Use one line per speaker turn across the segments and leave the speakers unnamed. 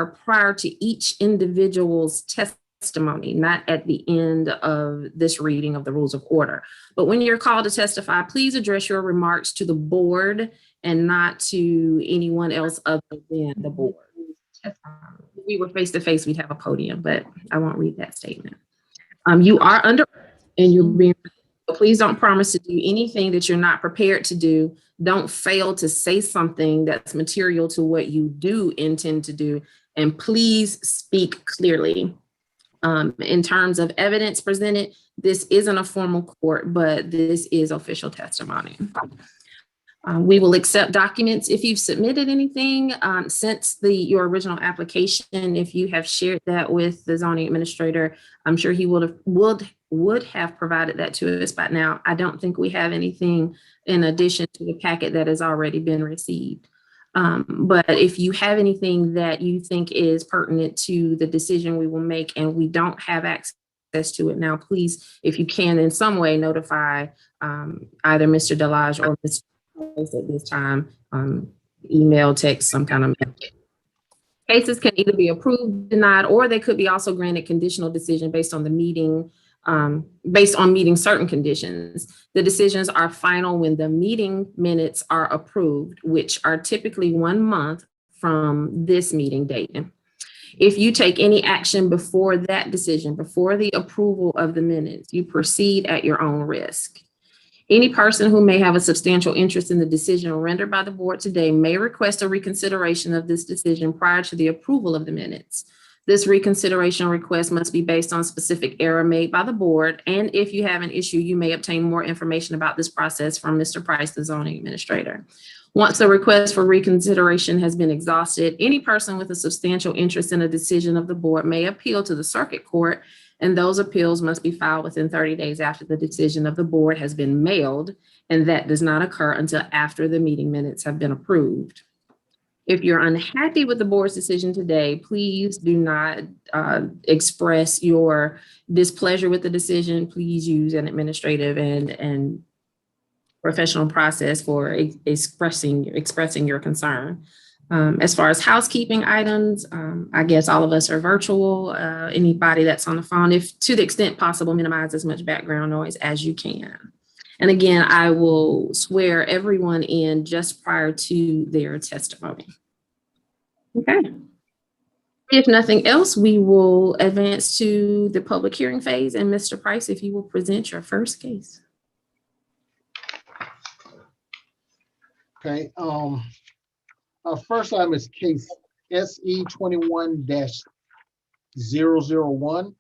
occur prior to each individual's testimony, not at the end of this reading of the rules of order. But when you're called to testify, please address your remarks to the board and not to anyone else other than the board. If we were face to face, we'd have a podium, but I won't read that statement. You are under and you're being, please don't promise to do anything that you're not prepared to do. Don't fail to say something that's material to what you do intend to do. And please speak clearly. In terms of evidence presented, this isn't a formal court, but this is official testimony. We will accept documents if you've submitted anything since your original application. If you have shared that with the zoning administrator, I'm sure he would have provided that to us by now. I don't think we have anything in addition to the packet that has already been received. But if you have anything that you think is pertinent to the decision we will make and we don't have access to it now, please, if you can in some way notify either Mr. Delage or Mr. at this time, email, text, some kind of method. Cases can either be approved, denied, or they could be also granted conditional decision based on the meeting, based on meeting certain conditions. The decisions are final when the meeting minutes are approved, which are typically 1 month from this meeting date. If you take any action before that decision, before the approval of the minutes, you proceed at your own risk. Any person who may have a substantial interest in the decision rendered by the board today may request a reconsideration of this decision prior to the approval of the minutes. This reconsideration request must be based on specific error made by the board. And if you have an issue, you may obtain more information about this process from Mr. Price, the zoning administrator. Once the request for reconsideration has been exhausted, any person with a substantial interest in a decision of the board may appeal to the circuit court, and those appeals must be filed within 30 days after the decision of the board has been mailed, and that does not occur until after the meeting minutes have been approved. If you're unhappy with the board's decision today, please do not express your displeasure with the decision. Please use an administrative and professional process for expressing your concern. As far as housekeeping items, I guess all of us are virtual. Anybody that's on the phone, if to the extent possible, minimize as much background noise as you can. And again, I will swear everyone in just prior to their testimony. Okay. If nothing else, we will advance to the public hearing phase. And Mr. Price, if you will present your first case.
Okay. Our first item is case SE 21-001.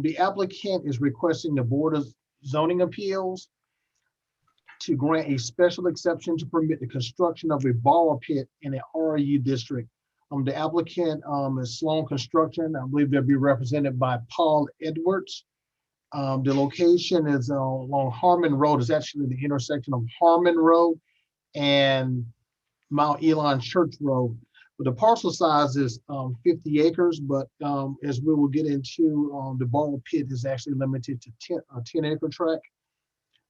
The applicant is requesting the Board of Zoning Appeals to grant a special exception to permit the construction of a borrow pit in an RU district. The applicant is Sloan Construction. I believe they'll be represented by Paul Edwards. The location is along Harmon Road. It's actually the intersection of Harmon Road and Mount Elon Church Road. But the parcel size is 50 acres, but as we will get into, the borrow pit is actually limited to 10 acre tract.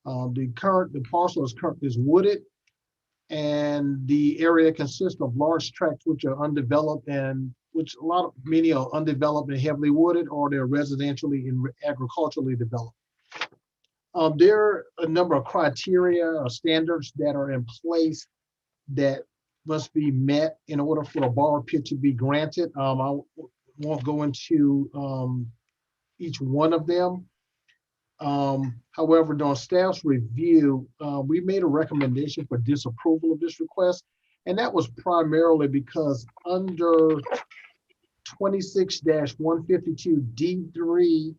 The parcel is wooded, and the area consists of large tracts which are undeveloped, and many are undeveloped and heavily wooded, or they're residentially and agriculturally developed. There are a number of criteria or standards that are in place that must be met in order for a borrow pit to be granted. I won't go into each one of them. However, during staff's review, we made a recommendation for disapproval of this request, and that was primarily because under 26-152 D3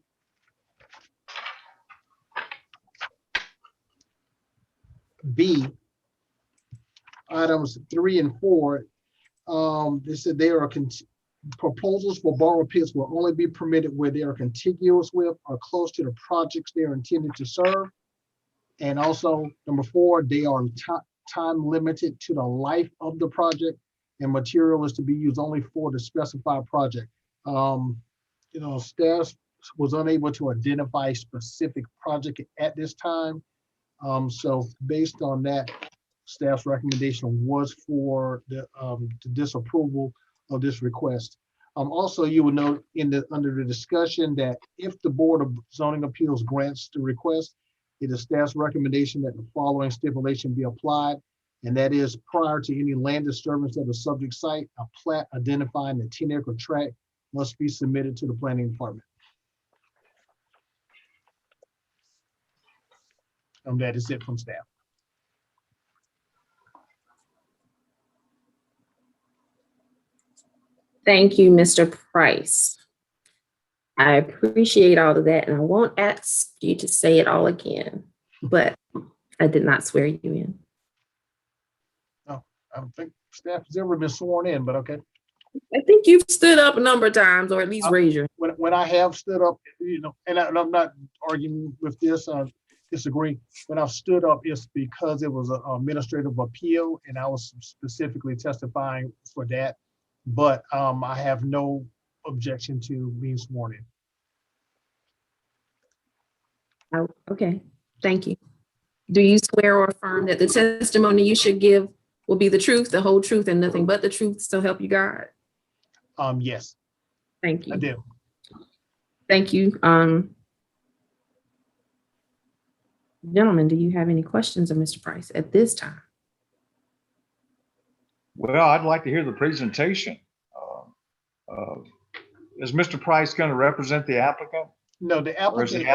B, items 3 and 4, they said they are proposals for borrow pits will only be permitted where they are contiguous with or close to the projects they are intended to serve. And also, number 4, they are time limited to the life of the project, and material is to be used only for the specified project. Staff was unable to identify a specific project at this time. So based on that, staff's recommendation was for the disapproval of this request. Also, you will note under the discussion that if the Board of Zoning Appeals grants the request, it is staff's recommendation that the following stipulation be applied, and that is prior to any land disturbance of the subject site, a plat identifying the 10-acre tract must be submitted to the planning department. That is it from staff.
Thank you, Mr. Price. I appreciate all of that, and I won't ask you to say it all again, but I did not swear you in.
Oh, I don't think staff has ever been sworn in, but okay.
I think you've stood up a number of times, or at least raised your.
When I have stood up, and I'm not arguing with this, disagree. When I've stood up, it's because it was an administrative appeal, and I was specifically testifying for that. But I have no objection to being sworn in.
Oh, okay, thank you. Do you swear or affirm that the testimony you should give will be the truth, the whole truth, and nothing but the truth, so help you God?
Yes,
Thank you.
I do.
Thank you. Gentlemen, do you have any questions of Mr. Price at this time?
Well, I'd like to hear the presentation. Is Mr. Price going to represent the applicant?
No, the applicant,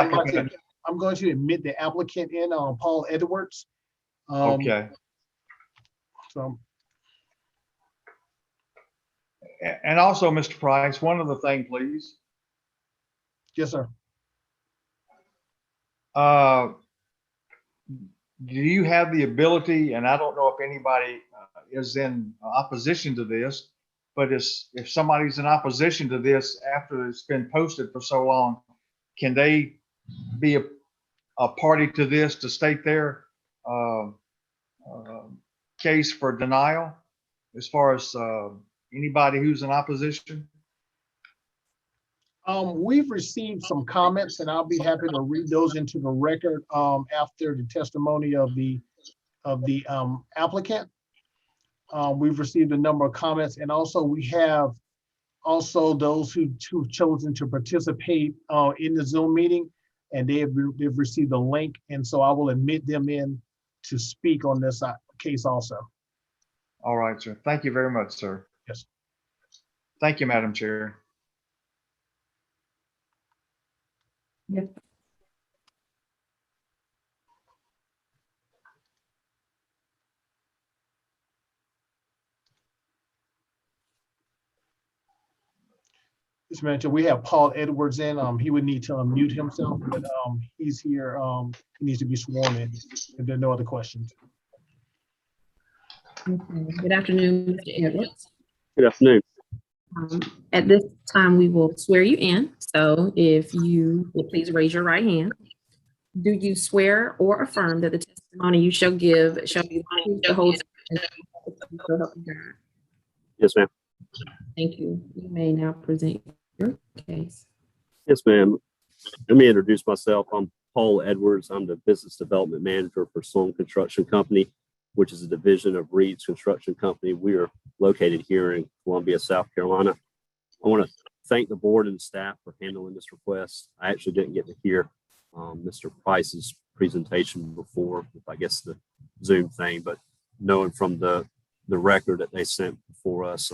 I'm going to admit the applicant in Paul Edwards.
Okay.
So.
And also, Mr. Price, one other thing, please.
Yes, sir.
Do you have the ability, and I don't know if anybody is in opposition to this, but if somebody's in opposition to this after it's been posted for so long, can they be a party to this to state their case for denial as far as anybody who's in opposition?
We've received some comments, and I'll be happy to read those into the record after the testimony of the applicant. We've received a number of comments, and also we have those who've chosen to participate in the Zoom meeting, and they've received a link, and so I will admit them in to speak on this case also.
All right, sir. Thank you very much, sir.
Yes.
Thank you, Madam Chair.
Yep.
Mr. Manager, we have Paul Edwards in. He would need to unmute himself, but he's here. He needs to be sworn in if there are no other questions.
Okay. Good afternoon, Mr. Edwards.
Good afternoon.
At this time, we will swear you in. So if you would please raise your right hand. Do you swear or affirm that the testimony you shall give shall be the whole truth?
Yes, ma'am.
Thank you. You may now present your case.
Yes, ma'am. Let me introduce myself. I'm Paul Edwards. I'm the Business Development Manager for Sloan Construction Company, which is a division of Reed's Construction Company. We are located here in Columbia, South Carolina. I want to thank the board and staff for handling this request. I actually didn't get to hear Mr. Price's presentation before, with, I guess, the Zoom thing, but knowing from the record that they sent before us,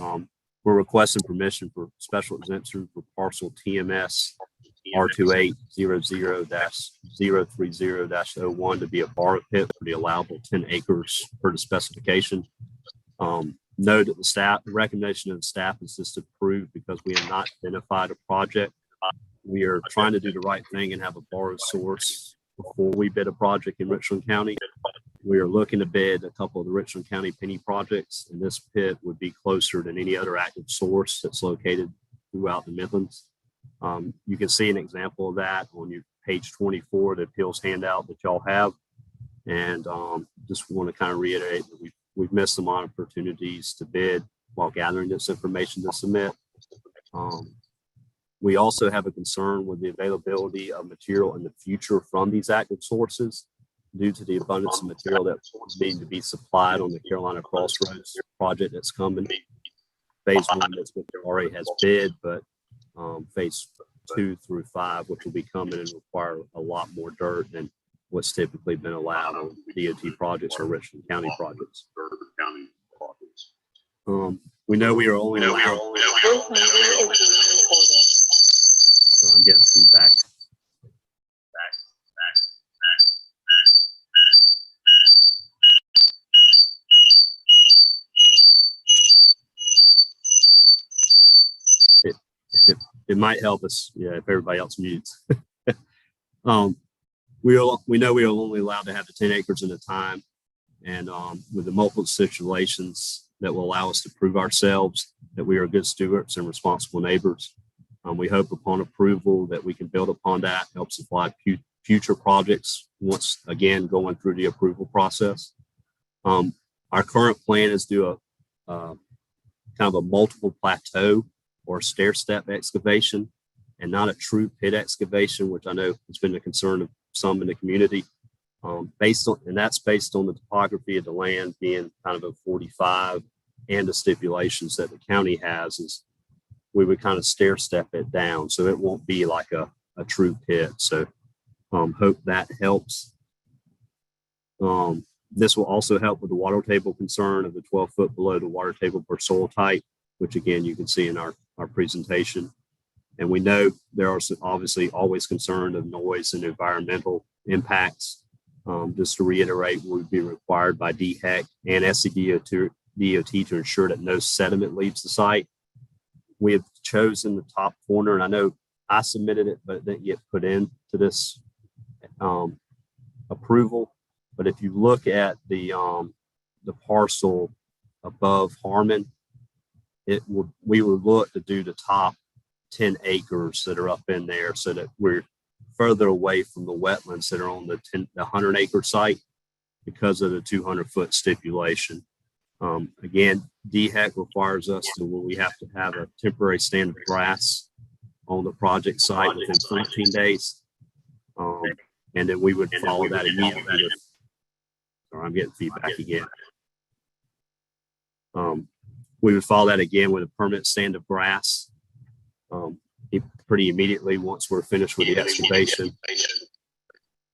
we're requesting permission for special exemption for parcel TMS R2800-030-01 to be a borrow pit for the allowable 10 acres per the specification. Note that the recommendation of the staff is just approved because we have not identified a project. We are trying to do the right thing and have a borrowed source before we bid a project in Richland County. We are looking to bid a couple of the Richland County penny projects, and this pit would be closer than any other active source that's located throughout the Midlands. You can see an example of that on your page 24, the appeals handout that y'all have. And just want to kind of reiterate that we've missed some opportunities to bid while gathering this information to submit. We also have a concern with the availability of material in the future from these active sources due to the abundance of material that needs to be supplied on the Carolina Crossroads project that's coming. phase 1, that's what already has bid, but phase 2 through 5, which will be coming and require a lot more dirt than what's typically been allowed on DOT projects or Richland County projects. We know we are only allowed. So I'm getting feedback. It might help us, yeah, if everybody else mutes. We know we are only allowed to have the 10 acres at a time, and with the multiple situations that will allow us to prove ourselves that we are good stewards and responsible neighbors. We hope upon approval that we can build upon that, help supply future projects once again going through the approval process. Our current plan is to do a kind of a multiple plateau or stair step excavation, and not a true pit excavation, which I know has been a concern of some in the community. That's based on the topography of the land being kind of a 45, and the stipulations that the county has is we would kind of stair step it down, so it won't be like a true pit. So hope that helps. This will also help with the water table concern of the 12 foot below the water table per soil type, which again you can see in our presentation. And we know there are obviously always concerned of noise and environmental impacts. Just to reiterate, we would be required by DHEC and SCDOT to ensure that no sediment leaves the site. We have chosen the top corner, and I know I submitted it, but it didn't get put into this approval. But if you look at the parcel above Harmon, we would look to do the top 10 acres that are up in there, so that we're further away from the wetlands that are on the 100 acre site because of the 200 foot stipulation. Again, DHEC requires us to, when we have to have a temporary stand of grass on the project site within 14 days. And then we would follow that immediately. Sorry, I'm getting feedback again. We would follow that again with a permanent stand of grass pretty immediately once we're finished with the excavation.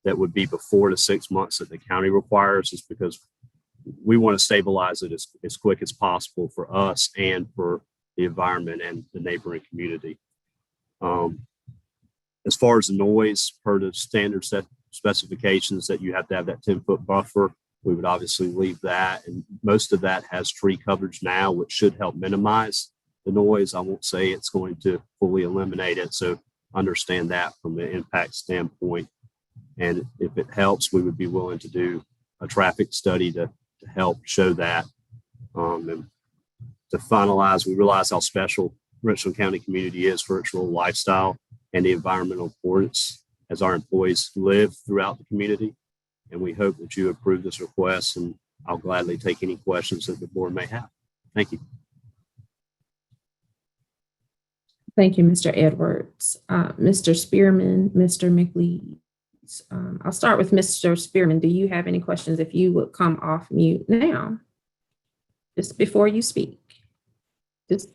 That would be before the 6 months that the county requires, is because we want to stabilize it as quick as possible for us and for the environment and the neighboring community. As far as the noise, per the standard set specifications that you have to have that 10-foot buffer, we would obviously leave that. And most of that has tree coverage now, which should help minimize the noise. I won't say it's going to fully eliminate it. So understand that from the impact standpoint. And if it helps, we would be willing to do a traffic study to help show that. And to finalize, we realize how special Richland County community is for its rural lifestyle and the environmental importance as our employees live throughout the community. And we hope that you approve this request, and I'll gladly take any questions that the board may have. Thank you.
Thank you, Mr. Edwards. Mr. Spearman, Mr. McLeod. I'll start with Mr. Spearman. Do you have any questions? If you would come off mute now, just before you speak. Just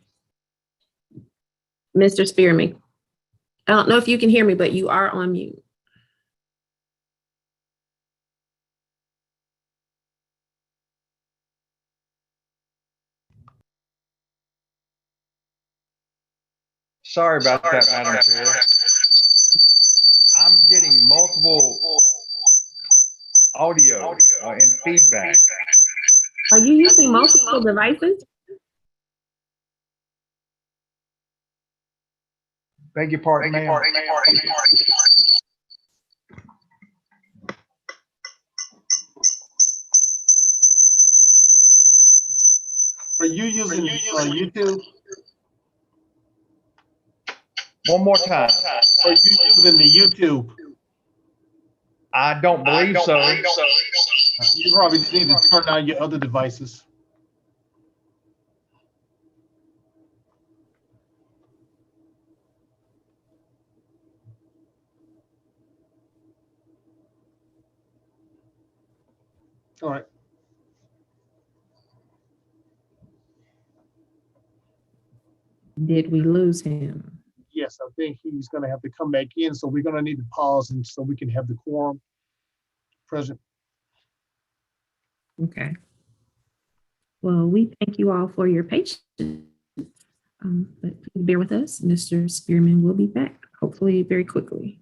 Mr. Spearman. I don't know if you can hear me, but you are on mute.
Sorry about that, Madam Chair. I'm getting multiple audio and feedback.
Are you using multiple devices?
Beg your pardon, ma'am.
Are you using YouTube?
One more time.
Are you using the YouTube?
I don't believe so.
You probably need to turn on your other devices. All right.
Did we lose him?
Yes, I think he's gonna have to come back in, so we're gonna need to pause and so we can have the quorum present.
Okay. Well, we thank you all for your patience. But please bear with us. Mr. Spearman will be back, hopefully very quickly.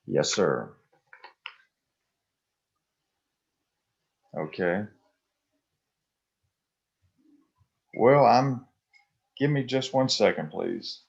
Yes, sir. Okay. Well, give me just 1 second, please.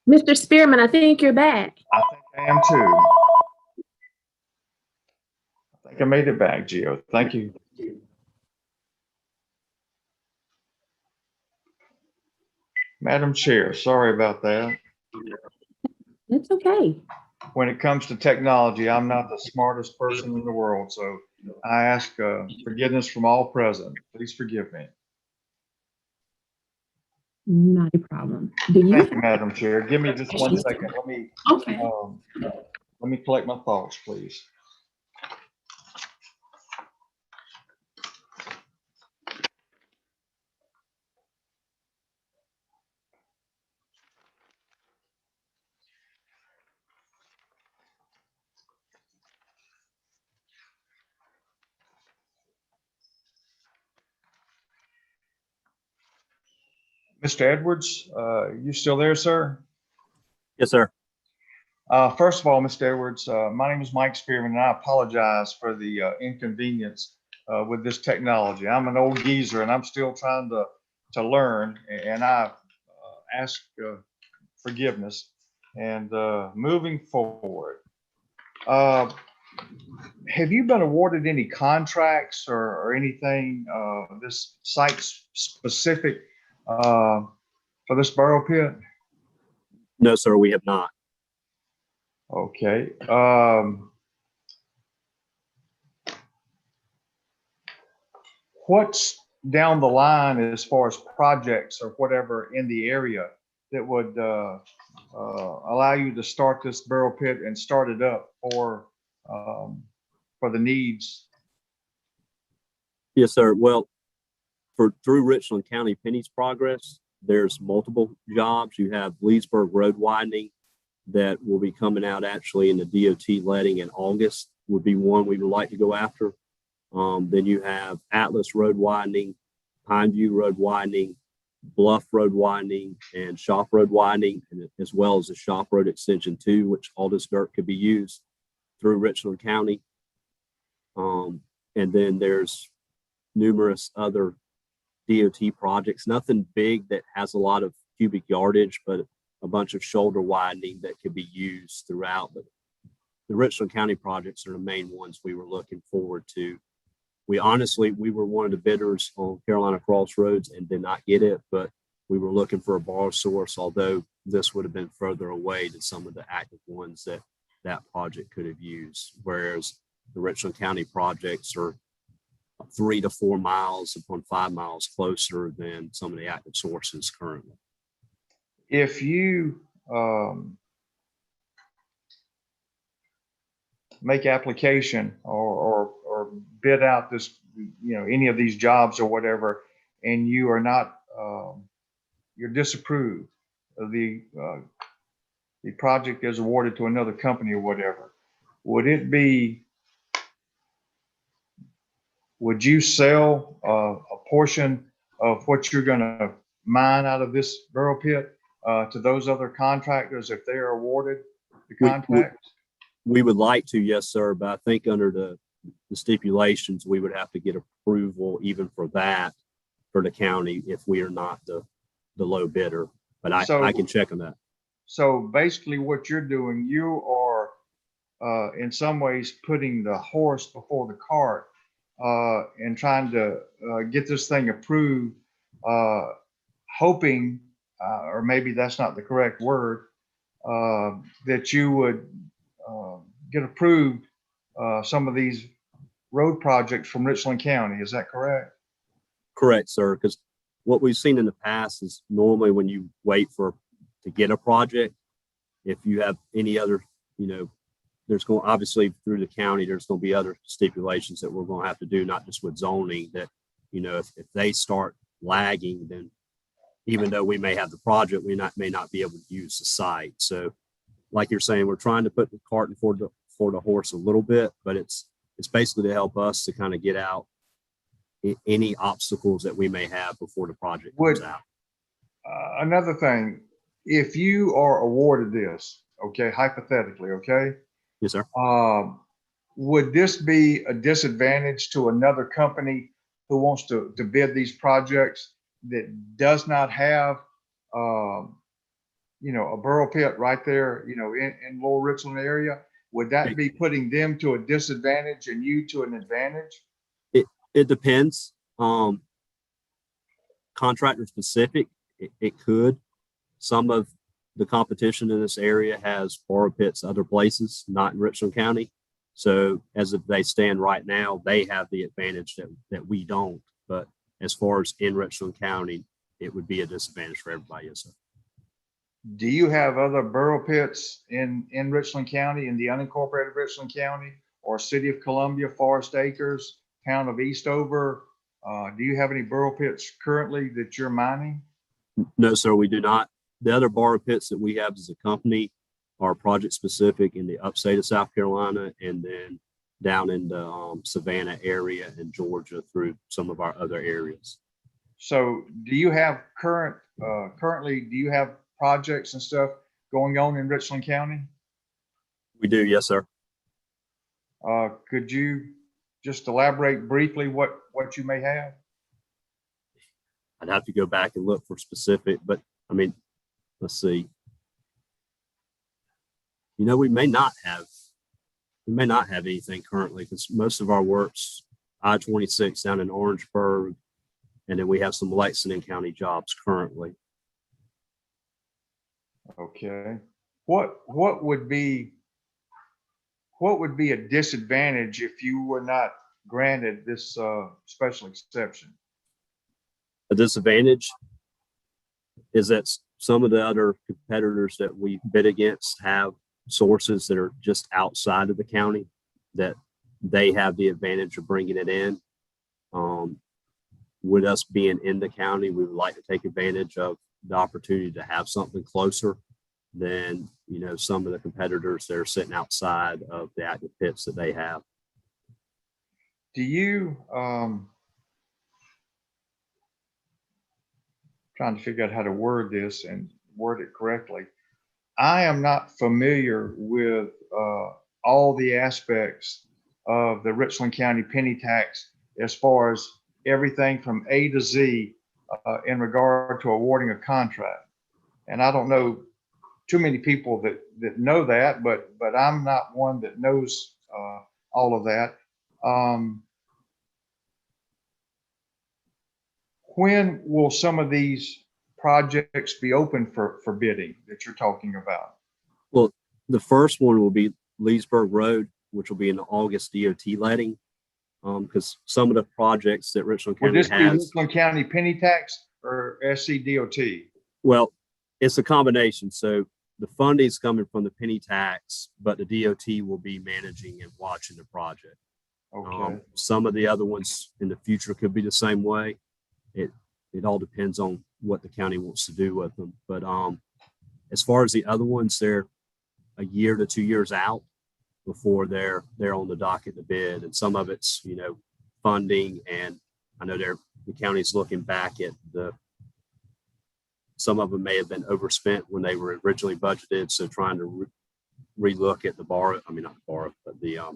Mr. Spearman, I think you're back.
I think I am too. I think I made it back, Gio. Thank you. Madam Chair, sorry about that.
It's okay.
When it comes to technology, I'm not the smartest person in the world, so I ask forgiveness from all present. Please forgive me.
Not a problem. Do you?
Thank you, Madam Chair. Give me just 1 second.
Okay.
Let me collect my thoughts, please. Mr. Edwards, you still there, sir?
Yes, sir.
First of all, Mr. Edwards, my name is Mike Spearman, and I apologize for the inconvenience with this technology. I'm an old geezer, and I'm still trying to learn, and I ask forgiveness. And moving forward, have you been awarded any contracts or anything this site specific for this borough pit?
No, sir, we have not.
Okay. What's down the line as far as projects or whatever in the area that would allow you to start this borough pit and start it up for the needs?
Yes, sir. Well, through Richland County Penny's progress, there's multiple jobs. You have Leesburg Road widening that will be coming out actually in the DOT letting in August, would be one we would like to go after. Then you have Atlas Road widening, Pineview Road widening, Bluff Road widening, and Shop Road widening, and as well as the Shop Road extension 2, which all this dirt could be used through Richland County. And then there's numerous other DOT projects, nothing big that has a lot of cubic yardage, but a bunch of shoulder widening that could be used throughout. But the Richland County projects are the main ones we were looking forward to. We were one of the bidders on Carolina Crossroads and did not get it, but we were looking for a borrow source, although this would have been further away than some of the active ones that project could have used. Whereas the Richland County projects are 3 to 4 miles upon 5 miles closer than some of the active sources currently.
If you make application or bid out this, any of these jobs or whatever, and you are not, you're disapproved of the project is awarded to another company or whatever, would you sell a portion of what you're going to mine out of this borough pit to those other contractors if they are awarded the contract?
We would like to, yes, sir. But I think under the stipulations, we would have to get approval even for that for the county if we are not the low bidder. But I can check on that.
So basically what you're doing, you are in some ways putting the horse before the cart and trying to get this thing approved, hoping, or maybe that's not the correct word, that you would get approved some of these road projects from Richland County. Is that correct?
Correct, sir. Because what we've seen in the past is normally when you wait to get a project, if you have any other, there's going obviously through the county, there's going to be other stipulations that we're going to have to do, not just with zoning, that, if they start lagging, then even though we may have the project, we may not be able to use the site. So like you're saying, we're trying to put the cart before the horse a little bit, but it's basically to help us to kind of get out any obstacles that we may have before the project comes out.
Another thing, if you are awarded this, okay, hypothetically, okay?
Yes, sir.
Would this be a disadvantage to another company who wants to bid these projects that does not have, a borough pit right there, in Lower Richland area? Would that be putting them to a disadvantage and you to an advantage?
It depends. Contractor specific, it could. Some of the competition in this area has borrow pits other places, not in Richland County. So as they stand right now, they have the advantage that we don't. But as far as in Richland County, it would be a disadvantage for everybody. Yes, sir.
Do you have other borough pits in Richland County, in the unincorporated Richland County, or City of Columbia, Forest Acres, Town of Eastover? Do you have any borough pits currently that you're mining?
No, sir, we do not. The other borrow pits that we have as a company are project specific in the upstate of South Carolina and then down in the Savannah area in Georgia through some of our other areas.
So do you have currently, do you have projects and stuff going on in Richland County?
We do, yes, sir.
Could you just elaborate briefly what you may have?
I'd have to go back and look for specific, but I mean, let's see. We may not have anything currently because most of our work's I-26 down in Orangeburg, and then we have some Lexington County jobs currently.
Okay. What would be a disadvantage if you were not granted this special exception?
A disadvantage is that some of the other competitors that we bid against have sources that are just outside of the county, that they have the advantage of bringing it in. With us being in the county, we would like to take advantage of the opportunity to have something closer than, some of the competitors that are sitting outside of the active pits that they have.
Do you, trying to figure out how to word this and word it correctly. I am not familiar with all the aspects of the Richland County penny tax as far as everything from A to Z in regard to awarding a contract. And I don't know too many people that know that, but I'm not one that knows all of that. When will some of these projects be open for bidding that you're talking about?
Well, the first one will be Leesburg Road, which will be in the August DOT letting. Because some of the projects that Richland
Will
County
this be
has,
Richland County penny tax or SCDOT?
well, it's a combination. So the funding's coming from the penny tax, but the DOT will be managing and watching the project.
Okay.
Some of the other ones in the future could be the same way. It all depends on what the county wants to do with them. But as far as the other ones, they're a year to 2 years out before they're on the docket to bid. And some of it's, funding. And I know the county's looking back at some of them may have been overspent when they were originally budgeted. So trying to relook at the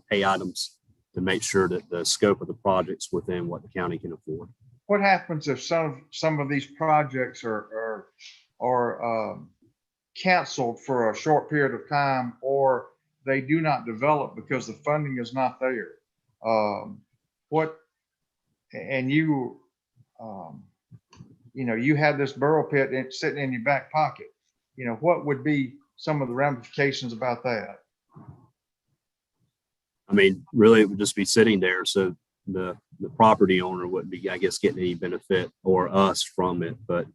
pay items to make sure that the scope of the project's within what the county can afford.
What happens if some of these projects are canceled for a short period of time, or they do not develop because the funding is not there? You have this borough pit sitting in your back pocket. What would be some of the ramifications about that?
I mean, really, it would just be sitting there. So the property owner wouldn't be, I guess, getting any benefit or us from it. But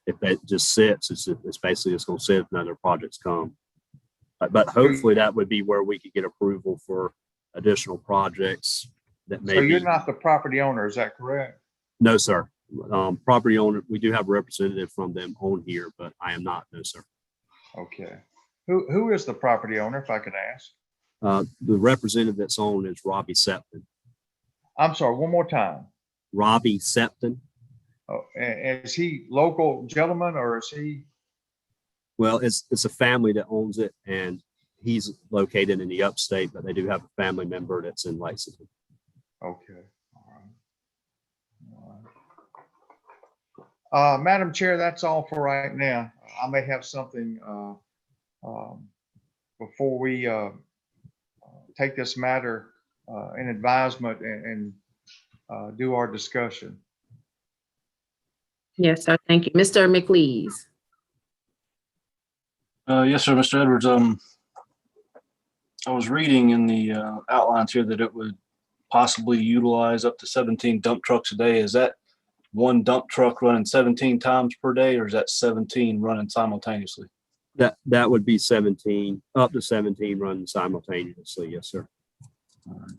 if that just sits, it's basically just going to sit and other projects come. But hopefully that would be where we could get approval for additional projects that may.
So you're not the property owner, is that correct?
No, sir. Property owner, we do have a representative from them on here, but I am not. No, sir.
Okay. Who is the property owner, if I could ask?
The representative that's on is Robbie Septon.
I'm sorry, one more time.
Robbie Septon.
Oh, and is he local gentleman or is he?
Well, it's a family that owns it, and he's located in the upstate, but they do have a family member that's in Lexington.
Okay. All right. Madam Chair, that's all for right now. I may have something before we take this matter in advisement and do our discussion.
Yes, sir. Thank you. Mr. McLeese.
Yes, sir, Mr. Edwards. I was reading in the outlines here that it would possibly utilize up to 17 dump trucks a day. Is that one dump truck running 17 times per day, or is that 17 running simultaneously?
That would be 17, up to 17 running simultaneously. Yes, sir.
All right.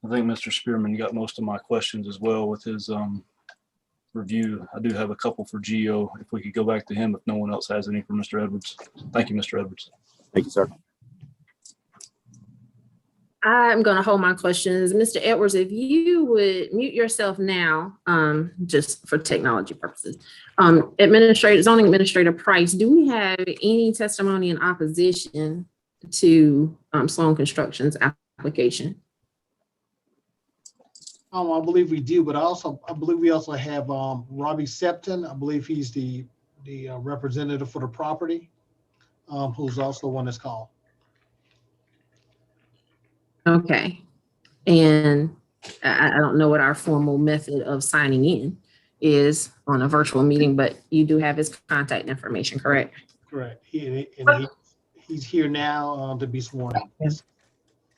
I think Mr. Spearman got most of my questions as well with his review. I do have a couple for Geo. If we could go back to him, if no one else has any for Mr. Edwards. Thank you, Mr. Edwards.
Thank you, sir.
I'm going to hold my questions. Mr. Edwards, if you would mute yourself now, just for technology purposes. Zoning Administrator Price, do we have any testimony in opposition to Sloan Construction's application?
I believe we do, but I believe we also have Robbie Septon. I believe he's the representative for the property, who's also one that's called.
Okay. And I don't know what our formal method of signing in is on a virtual meeting, but you do have his contact information, correct?
Correct. He's here now to be sworn in.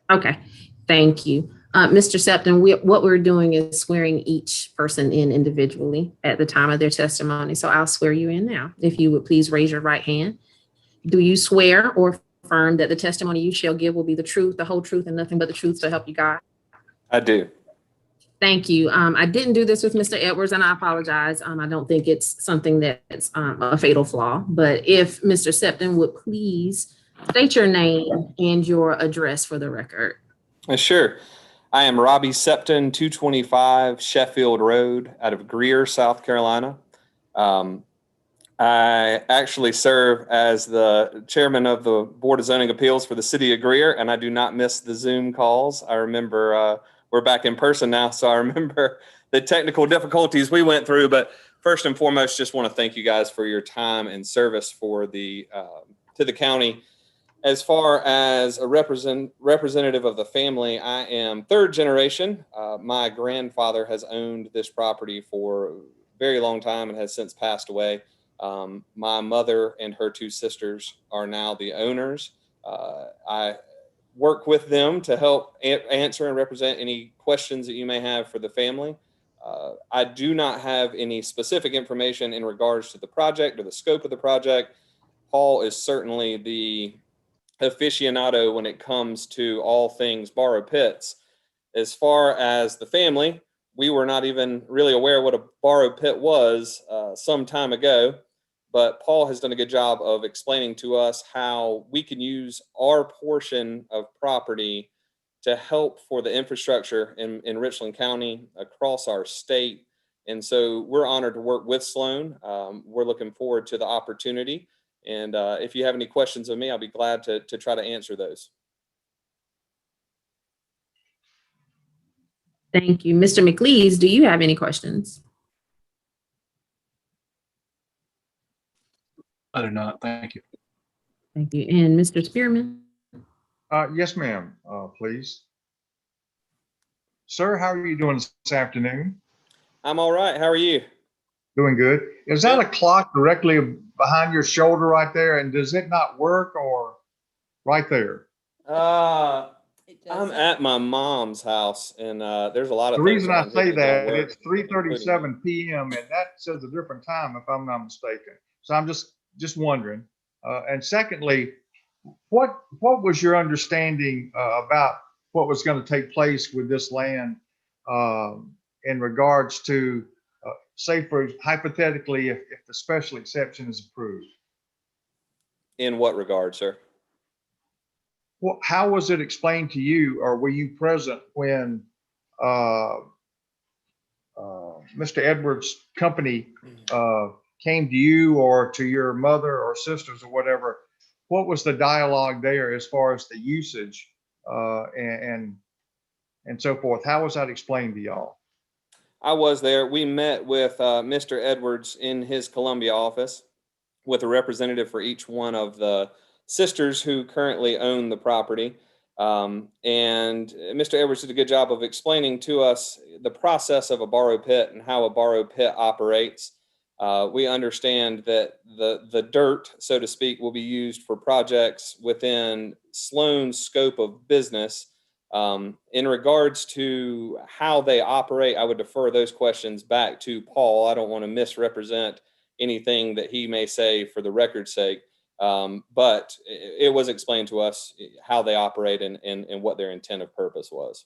Okay. Thank you. Mr. Septon, what we're doing is swearing each person in individually at the time of their testimony. So I'll swear you in now. If you would please raise your right hand. Do you swear or affirm that the testimony you shall give will be the truth, the whole truth, and nothing but the truth to help you God?
I do.
Thank you. I didn't do this with Mr. Edwards, and I apologize. I don't think it's something that's a fatal flaw. But if Mr. Septon would please state your name and your address for the record.
Sure. I am Robbie Septon, 225 Sheffield Road out of Greer, South Carolina. I actually serve as the chairman of the Board of Zoning Appeals for the city of Greer, and I do not miss the Zoom calls. I remember we're back in person now, so I remember the technical difficulties we went through. But first and foremost, just want to thank you guys for your time and service for the to the county. As far as a representative of the family, I am third generation. My grandfather has owned this property for a very long time and has since passed away. My mother and her two sisters are now the owners. I work with them to help answer and represent any questions that you may have for the family. I do not have any specific information in regards to the project or the scope of the project. Paul is certainly the aficionado when it comes to all things borrow pits. As far as the family, we were not even really aware what a borrow pit was some time ago, but Paul has done a good job of explaining to us how we can use our portion of property to help for the infrastructure in Richland County across our state. And so we're honored to work with Sloan. We're looking forward to the opportunity. And if you have any questions of me, I'll be glad to try to answer those.
Thank you. Mr. McLeese, do you have any questions?
I do not. Thank you.
Thank you. And Mr. Spearman?
Yes, ma'am, please. Sir, how are you doing this afternoon?
I'm all right. How are you?
Doing good. Is that a clock directly behind your shoulder right there? And does it not work or right there?
I'm at my mom's house, and there's a lot of
The
things
reason I
around here
say
don't
that,
work,
it's 3:37 p.m. and that says a different time if I'm not mistaken. So I'm just wondering. And secondly, what was your understanding about what was going to take place with this land in regards to, say, for hypothetically, if the special exception is approved?
In what regard, sir?
Well, how was it explained to you, or were you present when Mr. Edwards' company came to you or to your mother or sisters or whatever? What was the dialogue there as far as the usage and so forth? How was that explained to y'all?
I was there. We met with Mr. Edwards in his Columbia office with a representative for each one of the sisters who currently own the property. And Mr. Edwards did a good job of explaining to us the process of a borrow pit and how a borrow pit operates. We understand that the dirt, so to speak, will be used for projects within Sloan's scope of business. In regards to how they operate, I would defer those questions back to Paul. I don't want to misrepresent anything that he may say for the record's sake. But it was explained to us how they operate and what their intent of purpose was.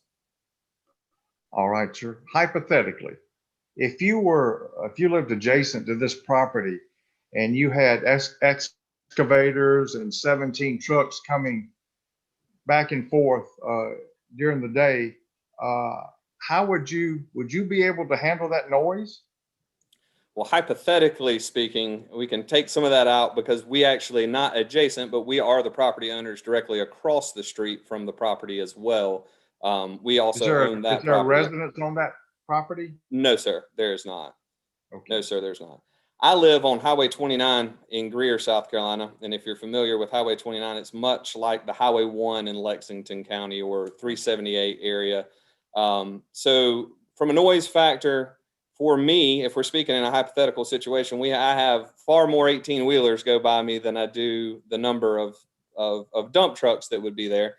All right, sir. Hypothetically, if you lived adjacent to this property and you had excavators and 17 trucks coming back and forth during the day, how would you be able to handle that noise?
Well, hypothetically speaking, we can take some of that out because we actually not adjacent, but we are the property owners directly across the street from the property as well. We also own that property.
Is there a residence on that property?
No, sir, there is not.
Okay.
No, sir, there's not. I live on Highway 29 in Greer, South Carolina. And if you're familiar with Highway 29, it's much like the Highway 1 in Lexington County or 378 area. So from a noise factor, for me, if we're speaking in a hypothetical situation, I have far more 18-wheelers go by me than I do the number of dump trucks that would be there.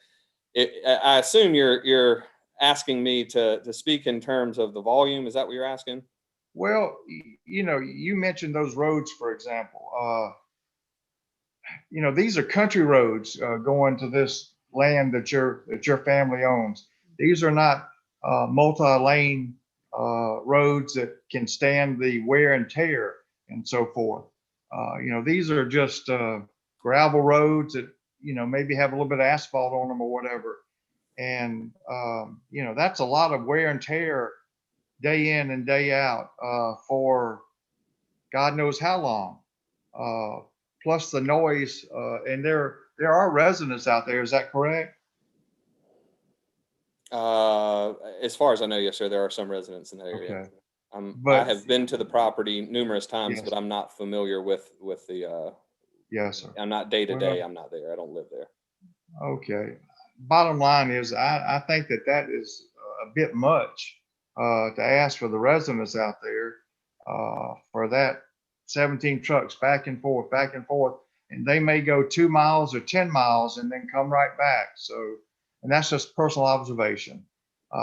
I assume you're asking me to speak in terms of the volume. Is that what you're asking?
Well, you mentioned those roads, for example. These are country roads going to this land that your family owns. These are not multi-lane roads that can stand the wear and tear and so forth. These are just gravel roads that maybe have a little bit of asphalt on them or whatever. And that's a lot of wear and tear day in and day out for God knows how long. plus the noise, and there are residents out there, is that correct?
As far as I know, yes, sir, there are some residents in that area.
Okay.
I
But-
have been to the property numerous times,
Yes.
but I'm not familiar with the,
Yes, sir.
I'm not day to day,
Well-
I'm not there, I don't live there.
Okay. Bottom line is, I think that is a bit much to ask for the residents out there for that 17 trucks back and forth, and they may go 2 miles or 10 miles and then come right back. So, and that's just personal observation.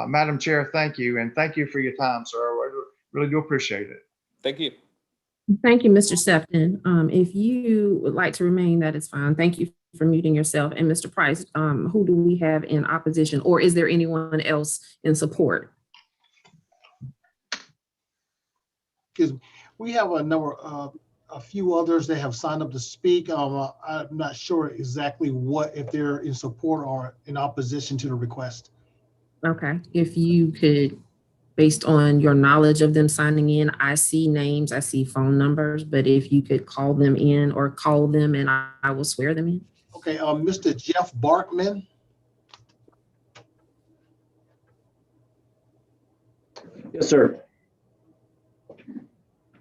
Madam Chair, thank you, and thank you for your time, sir. I really do appreciate it.
Thank you.
Thank you, Mr. Sefton. If you would like to remain, that is fine. Thank you for muting yourself. And Mr. Price, who do we have in opposition, or is there anyone else in support?
Because we have a number, a few others that have signed up to speak. I'm not sure exactly if they're in support or in opposition to the request.
Okay, if you could, based on your knowledge of them signing in, I see names, I see phone numbers, but if you could call them in or call them and I will swear them in.
Okay, Mr. Jeff Barkman.
Yes, sir.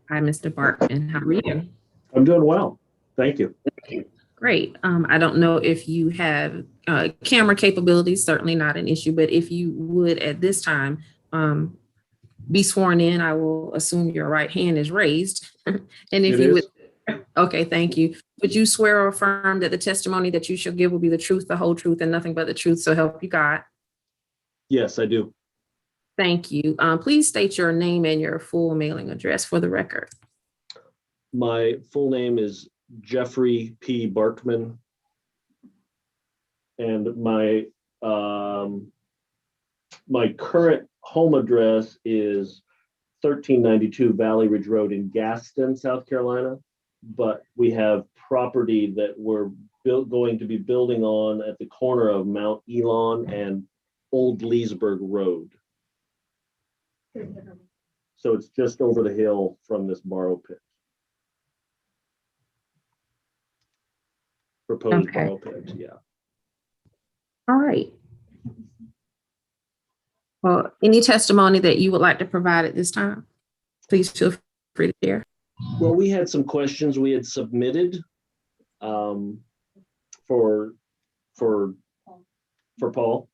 Hi, Mr. Barkman, how are you?
I'm doing well. Thank you.
Great. I don't know if you have camera capabilities, certainly not an issue, but if you would at this time be sworn in, I will assume your right hand is raised. And if
It
you
is.
would, okay, thank you. Would you swear or affirm that the testimony that you shall give will be the truth, the whole truth, and nothing but the truth, so help you God?
Yes, I do.
Thank you. Please state your name and your full mailing address for the record.
My full name is Jeffrey P. Barkman. And my current home address is 1392 Valley Ridge Road in Gaston, South Carolina. But we have property that we're going to be building on at the corner of Mount Elon and Old Leesburg Road. So it's just over the hill from this borrow pit. Proposed
Okay.
borrow pit, yeah.
All right. Well, any testimony that you would like to provide at this time, please feel free to share.
Well, we had some questions we had submitted for Paul.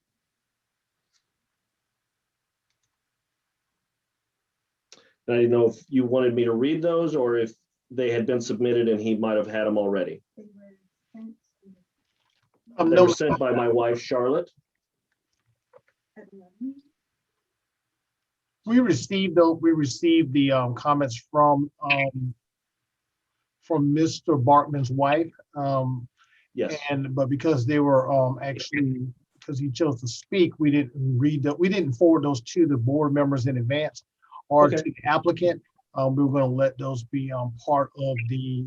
I didn't know if you wanted me to read those or if they had been submitted and he might have had them already. They
No,
were sent by my wife, Charlotte.
we received the comments from Mr. Barkman's wife.
Yes,
But because they were because he chose to speak, we didn't forward those to the board members in advance or
Okay.
to the applicant. We were going to let those be part of the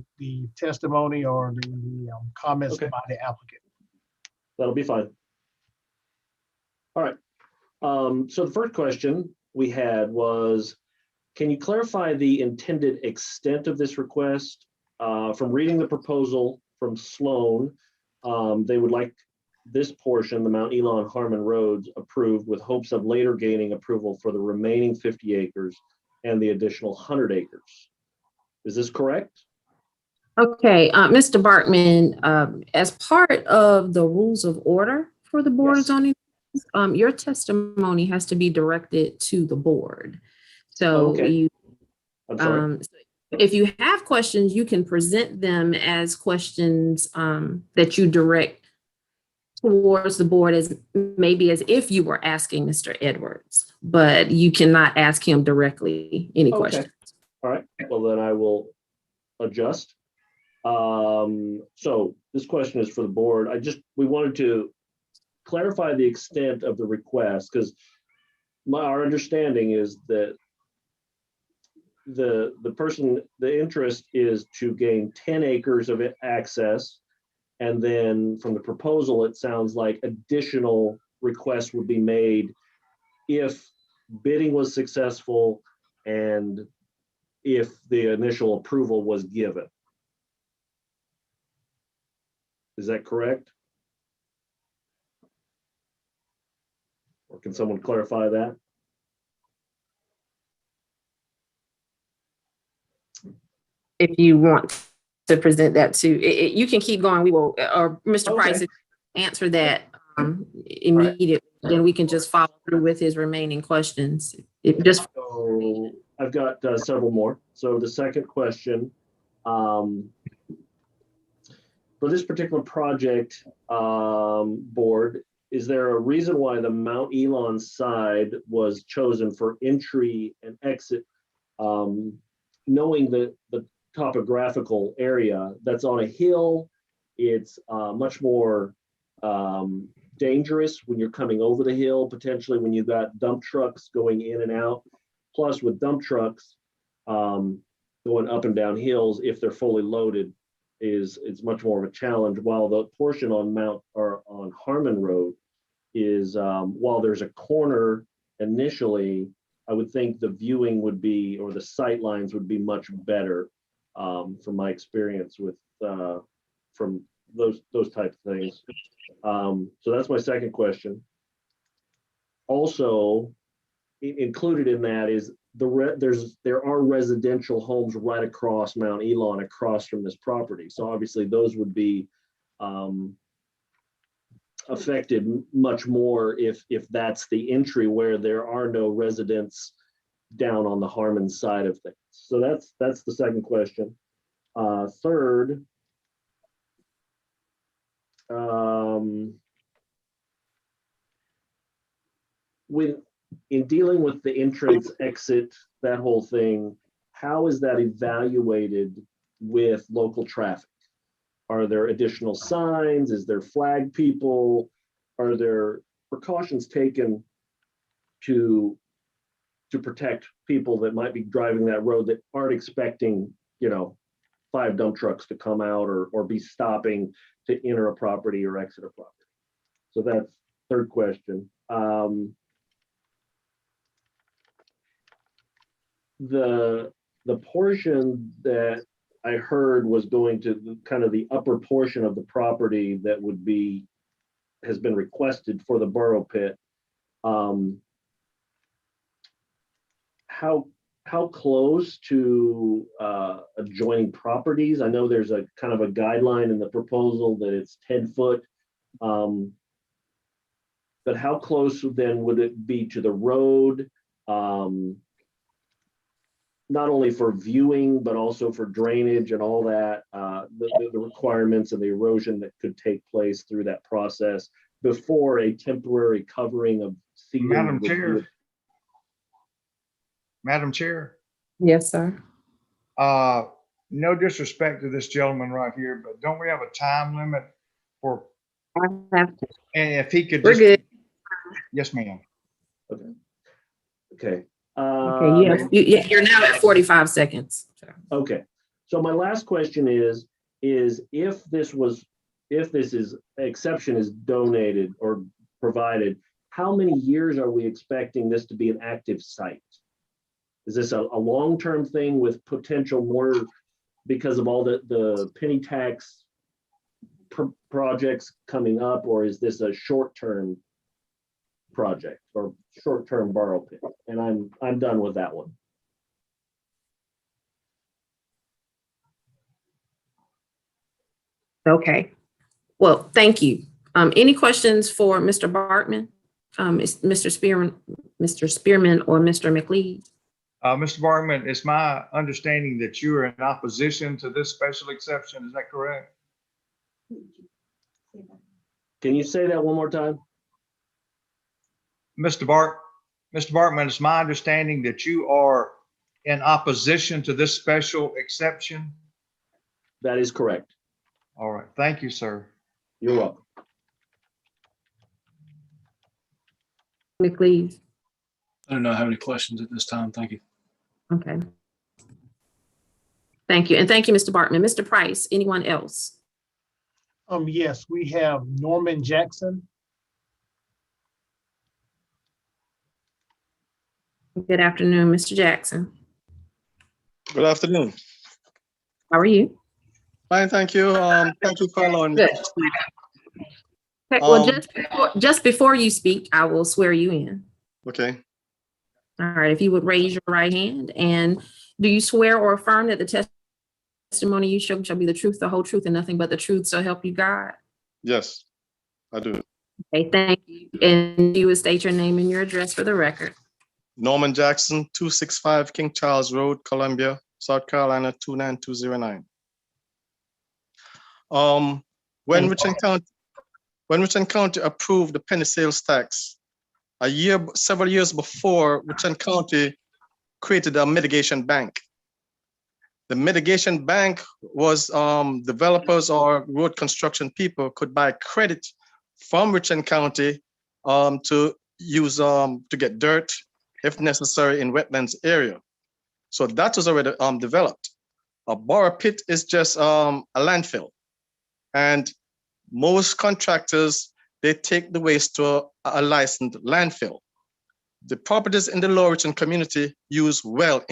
testimony or the comments
Okay.
by the applicant.
that'll be fine. All right. So the first question we had was, can you clarify the intended extent of this request? From reading the proposal from Sloan, they would like this portion, the Mount Elon Harmon Roads, approved with hopes of later gaining approval for the remaining 50 acres and the additional 100 acres. Is this correct?
Okay, Mr. Barkman, as part of the rules of order for the Board of
Yes.
Zoning, your testimony has to be directed to the board. So
Okay.
you,
I'm sorry.
if you have questions, you can present them as questions that you direct towards the board as maybe as if you were asking Mr. Edwards, but you cannot ask him directly any
Okay.
questions.
All right, well, then I will adjust. So this question is for the board. We wanted to clarify the extent of the request because our understanding is that the interest is to gain 10 acres of access. And then from the proposal, it sounds like additional requests would be made if bidding was successful and if the initial approval was given. Is that correct? Or can someone clarify that?
If you want to present that to, you can keep going. We will, or Mr.
Okay.
Price, if you answer that immediately, then we can just follow through with his remaining questions. It just,
So I've got several more. So the second question, for this particular project, board, is there a reason why the Mount Elon side was chosen for entry and exit? Knowing the topographical area that's on a hill, it's much more dangerous when you're coming over the hill, potentially when you've got dump trucks going in and out. Plus with dump trucks going up and down hills, if they're fully loaded, it's much more of a challenge. While the portion on Harmon Road is, while there's a corner initially, I would think the viewing would be, or the sight lines would be much better from my experience with from those type of things. So that's my second question. Also, included in that is there are residential homes right across Mount Elon, across from this property. So obviously those would be affected much more if that's the entry where there are no residents down on the Harmon side of things. So that's the second question. Third, in dealing with the entrance, exit, that whole thing, how is that evaluated with local traffic? Are there additional signs? Is there flag people? Are there precautions taken to protect people that might be driving that road that aren't expecting, 5 dump trucks to come out or be stopping to enter a property or exit a property? So that's third question. The portion that I heard was going to kind of the upper portion of the property that has been requested for the borough pit. How close to adjoining properties? I know there's a kind of a guideline in the proposal that it's 10 foot. But how close then would it be to the road? Not only for viewing, but also for drainage and all that, the requirements and the erosion that could take place through that process before a temporary covering of seeding.
Madam Chair,
yes, sir.
no disrespect to this gentleman right here, but don't we have a time limit for,
I have to.
and if he could
We're
just.
good.
Yes, ma'am.
Okay.
Okay, you're now at 45 seconds.
Okay. So my last question is if this exception is donated or provided, how many years are we expecting this to be an active site? Is this a long-term thing with potential more because of all the penny tax projects coming up, or is this a short-term project or short-term borough pit? And I'm done with that one.
Okay. Well, thank you. Any questions for Mr. Bartman, Mr. Spearman, or Mr. McLeod?
Mr. Bartman, it's my understanding that you are in opposition to this special exception. Is that correct?
Can you say that one more time?
Mr. Bartman, it's my understanding that you are in opposition to this special exception.
That is correct.
All right. Thank you, sir.
You're welcome.
McLeod?
I do not have any questions at this time. Thank you.
Okay. Thank you. And thank you, Mr. Bartman. Mr. Price, anyone else?
Yes, we have Norman Jackson.
Good afternoon, Mr. Jackson.
Good afternoon.
How are you?
Fine, thank you. Thank you for allowing me
Good.
to speak.
Okay, well,
Um,
just before you speak, I will swear you in.
Okay,
All right, if you would raise your right hand, and do you swear or affirm that the testimony you shall be the truth, the whole truth, and nothing but the truth, so help you God?
yes, I do.
Okay, thank you. And you would state your name and your address for the record.
Norman Jackson, 265 King Charles Road, Columbia, South Carolina, 29209. When
Thank
Richland County approved the penny sales tax, several years before, Richland County created a mitigation bank. The mitigation bank was developers or road construction people could buy credit from Richland County to use to get dirt if necessary in wetlands area. So that was already developed. A borrow pit is just a landfill, and most contractors, they take the waste to a licensed landfill. The properties in the Lower Richland community use well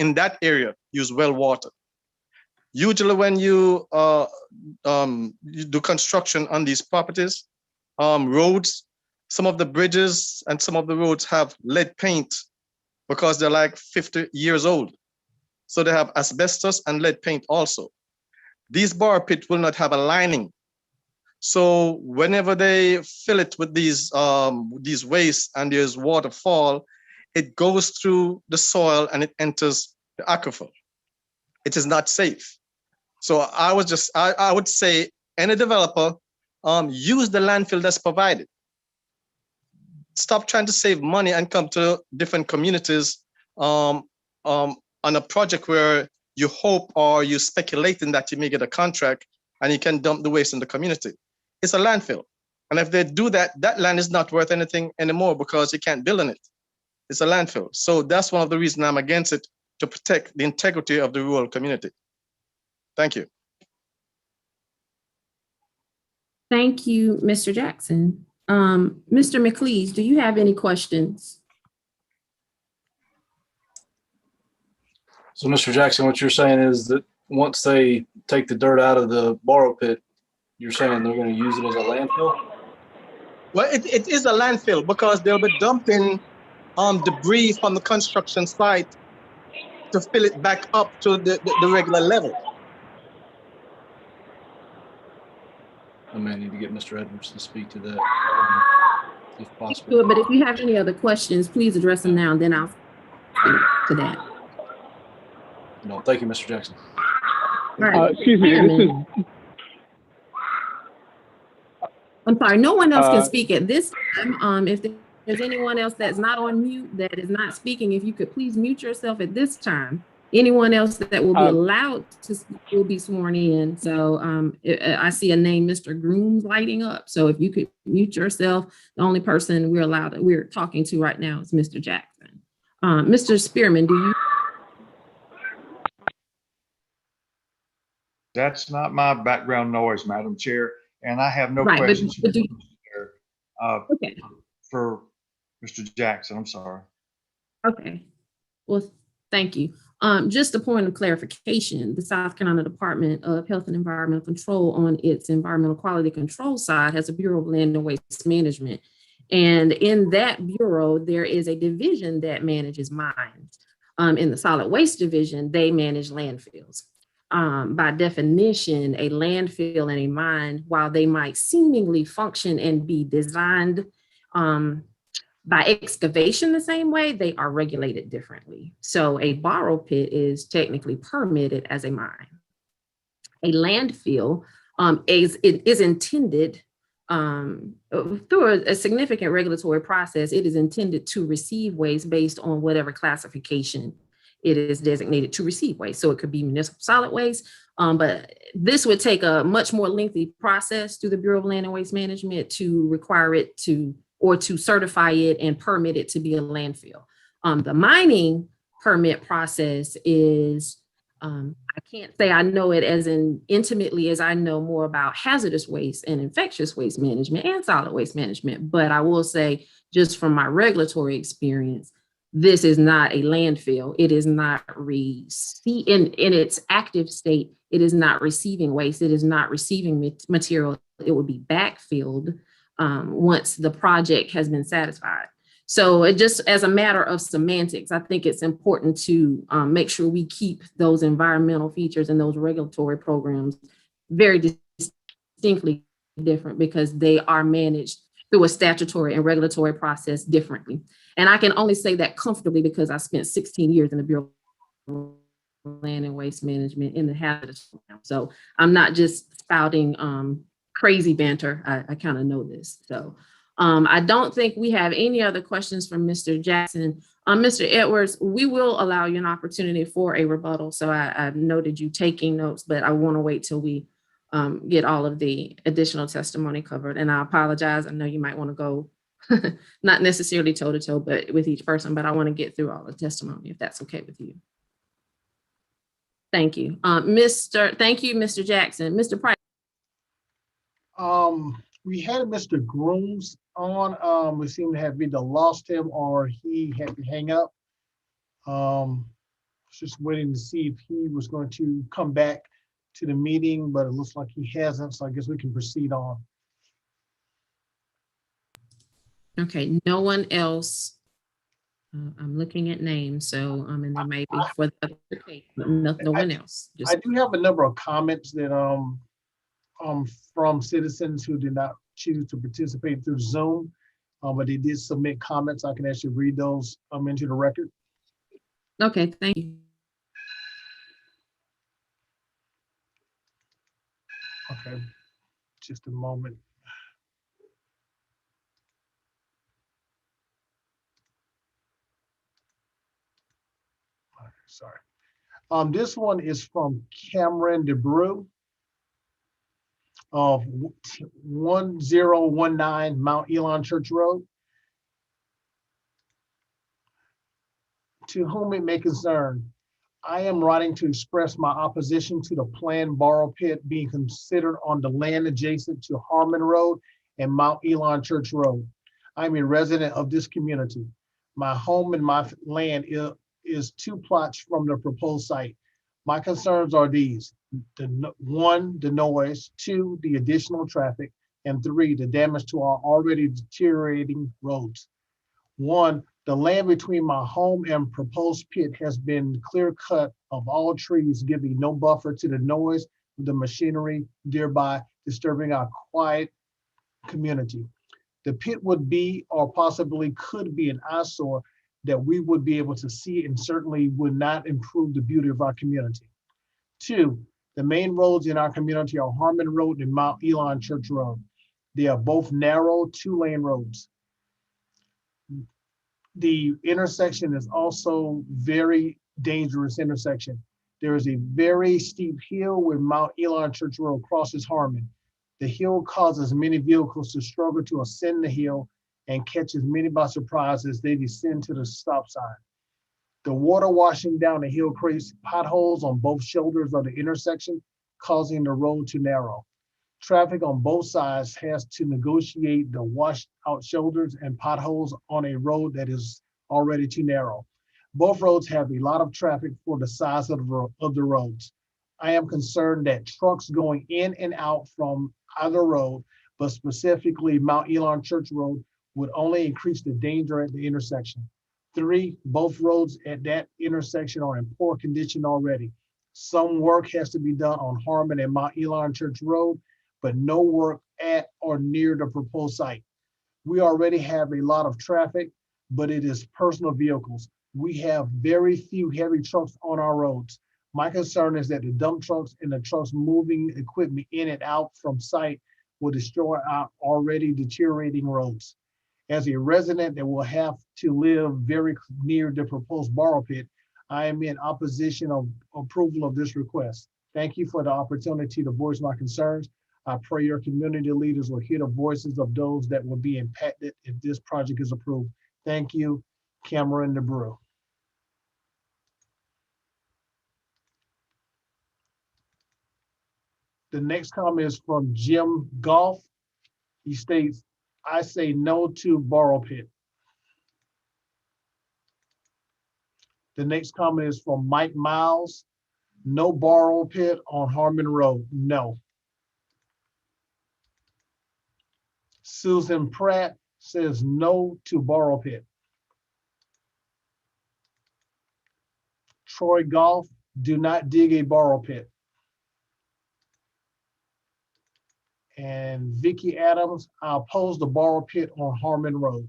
water. Usually when you do construction on these properties, roads, some of the bridges and some of the roads have lead paint because they're like 50 years old. So they have asbestos and lead paint also. These borrow pits will not have a lining. So whenever they fill it with these wastes and there's waterfall, it goes through the soil and it enters the aquifer. It is not safe. So I would say any developer, use the landfill that's provided. Stop trying to save money and come to different communities on a project where you hope or you speculating that you may get a contract and you can dump the waste in the community. It's a landfill. And if they do that, that land is not worth anything anymore because you can't build on it. It's a landfill. So that's one of the reasons I'm against it, to protect the integrity of the rural community. Thank you.
Thank you, Mr. Jackson. Mr. McLeese, do you have any questions?
So, Mr. Jackson, what you're saying is that once they take the dirt out of the borrow pit, you're saying they're going to use it as a landfill?
Well, it is a landfill because they'll be dumping debris from the construction site to fill it back up to the regular level.
I may need to get Mr. Edwards to speak to that, if possible.
Good, but if you have any other questions, please address them now, and then I'll speak to that.
No, thank you, Mr. Jackson.
All right.
Excuse me, this is
I'm sorry, no one else can speak at this time. If there's anyone else that's not on mute, that is not speaking, if you could please mute yourself at this time. Anyone else that will be allowed to speak will be sworn in. So I see a name, Mr. Grooms, lighting up. So if you could mute yourself, the only person we're talking to right now is Mr. Jackson. Mr. Spearman, do you?
That's not my background noise, Madam Chair, and I have no
Right,
questions
okay.
for Mr. Jackson. I'm sorry.
Okay. Well, thank you. Just a point of clarification, the South Carolina Department of Health and Environmental Control on its environmental quality control side has a Bureau of Land and Waste Management. And in that bureau, there is a division that manages mines. In the solid waste division, they manage landfills. By definition, a landfill and a mine, while they might seemingly function and be designed by excavation the same way, they are regulated differently. So a borrow pit is technically permitted as a mine. A landfill is intended through a significant regulatory process. It is intended to receive waste based on whatever classification it is designated to receive waste. So it could be municipal solid waste, but this would take a much more lengthy process through the Bureau of Land and Waste Management to require it to, or to certify it and permit it to be a landfill. The mining permit process is, I can't say I know it as intimately as I know more about hazardous waste and infectious waste management and solid waste management, but I will say, just from my regulatory experience, this is not a landfill. It is not in its active state. It is not receiving waste. It is not receiving material. It would be backfilled once the project has been satisfied. So it just as a matter of semantics, I think it's important to make sure we keep those environmental features and those regulatory programs very distinctly different, because they are managed through a statutory and regulatory process differently. And I can only say that comfortably because I spent 16 years in the Bureau of Land and Waste Management in the hazardous. So I'm not just spouting crazy banter. I kind of know this. So I don't think we have any other questions from Mr. Jackson. Mr. Edwards, we will allow you an opportunity for a rebuttal. So I noted you taking notes, but I want to wait till we get all of the additional testimony covered. And I apologize. I know you might want to go not necessarily toe to toe, but with each person, but I want to get through all the testimony if that's okay with you. Thank you. Thank you, Mr. Jackson. Mr. Price.
We had Mr. Grooms on. We seem to have either lost him or he had to hang up. Just waiting to see if he was going to come back to the meeting, but it looks like he hasn't. So I guess we can proceed on.
Okay, no one else. I'm looking at names, so and there may be for the other case, but no one else.
I do have a number of comments that from citizens who did not choose to participate through Zoom, but they did submit comments. I can actually read those into the record.
Okay, thank you.
Okay, just a moment. Okay, sorry. This one is from Cameron DeBrew of 1019 Mount Elon Church Road. To whom it may concern, I am writing to express my opposition to the planned borrow pit being considered on the land adjacent to Harmon Road and Mount Elon Church Road. I'm a resident of this community. My home and my land is 2 plots from the proposed site. My concerns are these: 1, the noise; 2, the additional traffic; and 3, the damage to our already deteriorating roads. 1, the land between my home and proposed pit has been clear cut of all trees, giving no buffer to the noise of the machinery, thereby disturbing our quiet community. The pit would be, or possibly could be, an eyesore that we would be able to see and certainly would not improve the beauty of our community. 2, the main roads in our community are Harmon Road and Mount Elon Church Road. They are both narrow 2-lane roads. The intersection is also very dangerous intersection. There is a very steep hill where Mount Elon Church Road crosses Harmon. The hill causes many vehicles to struggle to ascend the hill and catches many by surprise as they descend to the stop sign. The water washing down the hill creates potholes on both shoulders of the intersection, causing the road to narrow. Traffic on both sides has to negotiate the washed out shoulders and potholes on a road that is already too narrow. Both roads have a lot of traffic for the size of the roads. I am concerned that trucks going in and out from either road, but specifically Mount Elon Church Road, would only increase the danger at the intersection. 3, both roads at that intersection are in poor condition already. Some work has to be done on Harmon and Mount Elon Church Road, but no work at or near the proposed site. We already have a lot of traffic, but it is personal vehicles. We have very few heavy trucks on our roads. My concern is that the dump trucks and the trucks moving equipment in and out from site will destroy our already deteriorating roads. As a resident that will have to live very near the proposed borrow pit, I am in opposition of approval of this request. Thank you for the opportunity to voice my concerns. I pray your community leaders will hear the voices of those that will be impacted if this project is approved. Thank you, Cameron DeBrew. The next comment is from Jim Goff. He states, I say no to borrow pit. The next comment is from Mike Miles. No borrow pit on Harmon Road. No. Susan Pratt says no to borrow pit. Troy Goff, do not dig a borrow pit. And Vicky Adams, I oppose the borrow pit on Harmon Road.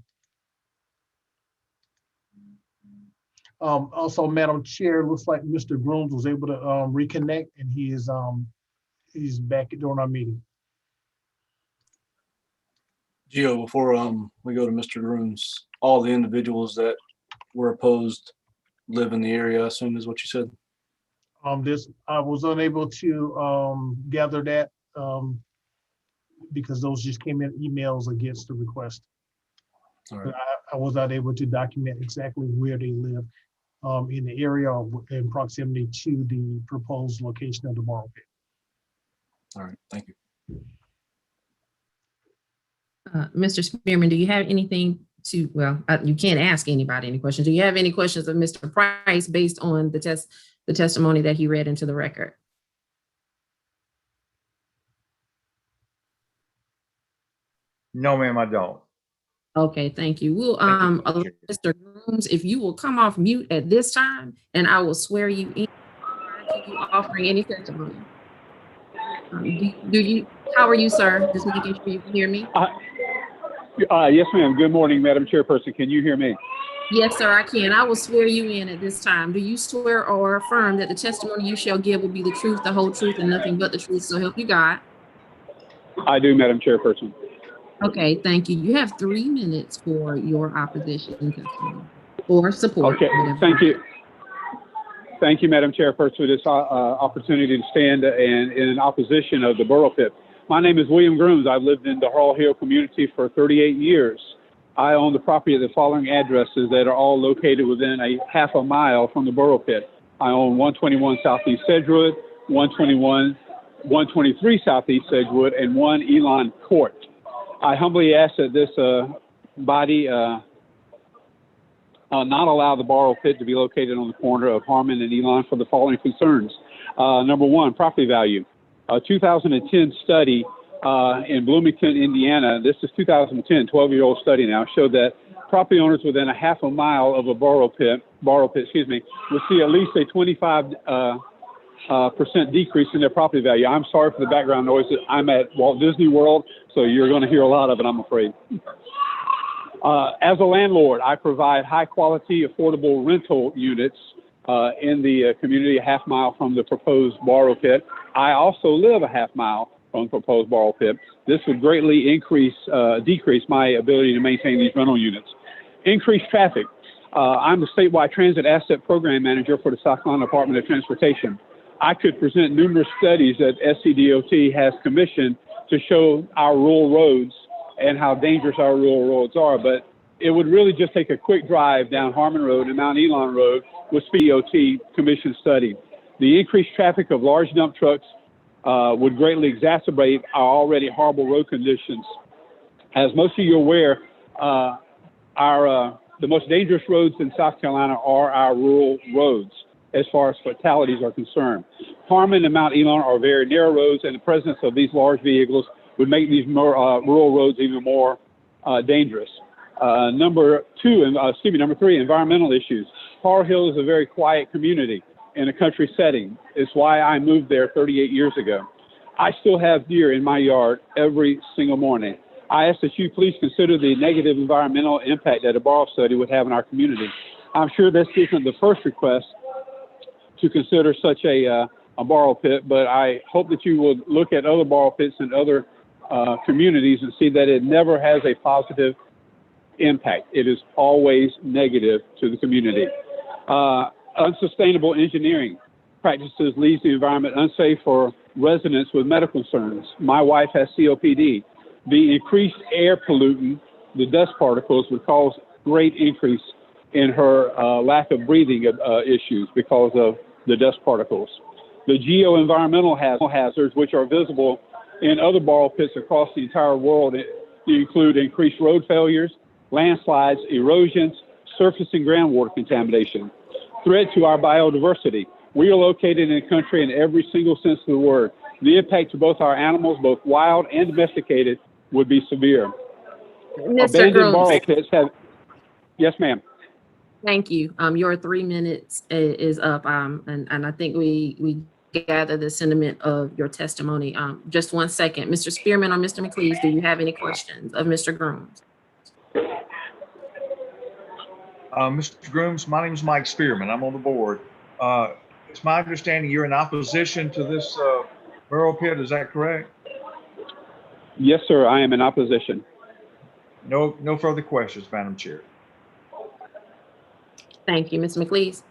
Also, Madam Chair, looks like Mr. Grooms was able to reconnect, and he's back during our meeting.
Gio, before we go to Mr. Grooms, all the individuals that were opposed live in the area, I assume is what you said?
I was unable to gather that because those just came in emails against the request.
All right.
I was not able to document exactly where they live in the area or in proximity to the proposed location of the borrow pit.
All right, thank you.
Mr. Spearman, do you have anything to, well, you can't ask anybody any questions. Do you have any questions of Mr. Price based on the testimony that he read into the record?
No, ma'am, I don't.
Okay, thank you. We'll,
Thank you,
allow Mr. Grooms, if you will come off mute at this time, and I will swear you in prior to you offering any testimony. How are you, sir? Just making sure you can hear me.
Yes, ma'am. Good morning, Madam Chairperson. Can you hear me?
Yes, sir, I can. I will swear you in at this time. Do you swear or affirm that the testimony you shall give will be the truth, the whole truth, and nothing but the truth, so help you God?
I do, Madam Chairperson.
Okay, thank you. You have 3 minutes for your opposition testimony or support.
Okay,
whatever.
thank you. Thank you, Madam Chairperson, for this opportunity to stand in opposition of the borough pit. My name is William Grooms. I've lived in the Harl Hill community for 38 years. I own the property at the following addresses that are all located within a half a mile from the borough pit. I own 121 Southeast Sedgwood, 123 Southeast Sedgwood, and 1 Elon Court. I humbly ask that this body not allow the borrow pit to be located on the corner of Harmon and Elon for the following concerns. Number one, property value. A 2010 study in Bloomington, Indiana, this is 2010, 12-year-old study now, showed that property owners within a half a mile of a borrow pit, will see at least a 25% decrease in their property value. I'm sorry for the background noise. I'm at Walt Disney World, so you're going to hear a lot of it, I'm afraid. As a landlord, I provide high-quality, affordable rental units in the community a half mile from the proposed borrow pit. I also live a half mile from the proposed borrow pit. This would greatly decrease my ability to maintain these rental units. Increased traffic. I'm the statewide transit asset program manager for the South Carolina Department of Transportation. I could present numerous studies that SCDOT has commissioned to show our rural roads and how dangerous our rural roads are, but it would really just take a quick drive down Harmon Road and Mount Elon Road with SCDOT commission study. The increased traffic of large dump trucks would greatly exacerbate our already horrible road conditions. As most of you are aware, the most dangerous roads in South Carolina are our rural roads as far as fatalities are concerned. Harmon and Mount Elon are very narrow roads, and the presence of these large vehicles would make these more, rural roads even more dangerous. Number three, environmental issues. Harl Hill is a very quiet community in a country setting. It's why I moved there 38 years ago. I still have deer in my yard every single morning. I ask that you please consider the negative environmental impact that a borrow study would have in our community. I'm sure this isn't the first request to consider such a borrow pit, but I hope that you will look at other borrow pits in other communities and see that it never has a positive impact. It is always negative to the community. Unsustainable engineering practices leaves the environment unsafe for residents with medical concerns. My wife has COPD. The increased air pollutant, the dust particles, would cause great increase in her lack of breathing issues because of the dust particles. The geo-environmental hazards, which are visible in other borrow pits across the entire world, include increased road failures, landslides, erosions, surface and groundwater contamination. threat to our biodiversity. We are located in a country in every single sense of the word. The impact to both our animals, both wild and domesticated, would be severe.
Mr.
Abandoned borrow
Grooms,
pits have, yes, ma'am.
thank you. Your 3 minutes is up. And I think we gather the sentiment of your testimony. Just 1 second. Mr. Spearman or Mr. McLeese, do you have any questions of Mr. Grooms?
Mr. Grooms, my name is Mike Spearman. I'm on the board. It's my understanding you're in opposition to this borough pit. Is that correct?
Yes, sir, I am in opposition.
No further questions, Madam Chair.
Thank you, Ms. McLeese.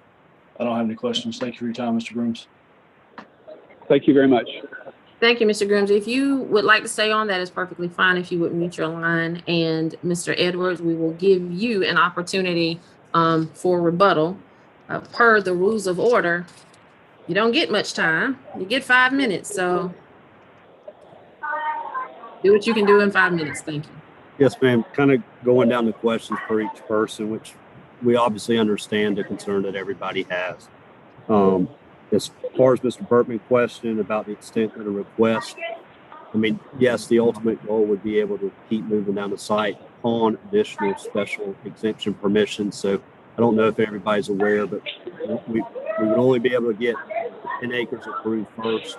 I don't have any questions. Thank you for your time, Mr. Grooms.
Thank you very much.
Thank you, Mr. Grooms. If you would like to stay on, that is perfectly fine. If you would mute your line. And Mr. Edwards, we will give you an opportunity for rebuttal. Per the rules of order, you don't get much time. You get 5 minutes. So do what you can do in 5 minutes. Thank you.
Yes, ma'am. Kind of going down the questions for each person, which we obviously understand the concern that everybody has. As far as Mr. Burtman's question about the extent of the request, I mean, yes, the ultimate goal would be able to keep moving down the site upon additional special exemption permission. So I don't know if everybody's aware, but we would only be able to get 10 acres approved first,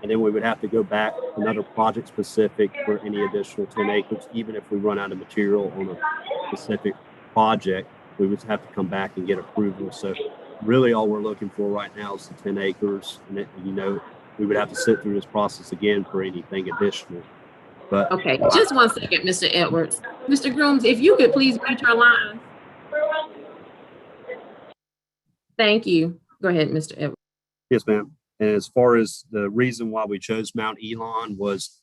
and then we would have to go back another project specific for any additional 10 acres. Even if we run out of material on a specific project, we would have to come back and get approval. So really all we're looking for right now is the 10 acres. And it, you know, we would have to sit through this process again for anything additional. But
Okay, just 1 second, Mr. Edwards. Mr. Grooms, if you could please mute your line. Thank you. Go ahead, Mr. Edwards.
yes, ma'am. And as far as the reason why we chose Mount Elon was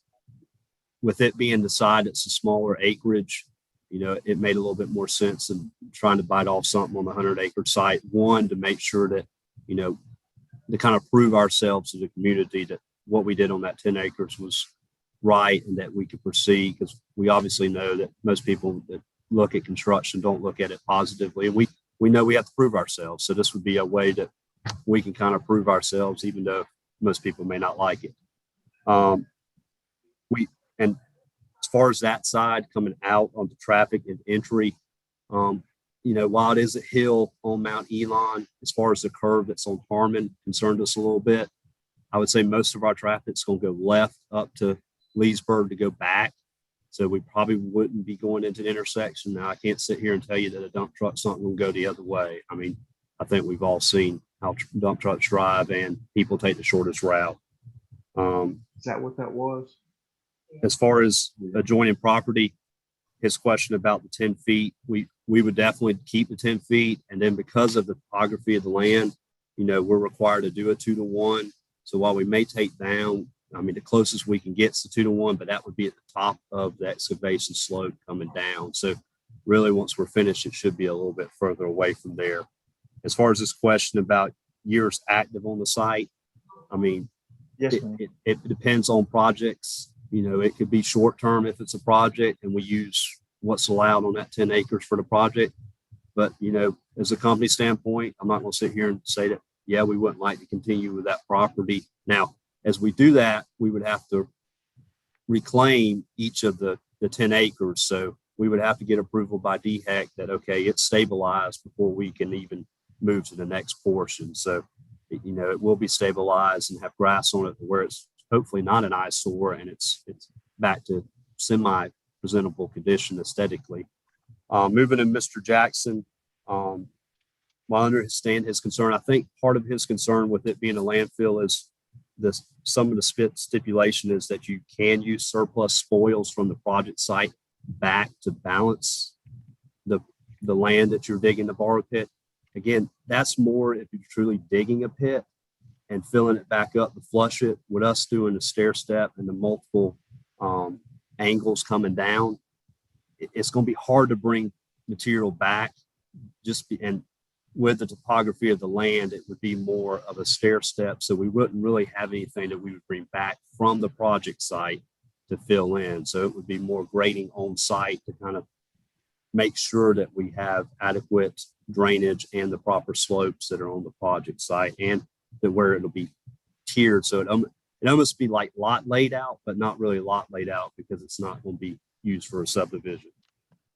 with it being the side, it's a smaller acreage. You know, it made a little bit more sense than trying to bite off something on the 100-acre site. One, to make sure that, you know, to kind of prove ourselves to the community that what we did on that 10 acres was right and that we could proceed, because we obviously know that most people that look at construction don't look at it positively. And we know we have to prove ourselves. So this would be a way that we can kind of prove ourselves, even though most people may not like it. And as far as that side coming out on the traffic and entry, you know, while it is a hill on Mount Elon, as far as the curve that's on Harmon concerned us a little bit, I would say most of our traffic's going to go left up to Leesburg to go back. So we probably wouldn't be going into the intersection. Now, I can't sit here and tell you that a dump truck's not going to go the other way. I mean, I think we've all seen how dump trucks drive and people take the shortest route.
Is that what that was?
As far as adjoining property, his question about the 10 feet, we would definitely keep the 10 feet. And then because of the topography of the land, you know, we're required to do a 2-to-1. So while we may take down, I mean, the closest we can get is the 2-to-1, but that would be at the top of the excavation slope coming down. So really, once we're finished, it should be a little bit further away from there. As far as this question about years active on the site, I mean,
Yes,
it depends on projects. You know, it could be short term if it's a project and we use what's allowed on that 10 acres for the project. But, you know, as a company standpoint, I'm not going to sit here and say that, yeah, we wouldn't like to continue with that property. Now, as we do that, we would have to reclaim each of the 10 acres. So we would have to get approval by DHEC that, okay, it's stabilized before we can even move to the next portion. So, you know, it will be stabilized and have grass on it where it's hopefully not an eyesore and it's back to semi-presentable condition aesthetically. Moving to Mr. Jackson, while I understand his concern, I think part of his concern with it being a landfill is some of the stipulation is that you can use surplus spoils from the project site back to balance the land that you're digging the borrow pit. Again, that's more if you're truly digging a pit and filling it back up to flush it. With us doing the stair step and the multiple angles coming down, it's going to be hard to bring material back. And with the topography of the land, it would be more of a stair step. So we wouldn't really have anything that we would bring back from the project site to fill in. So it would be more grading on site to kind of make sure that we have adequate drainage and the proper slopes that are on the project site, and that where it'll be tiered. So it almost be like lot laid out, but not really lot laid out because it's not going to be used for a subdivision.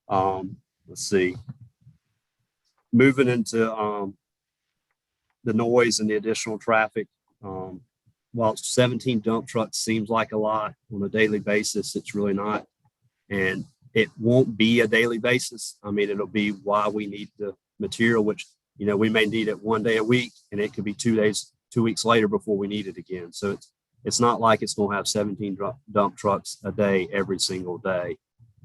Let's see. Moving into the noise and the additional traffic. While 17 dump trucks seems like a lot on a daily basis, it's really not. And it won't be a daily basis. I mean, it'll be why we need the material, which, you know, we may need it one day a week, and it could be 2 weeks later before we need it again. So it's not like it's going to have 17 dump trucks a day every single day.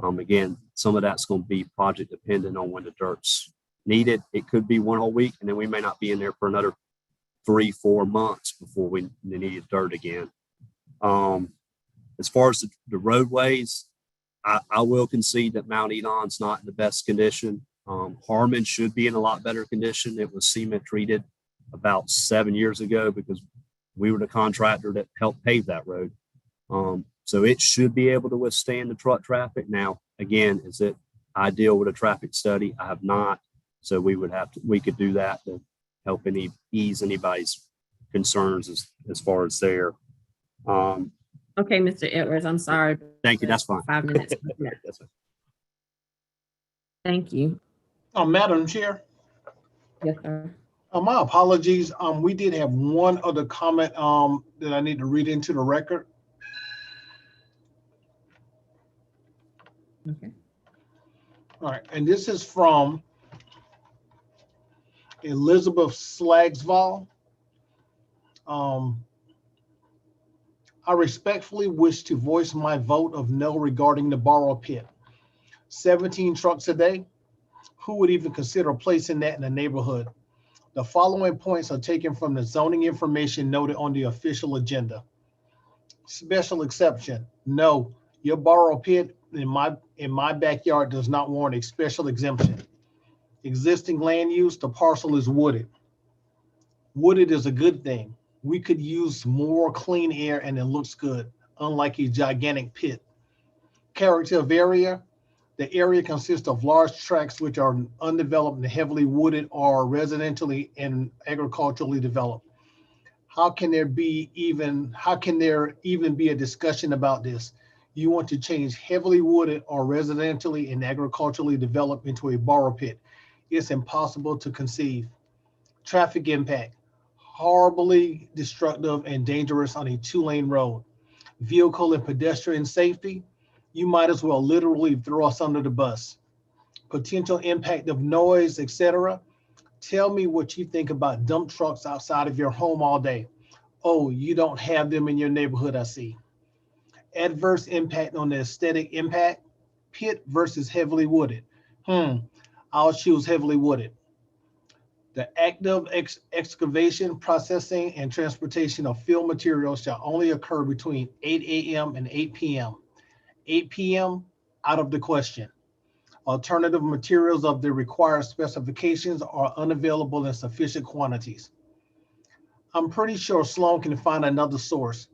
Again, some of that's going to be project dependent on when the dirt's needed. It could be one whole week, and then we may not be in there for another 3-4 months before we need dirt again. As far as the roadways, I will concede that Mount Elon's not in the best condition. Harmon should be in a lot better condition. It was cement treated about 7 years ago because we were the contractor that helped pave that road. So it should be able to withstand the truck traffic. Now, again, is it ideal with a traffic study? I have not. So we could do that to help ease anybody's concerns as far as there.
Okay, Mr. Edwards, I'm sorry.
Thank you. That's fine.
5 minutes.
That's fine.
Thank you.
Madam Chair,
Yes, sir.
my apologies. We did have one other comment that I need to read into the record.
Okay.
All right, and this is from Elizabeth Slagsvall. I respectfully wish to voice my vote of no regarding the borrow pit. 17 trucks a day? Who would even consider placing that in the neighborhood? The following points are taken from the zoning information noted on the official agenda. Special exception, no, your borrow pit in my backyard does not warrant a special exemption. Existing land use, the parcel is wooded. Wooded is a good thing. We could use more clean air and it looks good, unlike a gigantic pit. Character of area, the area consists of large tracts which are undeveloped and heavily wooded or residentially and agriculturally developed. How can there even be a discussion about this? You want to change heavily wooded or residentially and agriculturally developed into a borrow pit. It's impossible to conceive. Traffic impact, horribly destructive and dangerous on a 2-lane road. Vehicle and pedestrian safety, you might as well literally throw us under the bus. Potential impact of noise, etc. Tell me what you think about dump trucks outside of your home all day. Oh, you don't have them in your neighborhood, I see. Adverse impact on the aesthetic impact, pit versus heavily wooded. I'll choose heavily wooded. The active excavation, processing, and transportation of fill materials shall only occur between 8 a.m. and 8 p.m. 8 p.m. out of the question. Alternative materials of the required specifications are unavailable in sufficient quantities. I'm pretty sure Sloan can find another source,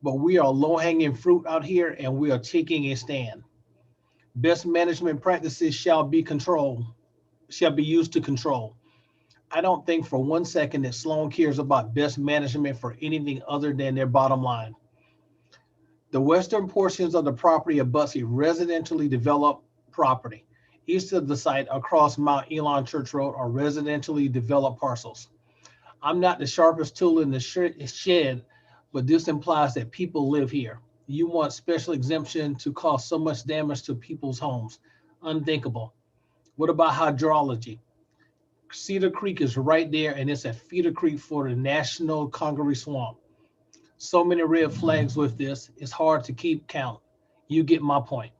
but we are low-hanging fruit out here and we are taking a stand. Best management practices shall be used to control. I don't think for 1 second that Sloan cares about best management for anything other than their bottom line. The western portions of the property abuts a residentially developed property. East of the site across Mount Elon Church Road are residentially developed parcels. I'm not the sharpest tool in the shed, but this implies that people live here. You want special exemption to cause so much damage to people's homes. Unthinkable. What about hydrology? Cedar Creek is right there and it's a feeder creek for the National Congaree Swamp. So many red flags with this, it's hard to keep count. You get my point.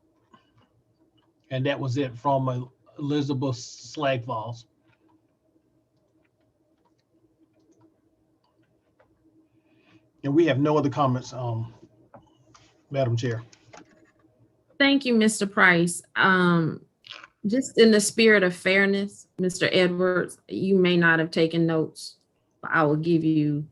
And that was it from Elizabeth Slagvalls. And we have no other comments, Madam Chair.
Thank you, Mr. Price. Just in the spirit of fairness, Mr. Edwards, you may not have taken notes, but I will give you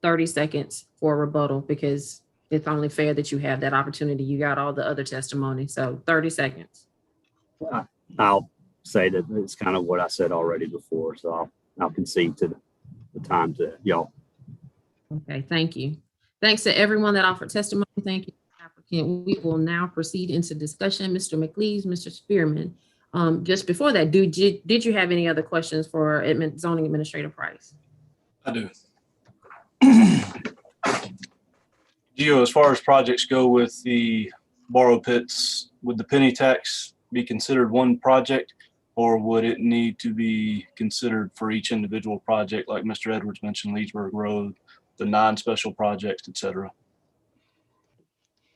30 seconds for rebuttal because it's only fair that you have that opportunity. You got all the other testimony, so 30 seconds.
I'll say that it's kind of what I said already before, so I'll concede to the time to y'all.
Okay, thank you. Thanks to everyone that offered testimony. Thank you, applicant. We will now proceed into discussion. Mr. McLeese, Mr. Spearman. Just before that, did you have any other questions for zoning administrator Price?
I do. Gio, as far as projects go with the borrow pits, would the penny tax be considered one project, or would it need to be considered for each individual project, like Mr. Edwards mentioned, Leesburg Road, the non-special projects, et cetera?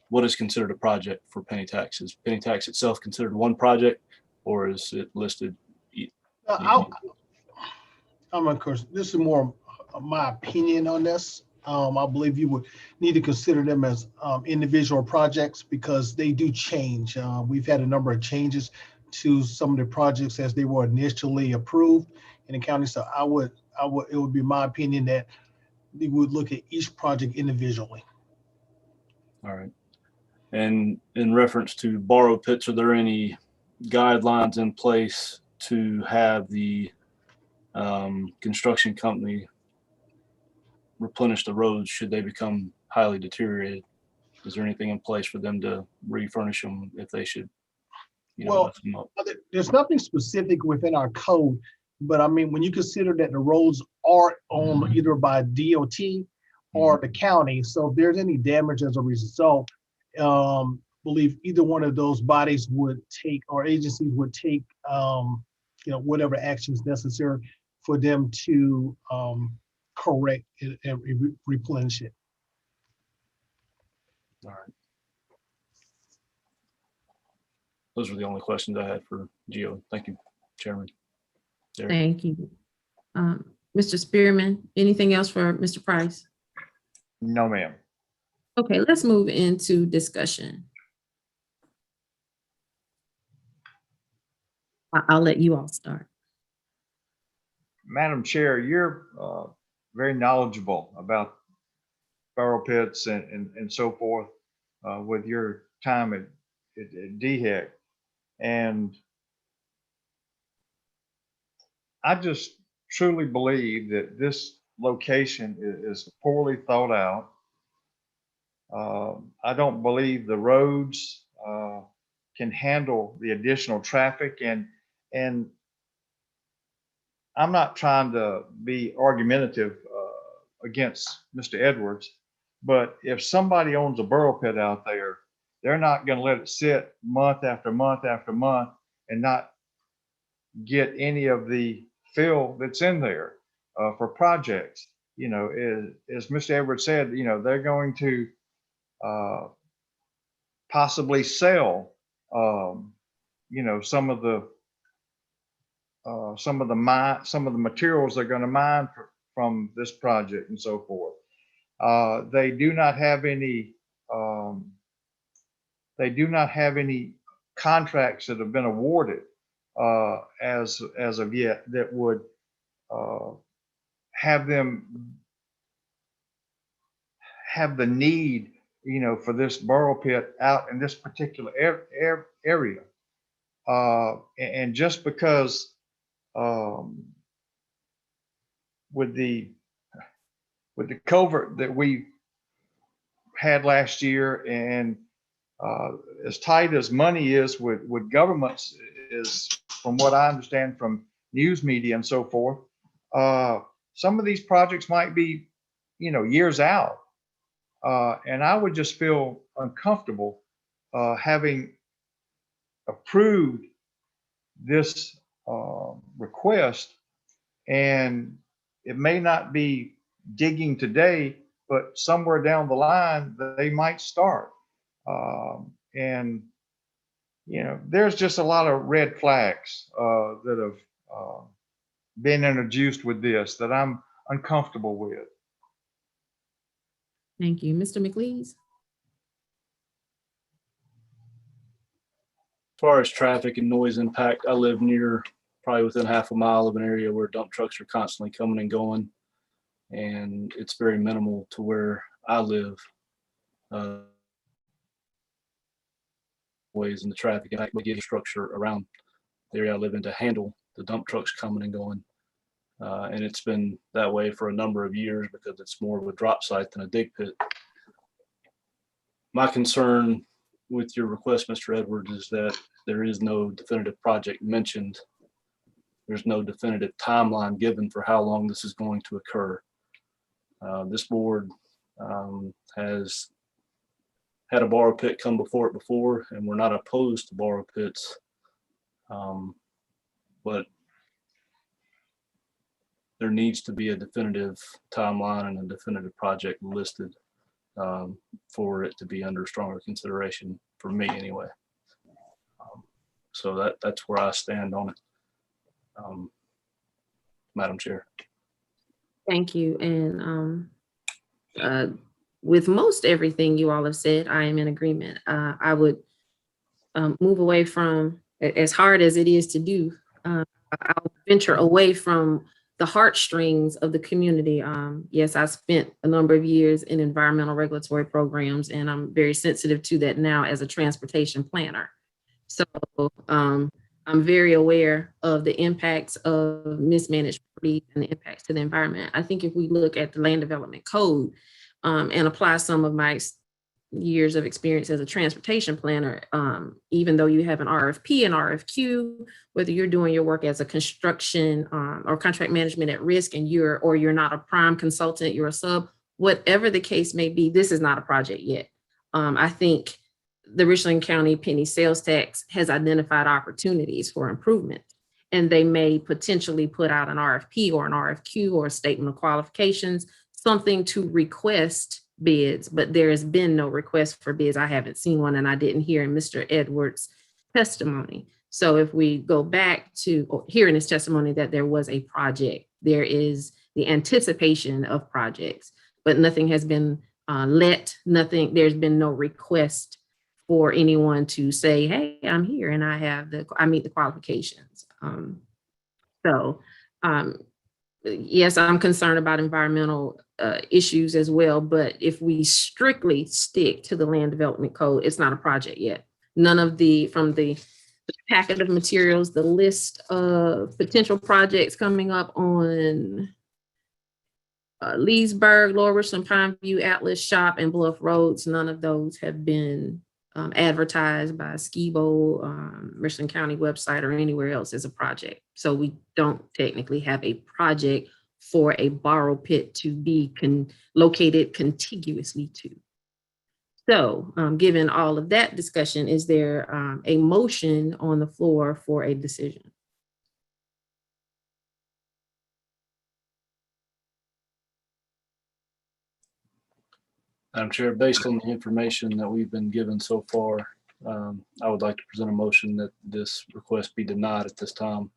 What is considered a project for penny tax? Is penny tax itself considered one project, or is it listed?
I'm of course, this is more of my opinion on this. I believe you would need to consider them as individual projects because they do change. We've had a number of changes to some of the projects as they were initially approved in the county. So it would be my opinion that we would look at each project individually.
All right. And in reference to borrow pits, are there any guidelines in place to have the construction company replenish the roads should they become highly deteriorated? Is there anything in place for them to refurnish them if they should, lift them up?
There's nothing specific within our code, but I mean, when you consider that the roads are owned either by DOT or the county, so if there's any damage as a result, believe either one of those bodies would take, or agencies would take, whatever actions necessary for them to correct it and replenish it.
All right. Those were the only questions I had for Gio. Thank you, Chairman. Derek.
Thank you. Mr. Spearman, anything else for Mr. Price?
No, ma'am.
Okay, let's move into discussion. I'll let you all start.
Madam Chair, you're very knowledgeable about borrow pits and so forth with your time at DHEC. And I just truly believe that this location is poorly thought out. I don't believe the roads can handle the additional traffic, and I'm not trying to be argumentative against Mr. Edwards, but if somebody owns a burrow pit out there, they're not going to let it sit month after month after month and not get any of the fill that's in there for projects. As Mr. Edwards said, they're going to possibly sell, some of the materials they're going to mine from this project and so forth. They do not have any. They do not have any contracts that have been awarded as of yet that would have them have the need, for this borrow pit out in this particular area. And just because with the culvert that we had last year, and as tight as money is with governments, is from what I understand from news media and so forth, some of these projects might be, years out. And I would just feel uncomfortable having approved this request, and it may not be digging today, but somewhere down the line they might start. And there's just a lot of red flags that have been introduced with this that I'm uncomfortable with.
Thank you. Mr. McLeese?
As far as traffic and noise impact, I live near, probably within half a mile of an area where dump trucks are constantly coming and going. And it's very minimal to where I live. Ways in the traffic and infrastructure around area I live in to handle the dump trucks coming and going. And it's been that way for a number of years because it's more of a drop site than a dig pit. My concern with your request, Mr. Edwards, is that there is no definitive project mentioned. There's no definitive timeline given for how long this is going to occur. This board has had a borrow pit come before it before, and we're not opposed to borrow pits. But there needs to be a definitive timeline and a definitive project listed for it to be under stronger consideration, for me anyway. So that's where I stand on it, Madam Chair.
Thank you. And with most everything you all have said, I am in agreement. I would move away from, as hard as it is to do, I'll venture away from the heartstrings of the community. Yes, I spent a number of years in environmental regulatory programs, and I'm very sensitive to that now as a transportation planner. So I'm very aware of the impacts of mismanaged property and the impacts to the environment. I think if we look at the land development code and apply some of my years of experience as a transportation planner, even though you have an RFP and RFQ, whether you're doing your work as a construction or contract management at risk and you're not a prime consultant, you're a sub, whatever the case may be, this is not a project yet. I think the Richland County penny sales tax has identified opportunities for improvement, and they may potentially put out an RFP or an RFQ or a statement of qualifications, something to request bids, but there has been no request for bids. I haven't seen one, and I didn't hear in Mr. Edwards' testimony. So if we go back to hearing his testimony that there was a project, there is the anticipation of projects, but nothing has been there's been no request for anyone to say, hey, I'm here and I meet the qualifications. Yes, I'm concerned about environmental issues as well, but if we strictly stick to the land development code, it's not a project yet. None of from the packet of materials, the list of potential projects coming up on Leesburg, Lower Richland, Pineview, Atlas, Shop, and Bluff Roads, none of those have been advertised by Skibo, Richland County website, or anywhere else as a project. So we don't technically have a project for a borrow pit to be located contiguously to. So given all of that discussion, is there a motion on the floor for a decision?
Madam Chair, based on the information that we've been given so far, I would like to present a motion that this request be denied at this time.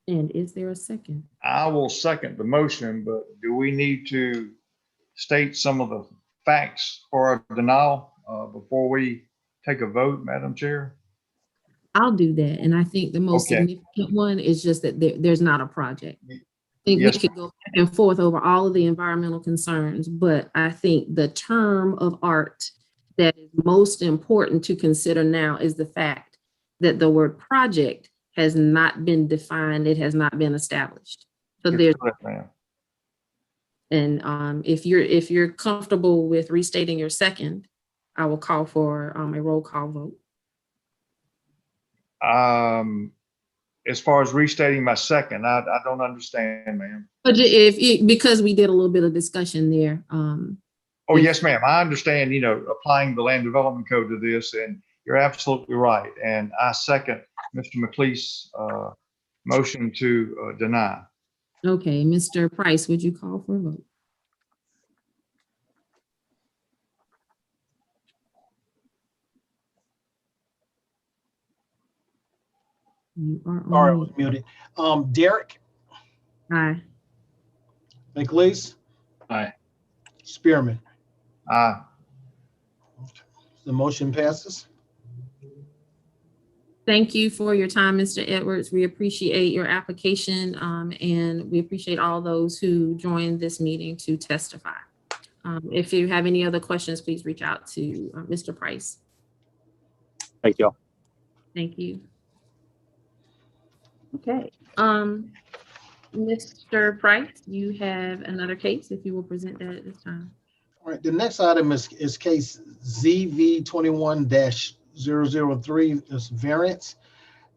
And is there a second?
I will second the motion, but do we need to state some of the facts for a denial before we take a vote, Madam Chair?
I'll do that. And I think the most
Okay.
significant one is just that there's not a project. I think
Yes,
we could go back and forth over all of the environmental concerns, but I think the term of art that is most important to consider now is the fact that the word project has not been defined. It has not been established. So there's,
correct, ma'am.
and if you're comfortable with restating your second, I will call for a roll call vote.
As far as restating my second, I don't understand, ma'am.
But because we did a little bit of discussion there.
Oh, yes, ma'am. I understand, applying the land development code to this, and you're absolutely right. And I second Mr. McLeese's motion to deny.
Okay, Mr. Price, would you call for a vote? You are
Sorry, I
on
was
mute.
muted. Derek,
Aye.
McLeese,
Aye.
Spearman. The motion passes.
Thank you for your time, Mr. Edwards. We appreciate your application, and we appreciate all those who joined this meeting to testify. If you have any other questions, please reach out to Mr. Price.
Thank y'all.
Thank you. Okay, Mr. Price, you have another case, if you will present that at this time.
All right, the next item is case ZV 21-003, this variance.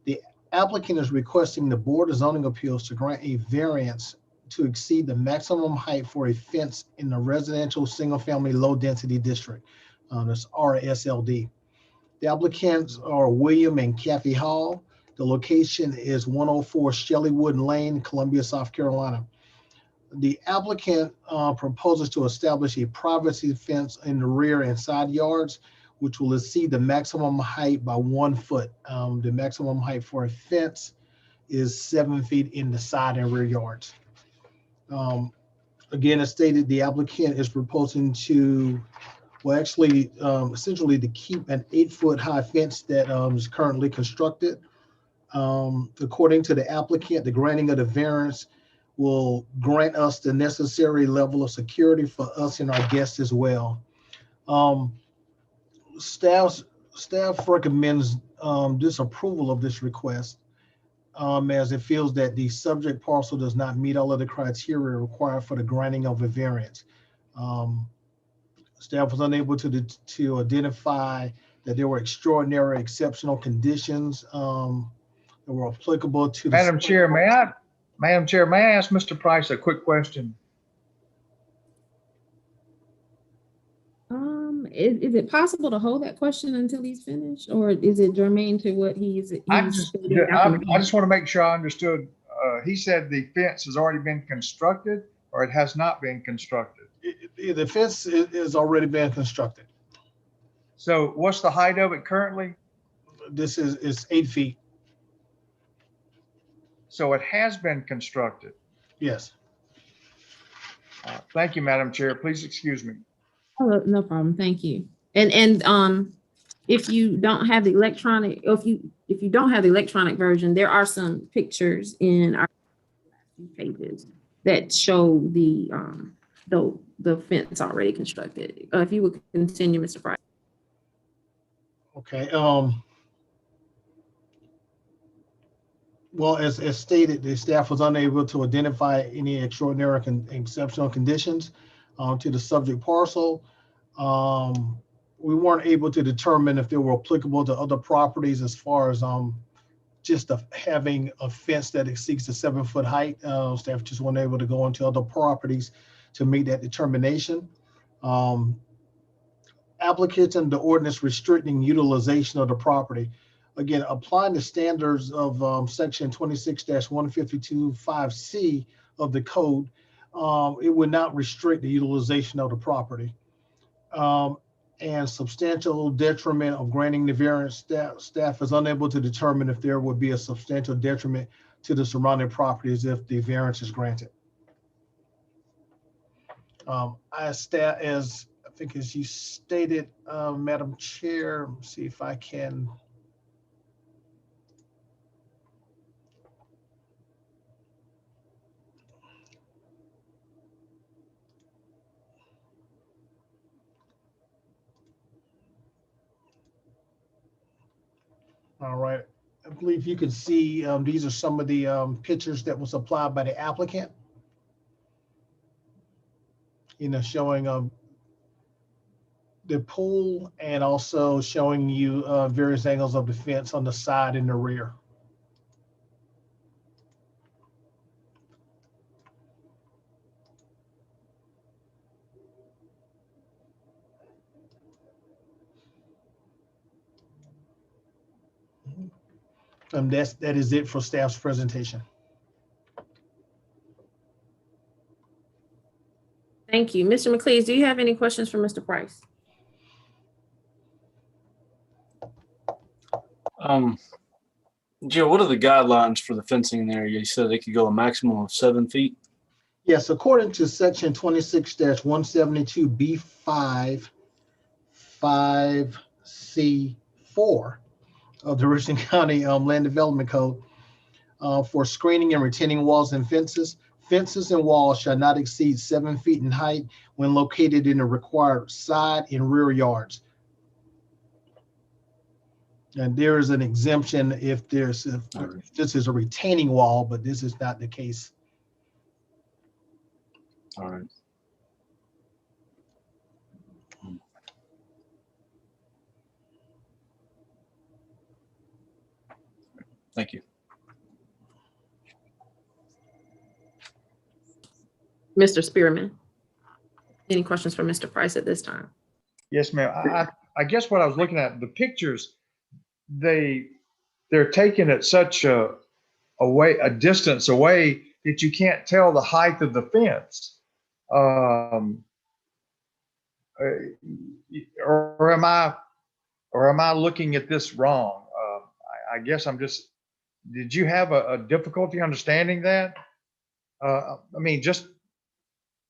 The applicant is requesting the Board of Zoning Appeals to grant a variance to exceed the maximum height for a fence in the residential single-family low-density district. That's RSLD. The applicants are William and Kathy Hall. The location is 104 Shelleywood Lane, Columbia, South Carolina. The applicant proposes to establish a privacy fence in the rear and side yards, which will exceed the maximum height by 1 foot. The maximum height for a fence is 7 feet in the side and rear yards. Again, as stated, the applicant is proposing to, well, actually, essentially to keep an 8-foot high fence that is currently constructed. According to the applicant, the granting of the variance will grant us the necessary level of security for us and our guests as well. Staff recommends disapproval of this request as it feels that the subject parcel does not meet all of the criteria required for the granting of a variance. Staff was unable to identify that there were extraordinary exceptional conditions that were applicable to the.
Madam Chair, may I ask Mr. Price a quick question?
Is it possible to hold that question until he's finished, or is it germane to what he's
I just want to make sure I understood. He said the fence has already been constructed, or it has not been constructed.
The fence is already been constructed.
So what's the height of it currently?
This is 8 feet.
So it has been constructed.
Yes.
Thank you, Madam Chair. Please excuse me.
Oh, no problem. Thank you. And if you don't have the electronic, if you don't have the electronic version, there are some pictures in our pages that show the fence already constructed. If you would continue, Mr. Price.
Okay. Well, as stated, the staff was unable to identify any extraordinary and exceptional conditions to the subject parcel. We weren't able to determine if they were applicable to other properties as far as just having a fence that exceeds the 7-foot height. Staff just weren't able to go into other properties to make that determination. Applicants and the ordinance restricting utilization of the property. Again, applying the standards of section 26-152(5)(c) of the code, it would not restrict the utilization of the property. And substantial detriment of granting the variance, staff is unable to determine if there would be a substantial detriment to the surrounding properties if the variance is granted. As I think as you stated, Madam Chair, let's see if I can. All right, I believe you can see these are some of the pictures that was applied by the applicant. Showing the pool and also showing you various angles of the fence on the side and the rear. That is it for staff's presentation.
Thank you. Mr. McLeese, do you have any questions for Mr. Price?
Jill, what are the guidelines for the fencing there? You said they could go a maximum of 7 feet.
Yes, according to section 26-172(b)(5), 5C4 of the Richland County Land Development Code, for screening and retaining walls and fences, fences and walls shall not exceed 7 feet in height when located in the required side and rear yards. And there is an exemption if if this is a retaining wall, but this is not the case.
All right. Thank you.
Mr. Spearman, any questions for Mr. Price at this time?
Yes, ma'am. I guess what I was looking at, the pictures, they're taken at such a distance away that you can't tell the height of the fence. Or am I looking at this wrong? I guess did you have a difficulty understanding that? I mean, just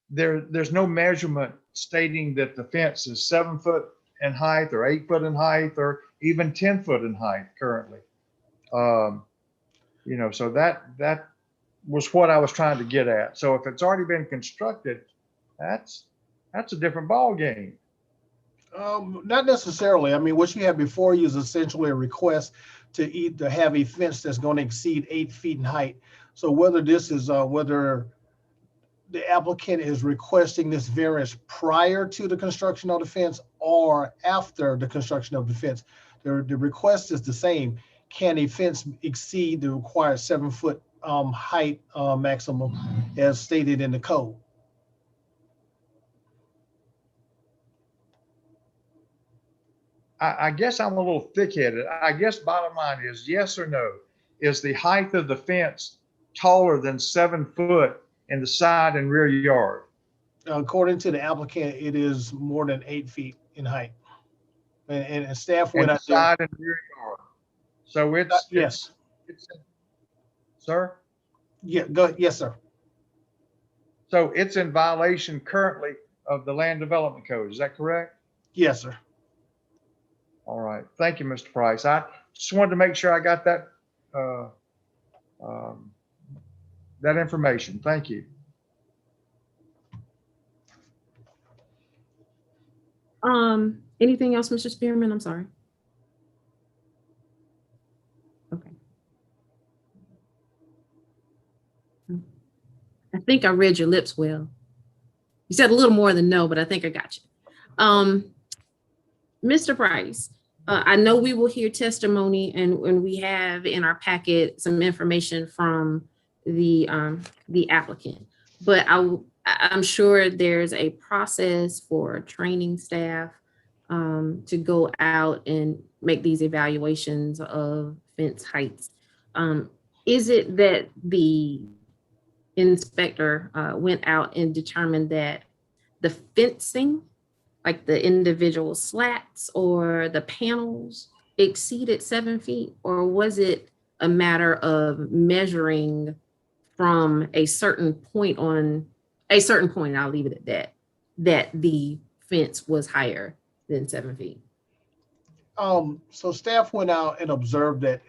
there's no measurement stating that the fence is 7 foot in height or 8 foot in height or even 10 foot in height currently. So that was what I was trying to get at. So if it's already been constructed, that's a different ball game.
Not necessarily. I mean, what you have before you is essentially a request to have a fence that's going to exceed 8 feet in height. So whether this is whether the applicant is requesting this variance prior to the construction of the fence or after the construction of the fence, the request is the same. Can a fence exceed the required 7 foot height maximum as stated in the code?
I guess I'm a little thick-headed. I guess bottom line is yes or no. Is the height of the fence taller than 7 foot in the side and rear yard?
According to the applicant, it is more than 8 feet in height. And staff went
And
out there.
side and rear yard. So
Yes.
Sir?
Yeah, go. Yes, sir.
So it's in violation currently of the land development code. Is that correct?
Yes, sir.
All right. Thank you, Mr. Price. I just wanted to make sure I got that that information. Thank you.
Anything else, Mr. Spearman? I'm sorry. Okay. I think I read your lips well. You said a little more than no, but I think I got you. Mr. Price, I know we will hear testimony and we have in our packet some information from the applicant, but I'm sure there's a process for training staff to go out and make these evaluations of fence heights. Is it that the inspector went out and determined that the fencing, like the individual slats or the panels, exceeded 7 feet? Or was it a matter of measuring from a certain point, I'll leave it at that the fence was higher than 7 feet?
So staff went out and observed that,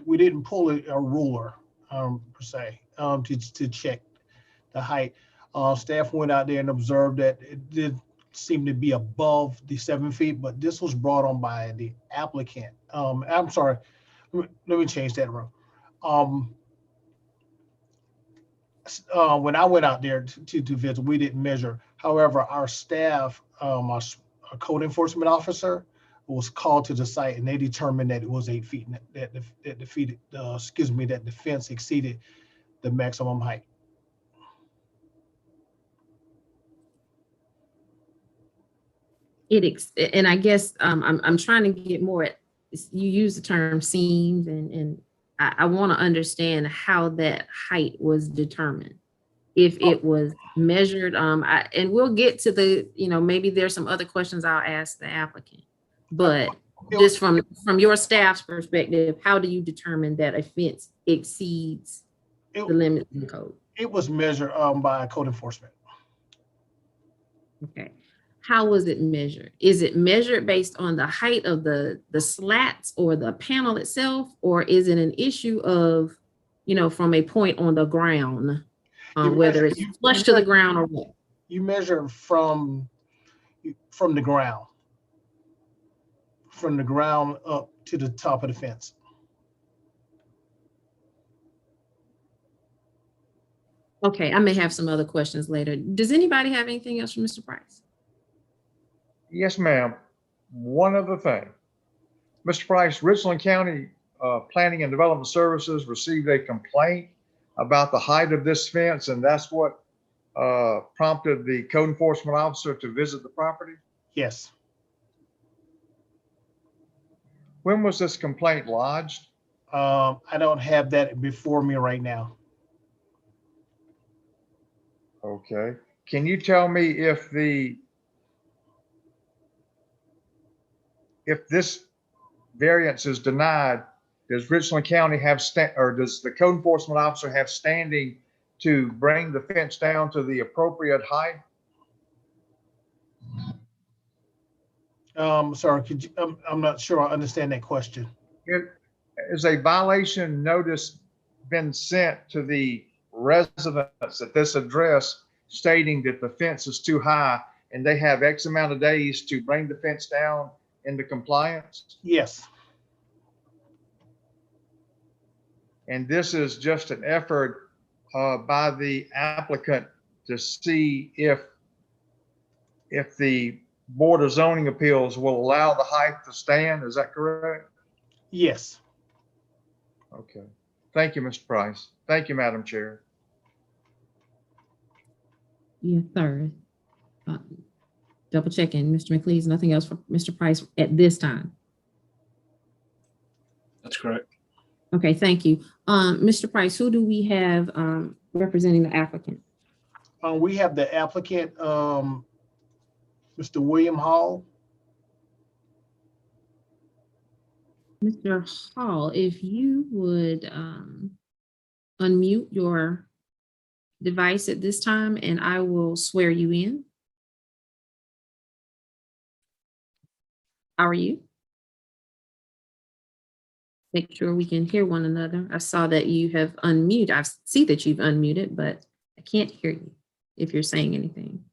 we didn't pull a ruler per se to check the height. Staff went out there and observed that it did seem to be above the 7 feet, but this was brought on by the applicant. I'm sorry, let me change that around. When I went out there to visit, we didn't measure. However, our staff, our code enforcement officer was called to the site and they determined that it was 8 feet, that the fence exceeded the maximum height.
And I guess I'm trying to get more at, you use the term seams, and I want to understand how that height was determined. If it was measured, and we'll get to the, maybe there's some other questions I'll ask the applicant, but just from your staff's perspective, how do you determine that a fence exceeds the limits in the code?
It was measured by code enforcement.
Okay. How was it measured? Is it measured based on the height of the slats or the panel itself? Or is it an issue of, from a point on the ground, whether it's flush to the ground or what?
You measure from the ground. from the ground up to the top of the fence.
Okay, I may have some other questions later. Does anybody have anything else for Mr. Price?
Yes, ma'am. One other thing. Mr. Price, Richland County Planning and Development Services received a complaint about the height of this fence, and that's what prompted the code enforcement officer to visit the property.
Yes.
When was this complaint lodged?
I don't have that before me right now.
Okay. Can you tell me if this variance is denied, does Richland County have or does the code enforcement officer have standing to bring the fence down to the appropriate height?
Sorry, could you, I'm not sure I understand that question.
Is a violation notice been sent to the residents at this address stating that the fence is too high and they have X amount of days to bring the fence down into compliance?
Yes.
And this is just an effort by the applicant to see if the Board of Zoning Appeals will allow the height to stand. Is that correct?
Yes.
Okay. Thank you, Mr. Price. Thank you, Madam Chair.
Yes, sir. Double checking, Mr. McLeese, nothing else for Mr. Price at this time?
That's correct.
Okay, thank you. Mr. Price, who do we have representing the applicant?
We have the applicant, Mr. William Hall.
Mr. Hall, if you would unmute your device at this time and I will swear you in. How are you? Make sure we can hear one another. I saw that you have unmuted. I see that you've unmuted, but I can't hear you if you're saying anything.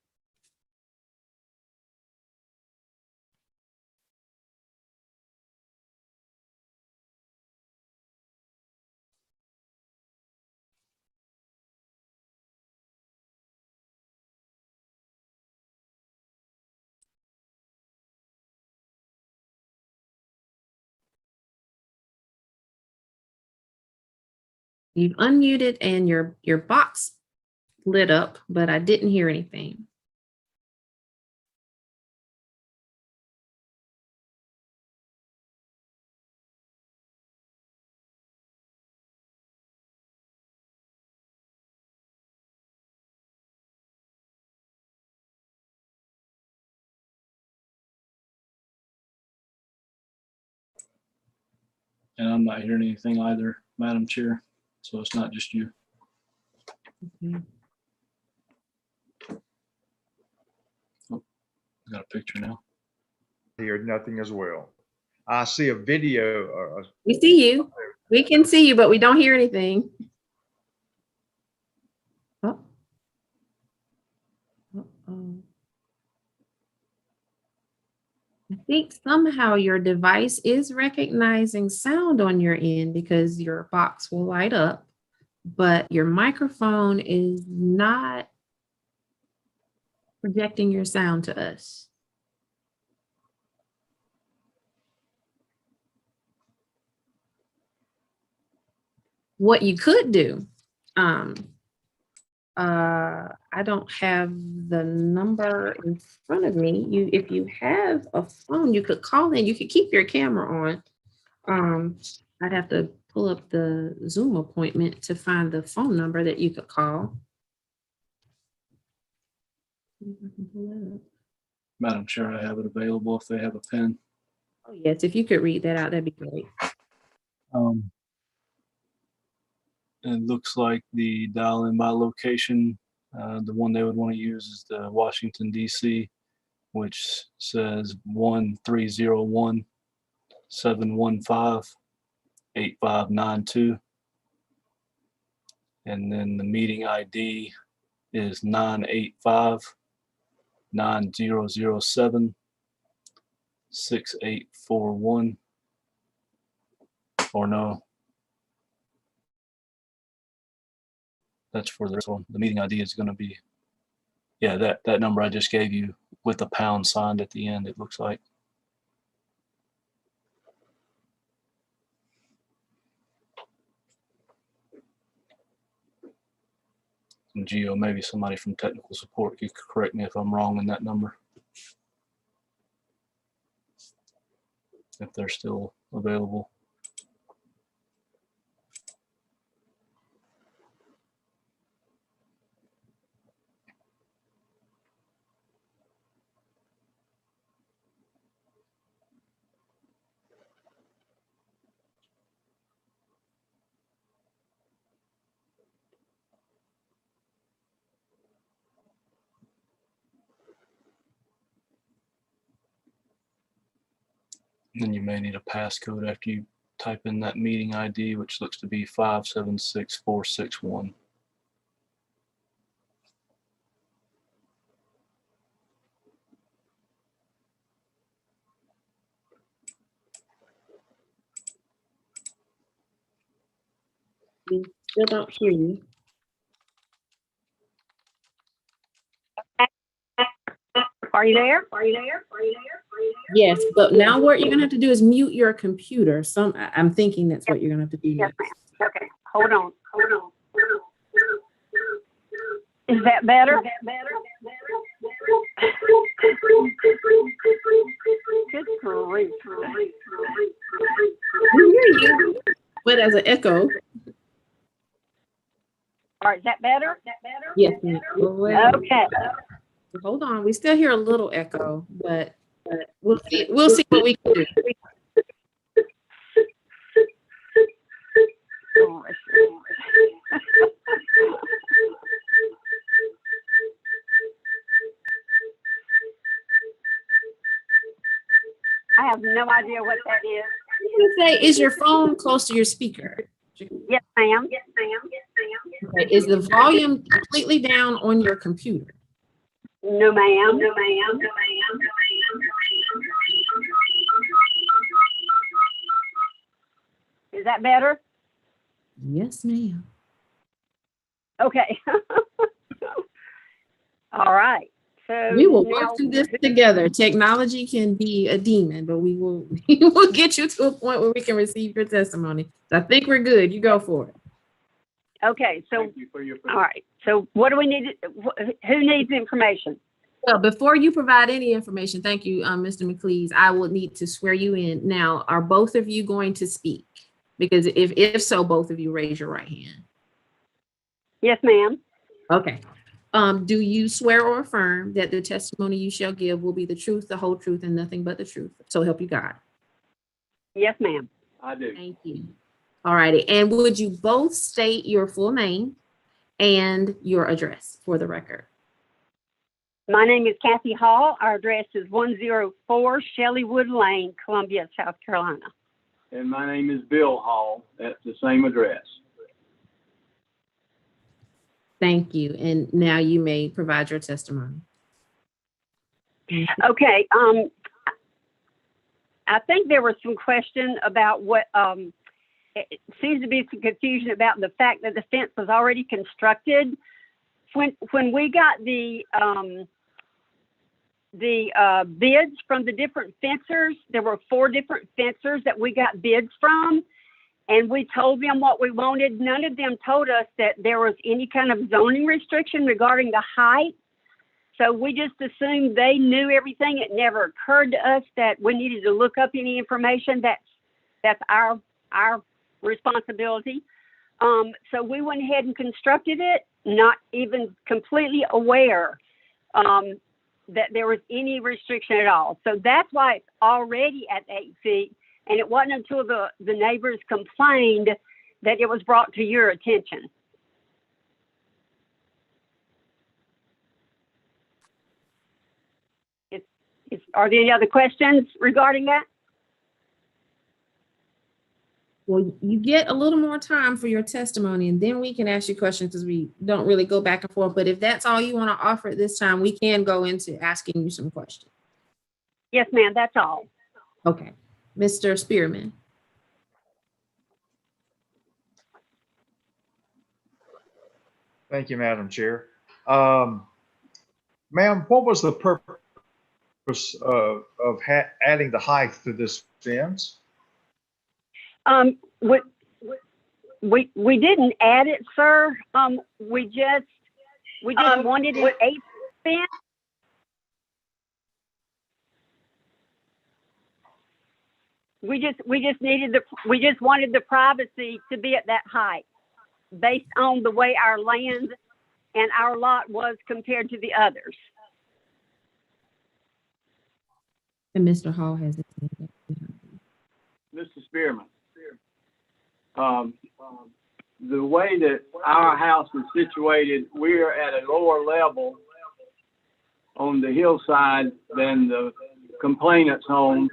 You've unmuted and your box lit up, but I didn't hear anything.
And I'm not hearing anything either, Madam Chair. So it's not just you.
Okay.
Oh, I got a picture now.
Hear nothing as well. I see a video.
We see you. We can see you, but we don't hear anything. Oh. Uh-oh. I think somehow your device is recognizing sound on your end because your box will light up, but your microphone is not projecting your sound to us. What you could do, I don't have the number in front of me. If you have a phone, you could call in. You could keep your camera on. I'd have to pull up the Zoom appointment to find the phone number that you could call. See if I can pull that up.
Madam Chair, I have it available if they have a pen.
Oh, yes, if you could read that out, that'd be great.
It looks like the dial-in by location, the one they would want to use is the Washington, D.C., which says 1301-715-8592. And then the meeting ID is 985-9007-6 6841. Or no? That's for this one. The meeting ID is going to be, yeah, that number I just gave you with the pound signed at the end, it looks like. And Gio, maybe somebody from technical support could correct me if I'm wrong in that number, if they're still available. Then you may need a passcode after you type in that meeting ID, which looks to be 576461.
We still don't hear you.
Are you there?
Yes, but now what you're gonna have to do is mute your computer. I'm thinking that's what you're gonna have to do.
Yes, ma'am. Okay, hold on. Is that better? Good grief.
We hear you, but as an echo.
All right, is that better?
Yes. Ma'am.
Okay.
Hold on, we still hear a little echo, but we'll see. We'll see what we can do.
I have no idea what that is.
You can say, is your phone close to your speaker?
Yes, ma'am.
Okay. Is the volume completely down on your computer?
No, ma'am. Is that better?
Yes, ma'am.
Okay. All right. So
We will
now-
work through this together. Technology can be a demon, but we will get you to a point where we can receive your testimony. So I think we're good. You go for it.
Okay, so, all right. So what do we need? Who needs information?
Well, before you provide any information, thank you, Mr. McLeese, I will need to swear you in. Now, are both of you going to speak? Because if so, both of you raise your right hand.
Yes, ma'am.
Okay. Do you swear or affirm that the testimony you shall give will be the truth, the whole truth, and nothing but the truth? So help you God.
Yes, ma'am.
I do.
Thank you. All righty. And would you both state your full name and your address for the record?
My name is Kathy Hall. Our address is 104 Shelleywood Lane, Columbia, South Carolina.
And my name is Bill Hall. That's the same address.
Thank you. And now you may provide your testimony.
Okay. I think there was some question about what, it seems to be some confusion about the fact that the fence was already constructed. When we got the bids from the different fencers, there were 4 different fencers that we got bids from, and we told them what we wanted. None of them told us that there was any kind of zoning restriction regarding the height. So we just assumed they knew everything. It never occurred to us that we needed to look up any information. That's our responsibility. So we went ahead and constructed it, not even completely aware that there was any restriction at all. So that's why it's already at 8 feet. And it wasn't until the neighbors complained that it was brought to your attention. Are there any other questions regarding that?
Well, you get a little more time for your testimony, and then we can ask you questions because we don't really go back and forth. But if that's all you want to offer at this time, we can go into asking you some questions.
Yes, ma'am, that's all.
Okay. Mr. Spearman?
Thank you, Madam Chair. Ma'am, what was the purpose of adding the height to this fence?
We didn't add it, sir. We just wanted an 8 fence. We just wanted the privacy to be at that height based on the way our land and our lot was compared to the others.
And Mr. Hall has it.
Mr. Spearman, the way that our house is situated, we're at a lower level on the hillside than the complainant's home.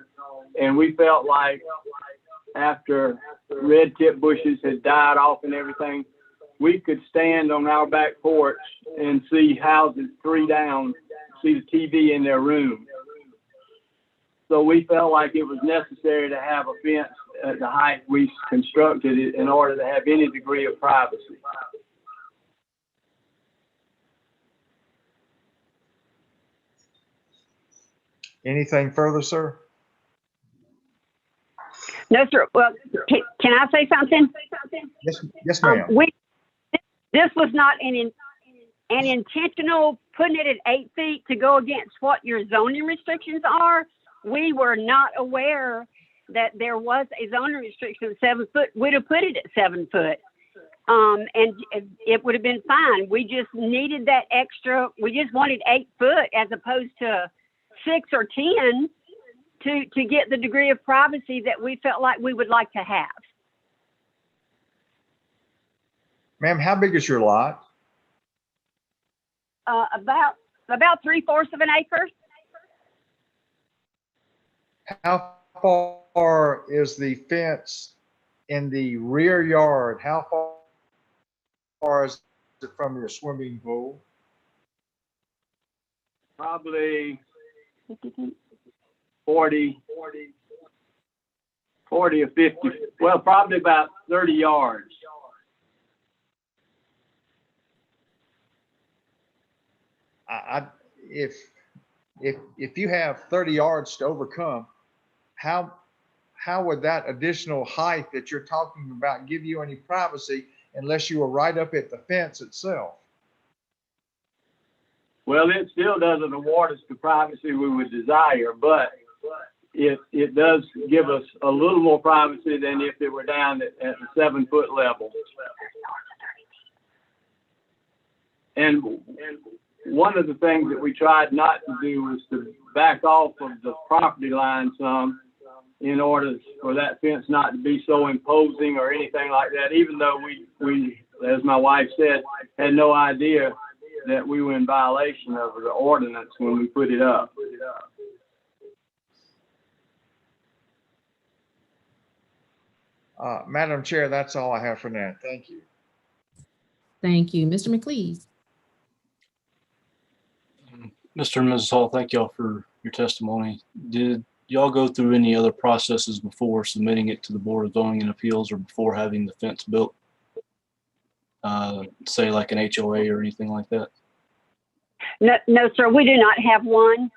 And we felt like after red tip bushes had died off and everything, we could stand on our back porch and see houses 3 down, see the TV in their room. So we felt like it was necessary to have a fence at the height we constructed it in order to have any degree of privacy.
Anything further, sir?
No, sir. Well, can I say something?
Yes, ma'am.
This was not an intentional putting it at 8 feet to go against what your zoning restrictions are. We were not aware that there was a zoning restriction of 7 foot. We'd have put it at 7 foot. And it would have been fine. We just needed that extra. We just wanted 8 foot as opposed to 6 or 10 to get the degree of privacy that we felt like we would like to have.
Ma'am, how big is your lot?
About 3/4 of an acre.
How far is the fence in the rear yard? How far is it from your swimming pool?
Probably 40 or 50. Well, probably about 30 yards.
If you have 30 yards to overcome, how would that additional height that you're talking about give you any privacy unless you were right up at the fence itself?
Well, it still doesn't award us the privacy we would desire, but it does give us a little more privacy than if it were down at the 7 foot level. And one of the things that we tried not to do was to back off of the property line some in order for that fence not to be so imposing or anything like that, even though we, as my wife said, had no idea that we were in violation of the ordinance when we put it up.
Madam Chair, that's all I have for now. Thank you.
Thank you. Mr. McLeese?
Mr. and Mrs. Hall, thank y'all for your testimony. Did y'all go through any other processes before submitting it to the Board of Zoning and Appeals or before having the fence built? Say like an HOA or anything like that?
No, sir, we do not have one.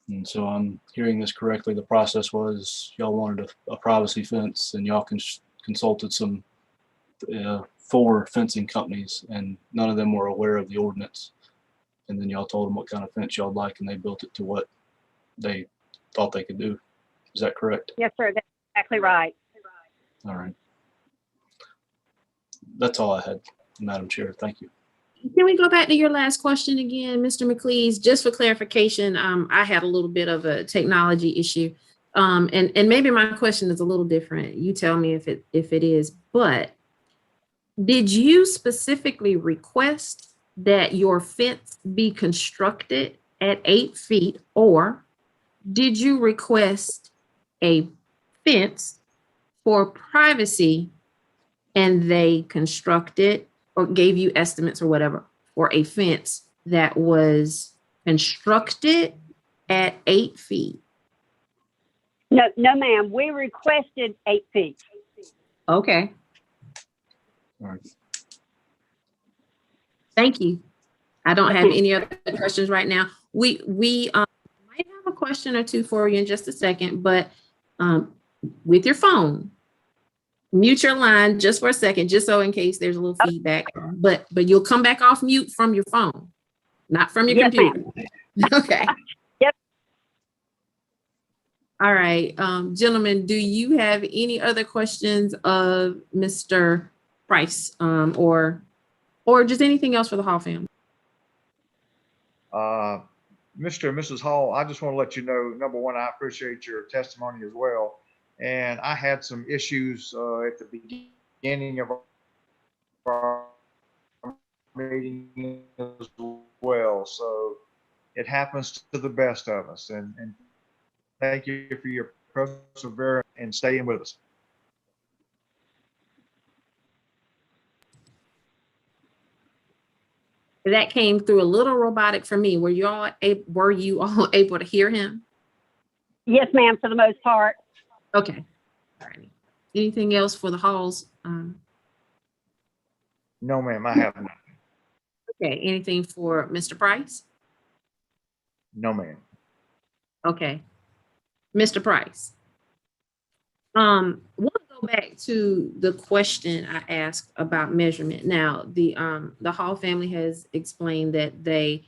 And so I'm hearing this correctly. The process was y'all wanted a privacy fence and y'all consulted some 4 fencing companies and none of them were aware of the ordinance. And then y'all told them what kind of fence y'all'd like and they built it to what they thought they could do. Is that correct?
Yes, sir, that's exactly right.
All right. That's all I had, Madam Chair. Thank you.
Can we go back to your last question again, Mr. McLeese? Just for clarification, I had a little bit of a technology issue. And maybe my question is a little different. You tell me if it is, but did you specifically request that your fence be constructed at 8 feet, or did you request a fence for privacy and they constructed or gave you estimates or whatever for a fence that was constructed at 8 feet.
No, no, ma'am. We requested 8 feet.
Okay,
All right.
thank you. I don't have any other questions right now. We might have a question or two for you in just a second, but with your phone, mute your line just for a second, just so in case there's a little feedback. But you'll come back off mute from your phone, not from your
Yes,
computer. Okay.
Yep.
All right, gentlemen, do you have any other questions of Mr. Price, or just anything else for the Hall family?
Mr. and Mrs. Hall, I just want to let you know, number one, I appreciate your testimony as well. And I had some issues at the beginning of our meeting as well. So it happens to the best of us. And thank you for your perseverance and staying with us.
That came through a little robotic for me. Were you all able to hear him?
Yes, ma'am, for the most part.
Okay. All right. Anything else for the Halls?
No, ma'am, I have not.
Okay. Anything for Mr. Price?
No, ma'am.
Okay. Mr. Price. Want to go back to the question I asked about measurement. Now, the Hall family has explained that they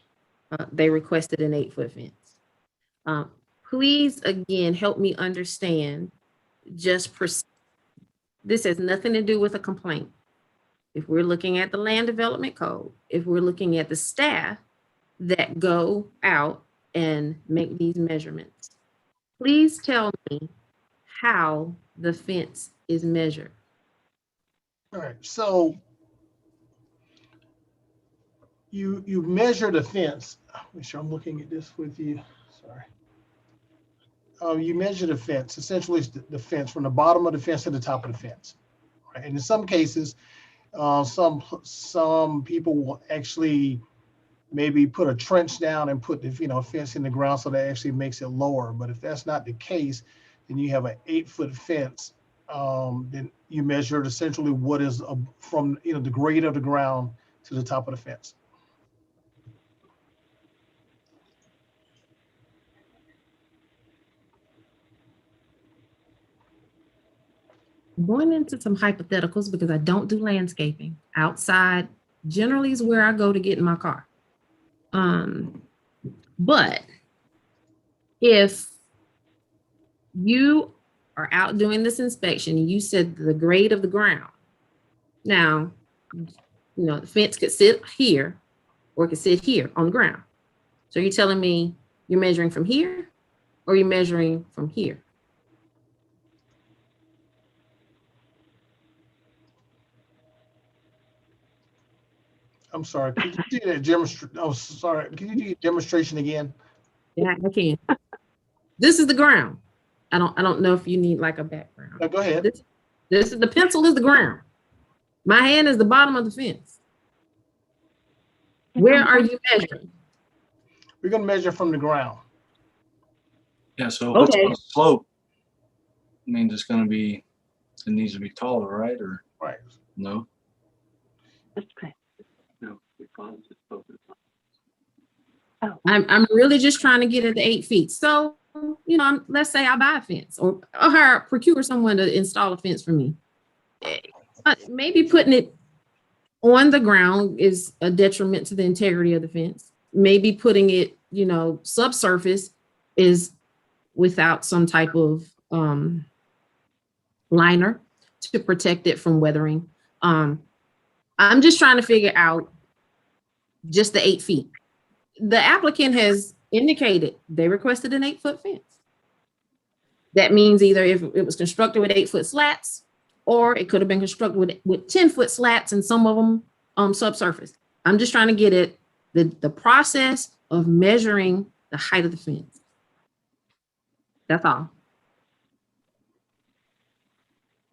requested an 8-foot fence. Please again help me understand. This has nothing to do with a complaint. If we're looking at the land development code, if we're looking at the staff that go out and make these measurements, please tell me how the fence is measured.
All right, so you measure the fence. Make sure I'm looking at this with you. Sorry. You measure the fence. Essentially, it's the fence from the bottom of the fence to the top of the fence. Right? And in some cases, some people will actually maybe put a trench down and put the fence in the ground, so that actually makes it lower. But if that's not the case, then you have an 8-foot fence. Then you measure essentially what is from the grade of the ground to the top of the fence.
Going into some hypotheticals because I don't do landscaping. Outside generally is where I go to get in my car. But if you are out doing this inspection, you said the grade of the ground. Now, the fence could sit here or it could sit here on the ground. So you're telling me you're measuring from here or you're measuring from here?
I'm sorry. Could you do that demonstration? Oh, sorry. Can you do your demonstration again?
Yeah, I can. This is the ground. I don't know if you need like a background.
No, go ahead.
This is the pencil is the ground. My hand is the bottom of the fence. Where are you measuring?
We're going to measure from the ground.
Yeah, so if it's
Okay.
on a slope, means it needs to be taller, right? Or
Right.
no?
Okay.
I'm really just trying to get at the 8 feet. So, let's say I buy a fence or procure someone to install a fence for me. Maybe putting it on the ground is a detriment to the integrity of the fence. Maybe putting it, subsurface is without some type of liner to protect it from weathering. I'm just trying to figure out just the 8 feet. The applicant has indicated they requested an 8-foot fence. That means either if it was constructed with 8-foot slats, or it could have been constructed with 10-foot slats and some of them subsurface. I'm just trying to get at the process of measuring the height of the fence. That's all.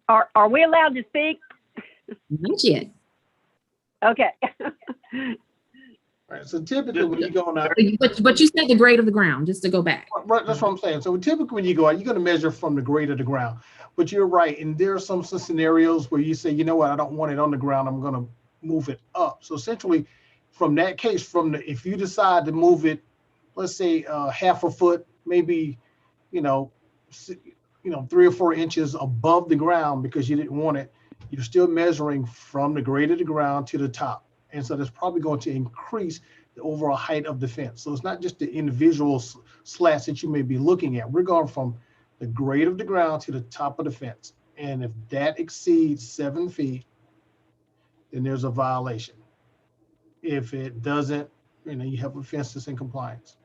Are we allowed to speak?
Not yet.
Okay.
All Right, so typically when you go on out,
But you said the grade of the ground, just to go back.
right, that's what I'm saying. So typically when you go out, you're gonna measure from the grade of the ground. But you're right, and there are some scenarios where you say, you know what, I don't want it on the ground, I'm gonna move it up. So essentially, from that case, if you decide to move it, let's say half a foot, maybe, you know, 3 or 4 inches above the ground because you didn't want it, you're still measuring from the grade of the ground to the top. And so that's probably going to increase the overall height of the fence. So it's not just the individual slats that you may be looking at. We're going from the grade of the ground to the top of the fence. And if that exceeds 7 feet, then there's a violation. If it doesn't, you have a fence that's in compliance.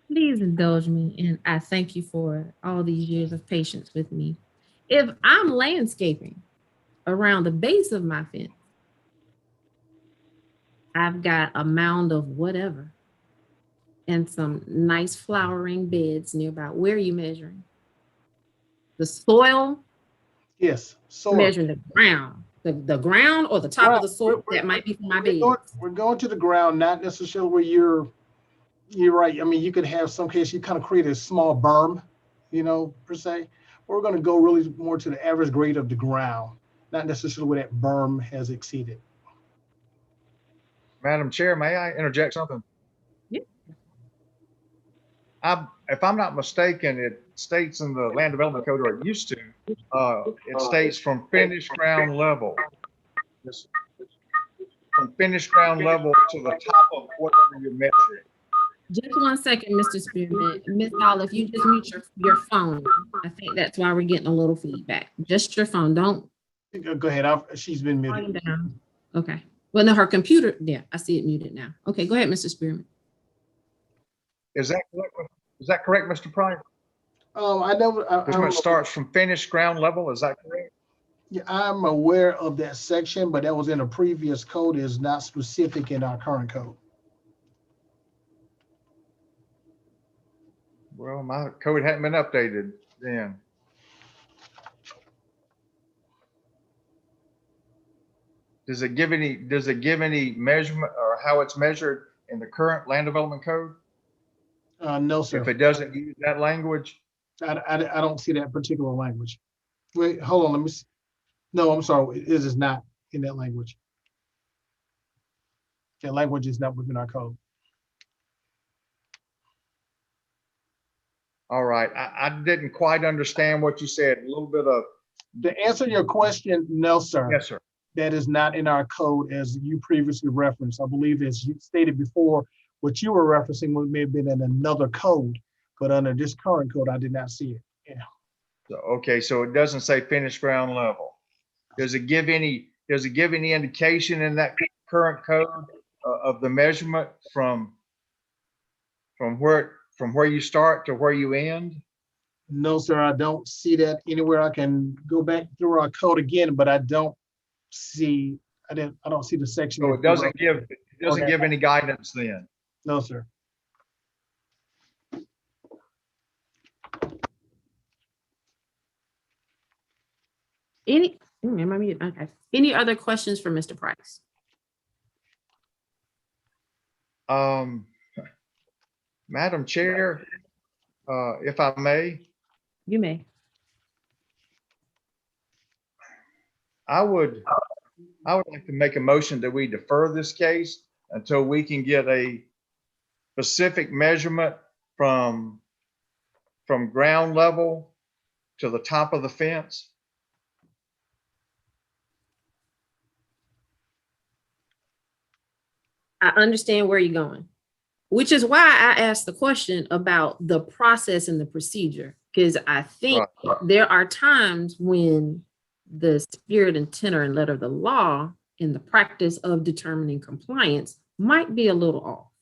Please indulge me, and I thank you for all these years of patience with me. If I'm landscaping around the base of my fence, I've got a mound of whatever and some nice flowering beds nearby. Where are you measuring? The soil?
Yes. So
Measuring the ground. The ground or the top of the soil that might be for my bed.
We're going to the ground, not necessarily where you're right. I mean, you could have some case you kind of create a small berm, per se. We're going to go really more to the average grade of the ground, not necessarily where that berm has exceeded.
Madam Chair, may I interject something?
Yeah.
If I'm not mistaken, it states in the land development code, or it used to, it states from finished ground level. From finished ground level to the top of whatever you're measuring.
Just 1 second, Mr. Spearman. Ms. Hall, if you just mute your phone, I think that's why we're getting a little feedback. Just your phone, don't.
Go ahead. She's been muted.
Down. Okay. Well, no, her computer, yeah, I see it muted now. Okay, go ahead, Mr. Spearman.
Is that correct, Mr. Pryor?
I know.
It starts from finished ground level, is that correct?
Yeah, I'm aware of that section, but that was in a previous code. Is not specific in our current code.
Well, my code hadn't been updated then. Does it give any measurement or how it's measured in the current land development code?
No, sir.
If it doesn't use that language?
I don't see that particular language. Wait, hold on. Let me see. No, I'm sorry. It is not in that language. That language is not within our code.
All right. I didn't quite understand what you said. A little bit of.
To answer your question, no, sir.
Yes, sir.
That is not in our code as you previously referenced. I believe as you stated before, what you were referencing may have been in another code, but under this current code, I did not see it. Yeah.
So, okay, so it doesn't say finished ground level. Does it give any indication in that current code of the measurement from where you start to where you end?
No, sir, I don't see that anywhere. I can go back through our code again, but I don't see the section.
So it doesn't give any guidance then?
No, sir.
Any other questions for Mr. Price?
Madam Chair, if I may.
You may.
I would like to make a motion that we defer this case until we can get a specific measurement from ground level to the top of the fence.
I understand where you're going, which is why I asked the question about the process and the procedure, because I think there are times when the spirit and tenor and letter of the law in the practice of determining compliance might be a little off.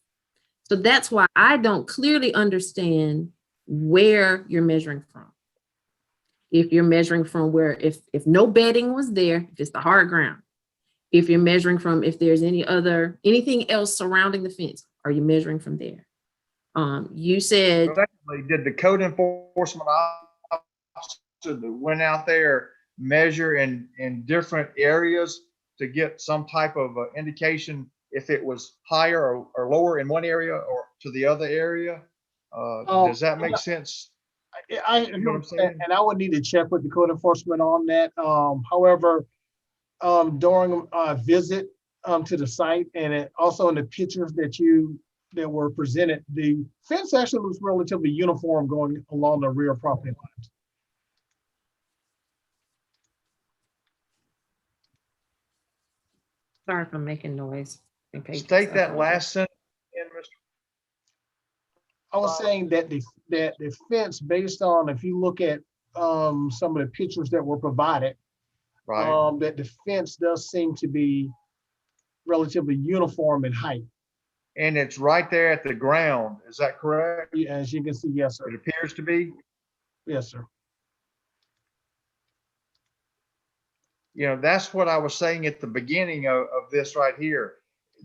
So that's why I don't clearly understand where you're measuring from. If you're measuring from where, if no bedding was there, if it's the hard ground, if you're measuring from, if there's anything else surrounding the fence, are you measuring from there? You said.
Did the code enforcement officer that went out there measure in different areas to get some type of indication if it was higher or lower in one area or to the other area? Does that make sense?
I
You know what I'm saying?
and I would need to check with the code enforcement on that. However, during a visit to the site and also in the pictures that were presented, the fence actually looks relatively uniform going along the rear property lines.
Sorry if I'm making noise.
State that last sentence again, Mr.
I was saying that the fence, based on, if you look at some of the pictures that were provided,
Right.
that the fence does seem to be relatively uniform in height.
And it's right there at the ground. Is that correct?
Yeah, as you can see, yes, sir.
It appears to be.
Yes, sir.
You know, that's what I was saying at the beginning of this right here.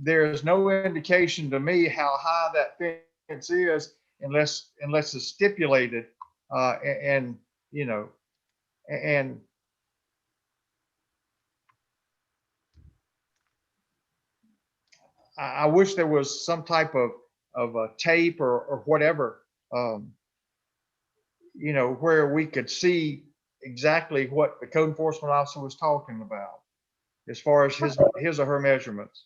There is no indication to me how high that fence is unless it's stipulated. And you know, and I wish there was some type of a tape or whatever, you know, where we could see exactly what the code enforcement officer was talking about as far as his or her measurements.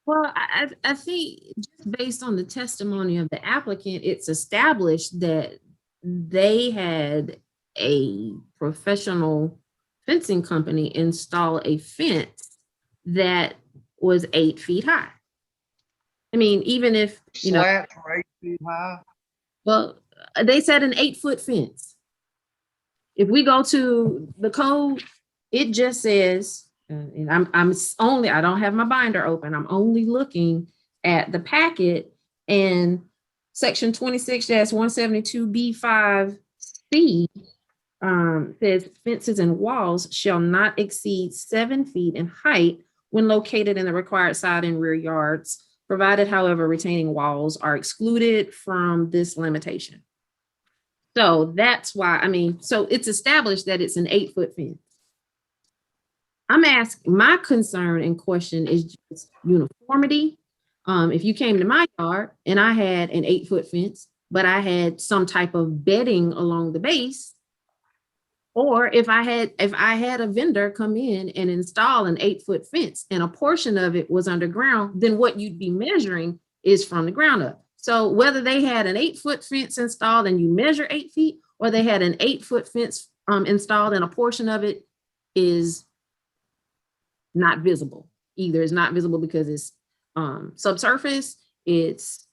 Well, I think just based on the testimony of the applicant, it's established that they had a professional fencing company install a fence that was 8 feet high. I mean, even if, you know,
Slats are 8 feet high.
well, they said an 8-foot fence. If we go to the code, it just says, and I don't have my binder open. I'm only looking at the packet, and section 26-172B5C says fences and walls shall not exceed 7 feet in height when located in the required side and rear yards, provided, however, retaining walls are excluded from this limitation. So that's why, I mean, so it's established that it's an 8-foot fence. I'm asking, my concern and question is just uniformity. If you came to my yard and I had an 8-foot fence, but I had some type of bedding along the base, or if I had a vendor come in and install an 8-foot fence and a portion of it was underground, then what you'd be measuring is from the ground up. So whether they had an 8-foot fence installed and you measure 8 feet, or they had an 8-foot fence installed and a portion of it is not visible. Either it's not visible because it's subsurface, it's,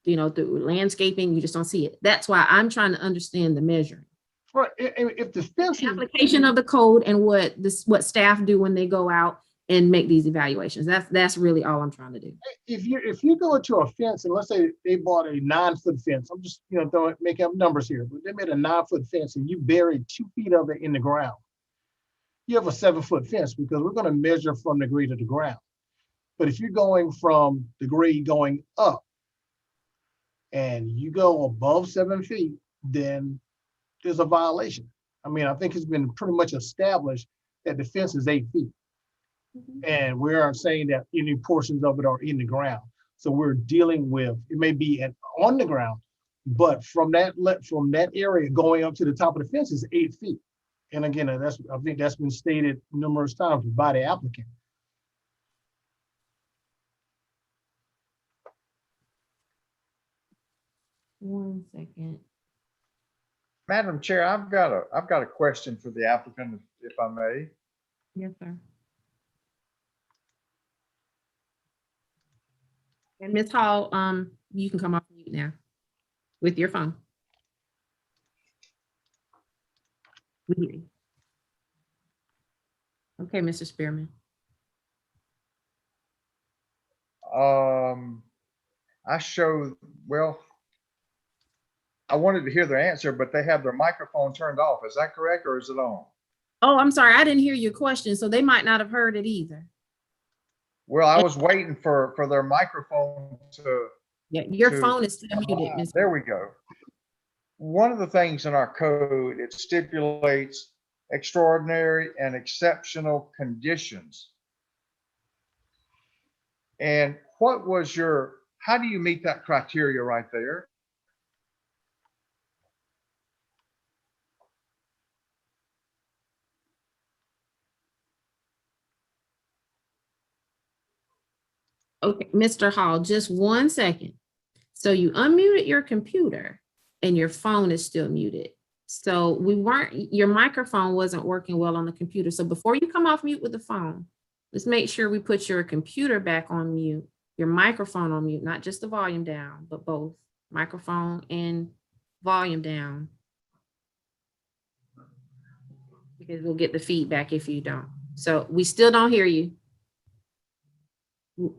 you know, through landscaping, you just don't see it. That's why I'm trying to understand the measuring.
Right, if the fence is
Application of the code and what staff do when they go out and make these evaluations. That's really all I'm trying to do.
if you go into a fence and let's say they bought a 9-foot fence, I'm just, you know, making up numbers here, but they made a 9-foot fence and you buried 2 feet of it in the ground. You have a 7-foot fence because we're going to measure from the grade to the ground. But if you're going from the grade going up and you go above 7 feet, then there's a violation. I mean, I think it's been pretty much established that the fence is 8 feet. And we aren't saying that any portions of it are in the ground. So we're dealing with, it may be on the ground, but from that area going up to the top of the fence is 8 feet. And again, I think that's been stated numerous times by the applicant.
One second.
Madam Chair, I've got a question for the applicant, if I may.
Yes, sir. And Ms. Hall, you can come off mute now with your phone. We hear you. Okay, Mr. Spearman.
I wanted to hear their answer, but they have their microphone turned off. Is that correct, or is it on?
Oh, I'm sorry. I didn't hear your question, so they might not have heard it either.
Well, I was waiting for their microphone to.
Yeah, your phone is still muted, Ms.
There we go. One of the things in our code, it stipulates extraordinary and exceptional conditions. And how do you meet that criteria right there?
Okay, Mr. Hall, just 1 second. So you unmuted your computer and your phone is still muted. So your microphone wasn't working well on the computer. So before you come off mute with the phone, let's make sure we put your computer back on mute, your microphone on mute, not just the volume down, but both microphone and volume down. Because we'll get the feedback if you don't. So we still don't hear you.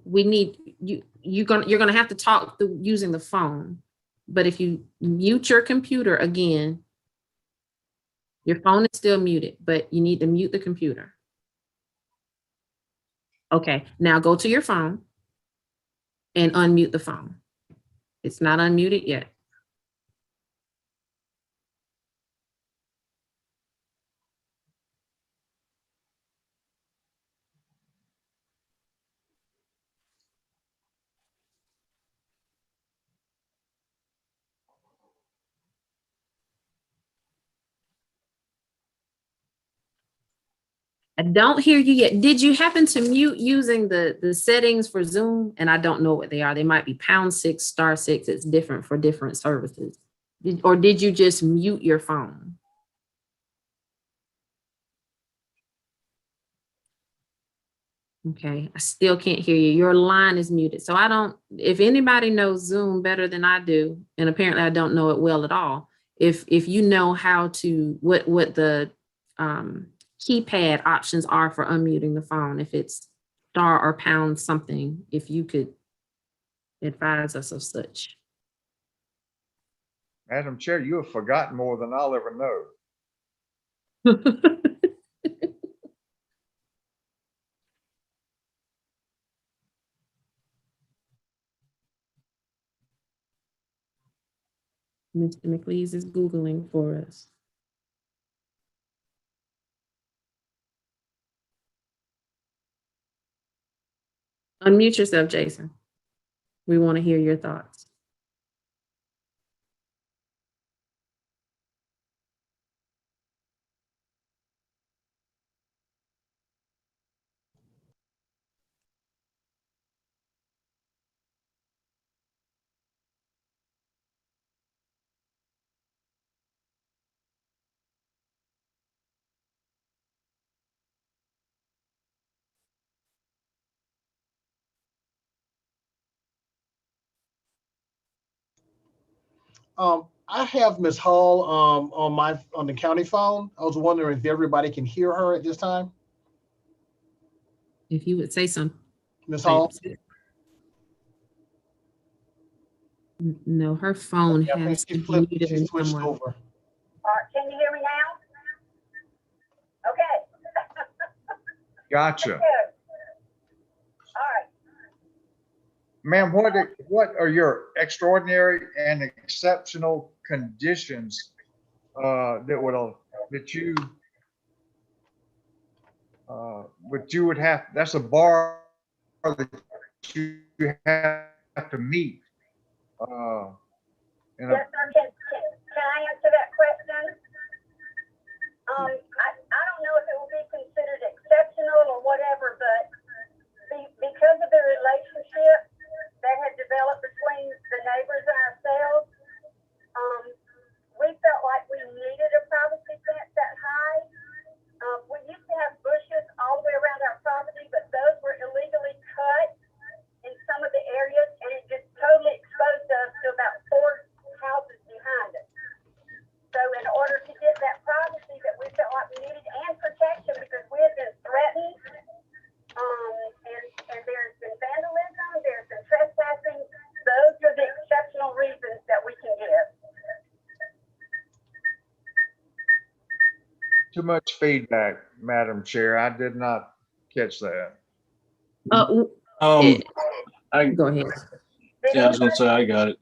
We need you're gonna have to talk using the phone. But if you mute your computer again, your phone is still muted, but you need to mute the computer. Okay, now go to your phone and unmute the phone. It's not unmuted yet. I don't hear you yet. Did you happen to mute using the settings for Zoom? And I don't know what they are. They might be #6, *6. It's different for different services. Or did you just mute your phone? Okay, I still can't hear you. Your line is muted. So if anybody knows Zoom better than I do, and apparently I don't know it well at all, if you know what the keypad options are for unmuting the phone, if it's star or pound something, if you could advise us of such.
Madam Chair, you have forgotten more than I'll ever know.
Mr. McLeese is Googling for us. Unmute yourself, Jason. We want to hear your thoughts.
I have Ms. Hall on the county phone. I was wondering if everybody can hear her at this time.
If you would say something.
Ms. Hall?
No, her phone
Yeah, I think
has to be muted
she
in
switched
somewhere.
over.
Can you hear me now? Okay.
Gotcha.
Good. All right.
Ma'am, what are your extraordinary and exceptional conditions that you would have? That's a bar that you have to meet.
Yes, sir. Can I answer that question? I don't know if it will be considered exceptional or whatever, but because of the relationship that had developed between the neighbors and ourselves, we felt like we needed a privacy fence that high. We used to have bushes all the way around our property, but those were illegally cut in some of the areas, and it just totally exposed us to about 4 houses behind us. So in order to get that privacy that we felt like we needed and protection, because we had been threatened, and there's been vandalism, there's been trespassing, those are the exceptional reasons that we can give.
Too much feedback, Madam Chair. I did not catch that.
Go ahead.
Yeah, I was gonna say, I got it.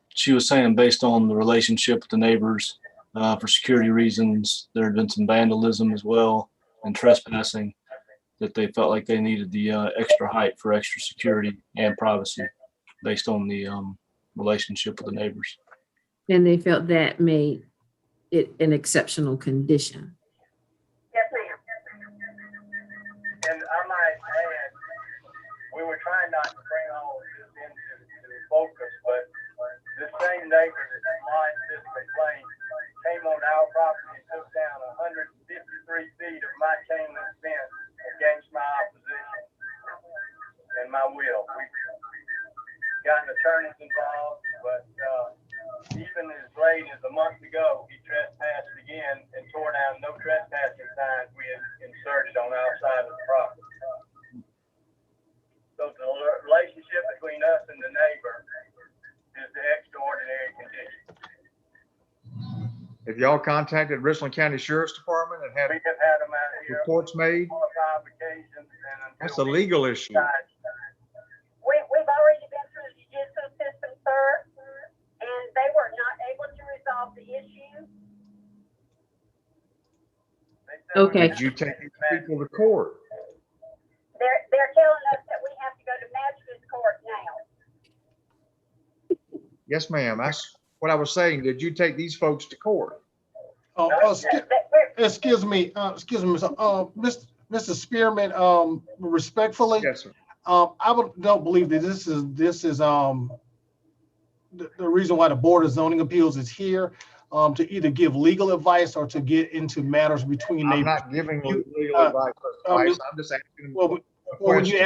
She was saying based on the relationship with the neighbors, for security reasons, there had been some vandalism as well and trespassing. that they felt like they needed the extra height for extra security and privacy based on the relationship with the neighbors.
And they felt that made it an exceptional condition.
Yes, ma'am. And I might add, we were trying not to bring all of this into focus, but the same neighbor that lodged this complaint came on our property and took down 153 feet of my chain link fence against my opposition and my will. We got attorneys involved, but even as late as a month ago, he trespassed again and tore down no trespassing signs we had inserted on our side of the property. So the relationship between us and the neighbor is the extraordinary condition.
Have y'all contacted Richland County Sheriff's Department and had
We have had them out here
reports made?
4 or 5 occasions, and
That's a legal issue.
We've already been through the judicial system, sir, and they were not able to resolve the issue.
Okay.
Did you take these people to court?
They're telling us that we have to go to magistrate's court now.
Yes, ma'am. That's what I was saying. Did you take these folks to court?
Excuse me, Mr. Spearman, respectfully,
Yes, sir.
don't believe that this is the reason why the Board of Zoning Appeals is here, to either give legal advice or to get into matters between
I'm
neighbors.
not giving legal advice. I'm just asking.
Well, when you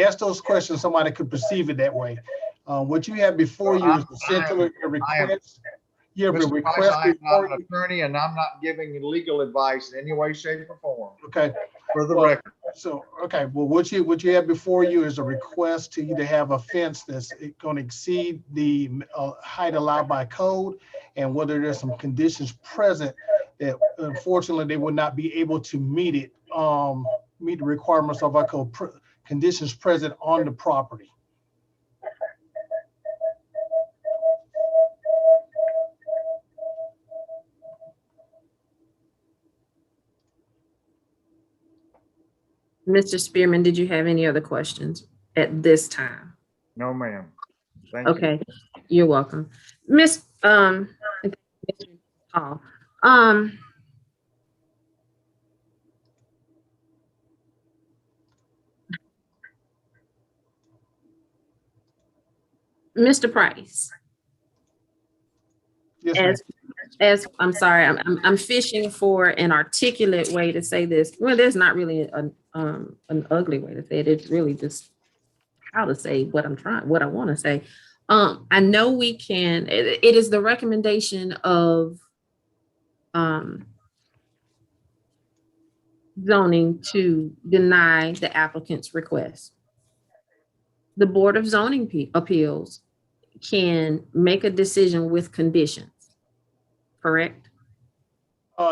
ask those questions, somebody could perceive it that way. What you have before you is essentially a request. You have a
Mr.
request
Price, I am
before
not an
you.
attorney, and I'm not giving you legal advice in any way, shape, or form,
Okay,
for the
Well,
record.
so, okay, well, what you have before you is a request to either have a fence that's going to exceed the height allowed by code, and whether there's some conditions present that unfortunately they would not be able to meet it, meet the requirements of our code, conditions present on the property.
Mr. Spearman, did you have any other questions at this time?
No, ma'am. Thank you.
Okay, you're welcome. Miss Hall, Mr. Price,
Yes, ma'am.
as I'm sorry, I'm fishing for an articulate way to say this. Well, there's not really an ugly way to say it. It's really just how to say what I want to say. I know we can, it is the recommendation of zoning to deny the applicant's request. The Board of Zoning Appeals can make a decision with conditions, correct?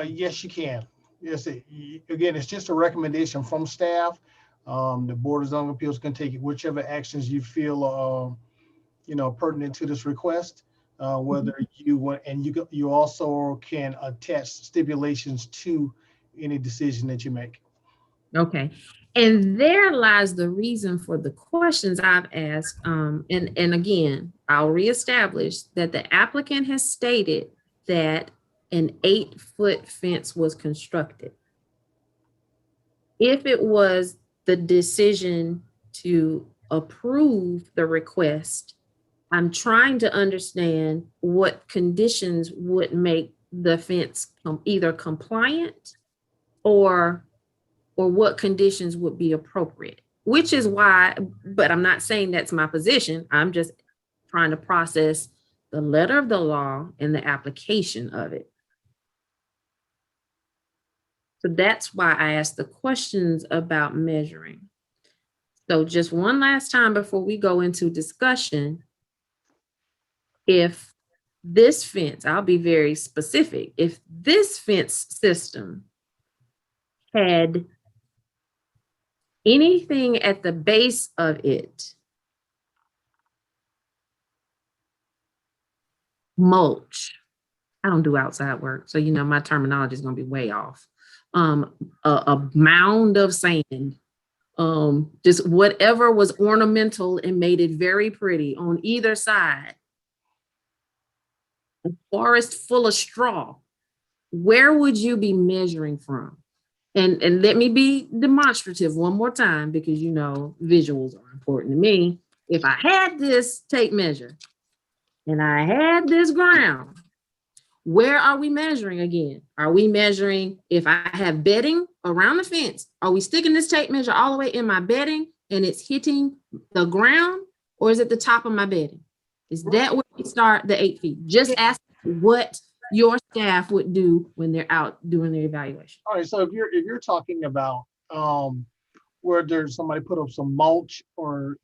Yes, you can. Yes, again, it's just a recommendation from staff. The Board of Zoning Appeals can take whichever actions you feel, pertinent to this request. Whether you want, and you also can attach stipulations to any decision that you make.
Okay, and there lies the reason for the questions I've asked. And again, I'll reestablish that the applicant has stated that an 8-foot fence was constructed. If it was the decision to approve the request, I'm trying to understand what conditions would make the fence either compliant or what conditions would be appropriate, which is why, but I'm not saying that's my position. I'm just trying to process the letter of the law and the application of it. So that's why I asked the questions about measuring. So just one last time before we go into discussion, if this fence, I'll be very specific, if this fence system had anything at the base of it, mulch, I don't do outside work, so my terminology is going to be way off. a mound of sand, just whatever was ornamental and made it very pretty on either side. A forest full of straw. Where would you be measuring from? And let me be demonstrative one more time, because you know visuals are important to me. If I had this tape measure and I had this ground, where are we measuring again? Are we measuring if I have bedding around the fence? Are we sticking this tape measure all the way in my bedding and it's hitting the ground, or is it the top of my bedding? Is that where we start the 8 feet? Just ask what your staff would do when they're out doing their evaluation.
All right, so if you're talking about where there's somebody put up some mulch, or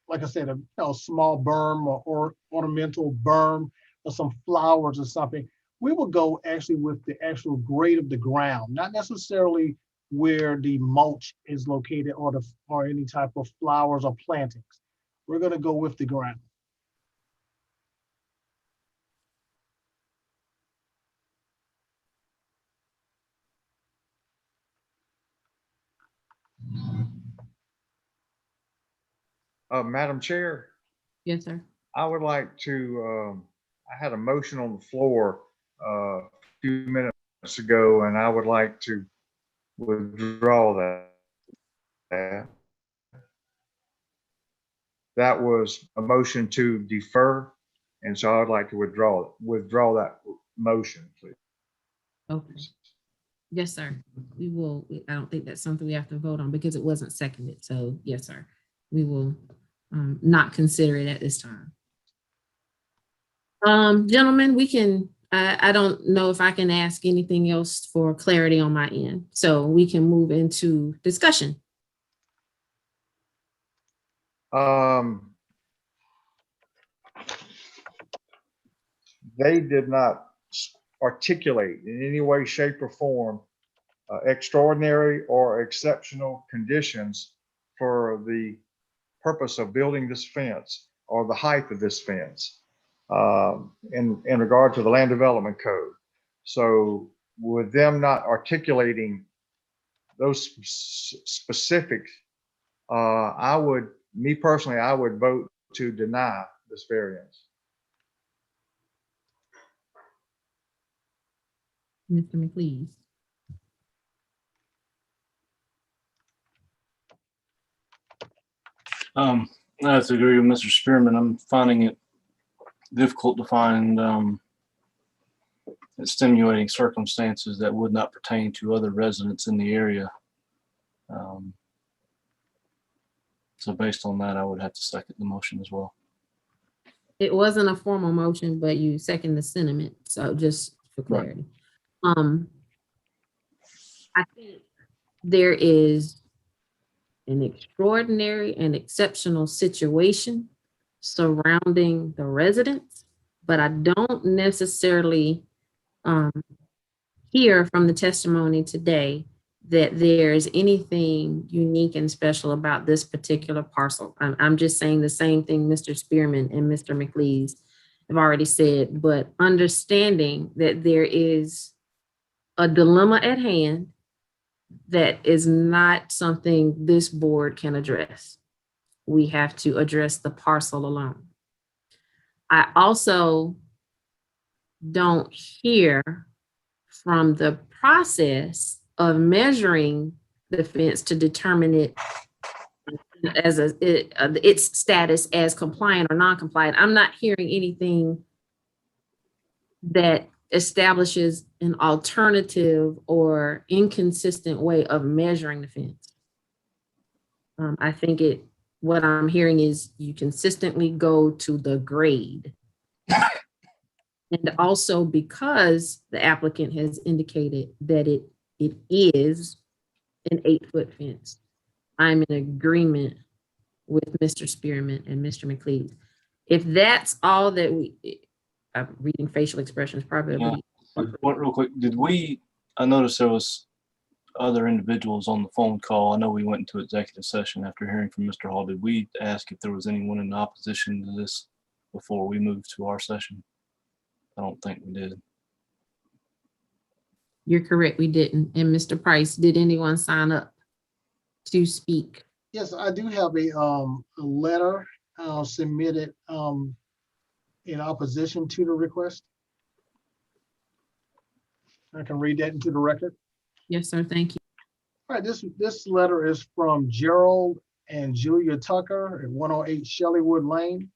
like I said, a small berm or ornamental berm or some flowers or something, we will go actually with the actual grade of the ground, not necessarily where the mulch is located or any type of flowers or plantings. We're going to go with the ground.
Madam Chair,
Yes, sir.
I would like to, I had a motion on the floor a few minutes ago, and I would like to withdraw that. That was a motion to defer, and so I would like to withdraw that motion, please.
Okay. Yes, sir. We will. I don't think that's something we have to vote on because it wasn't seconded. So yes, sir. We will not consider it at this time. Gentlemen, we can, I don't know if I can ask anything else for clarity on my end. So we can move into discussion.
They did not articulate in any way, shape, or form extraordinary or exceptional conditions for the purpose of building this fence or the height of this fence in regard to the land development code. So with them not articulating those specifics, me personally, I would vote to deny this variance.
Mr. McLeese.
I have to agree with Mr. Spearman. I'm finding it difficult to find extenuating circumstances that would not pertain to other residents in the area. So based on that, I would have to second the motion as well.
It wasn't a formal motion, but you second the sentiment. So just for clarity. I think there is an extraordinary and exceptional situation surrounding the residents, but I don't necessarily hear from the testimony today that there's anything unique and special about this particular parcel. I'm just saying the same thing Mr. Spearman and Mr. McLeese have already said, but understanding that there is a dilemma at hand that is not something this board can address. We have to address the parcel alone. I also don't hear from the process of measuring the fence to determine it as its status as compliant or non-compliant. I'm not hearing anything that establishes an alternative or inconsistent way of measuring the fence. I think what I'm hearing is you consistently go to the grade. And also because the applicant has indicated that it is an 8-foot fence, I'm in agreement with Mr. Spearman and Mr. McLeese. If that's all that I'm reading facial expressions probably.
Real quick, I noticed there was other individuals on the phone call. I know we went into executive session after hearing from Mr. Hall. Did we ask if there was anyone in opposition to this before we moved to our session? I don't think we did.
You're correct, we didn't. And Mr. Price, did anyone sign up to speak?
Yes, I do have a letter submitted in opposition to the request. I can read that into the record.
Yes, sir, thank you.
All right, this letter is from Gerald and Julia Tucker at 108 Shelleywood Lane.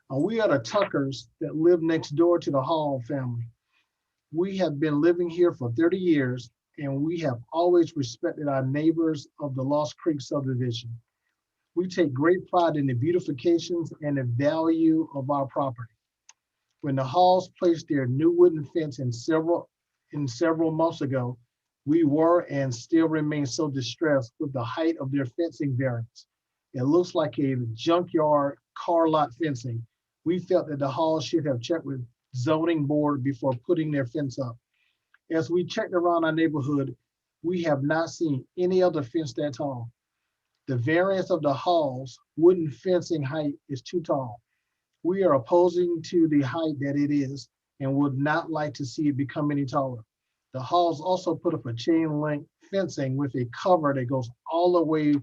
We are the Tuckers that live next door to the Hall family. We have been living here for 30 years, and we have always respected our neighbors of the Lost Creek subdivision. We take great pride in the beautifications and the value of our property. When the Halls placed their new wooden fence in several months ago, we were and still remain so distressed with the height of their fencing variance. It looks like a junkyard car lot fencing. We felt that the Halls should have checked with zoning board before putting their fence up. As we checked around our neighborhood, we have not seen any other fence that tall. The variance of the Halls wooden fencing height is too tall. We are opposing to the height that it is and would not like to see it become any taller. The Halls also put up a chain link fencing with a cover that goes all the way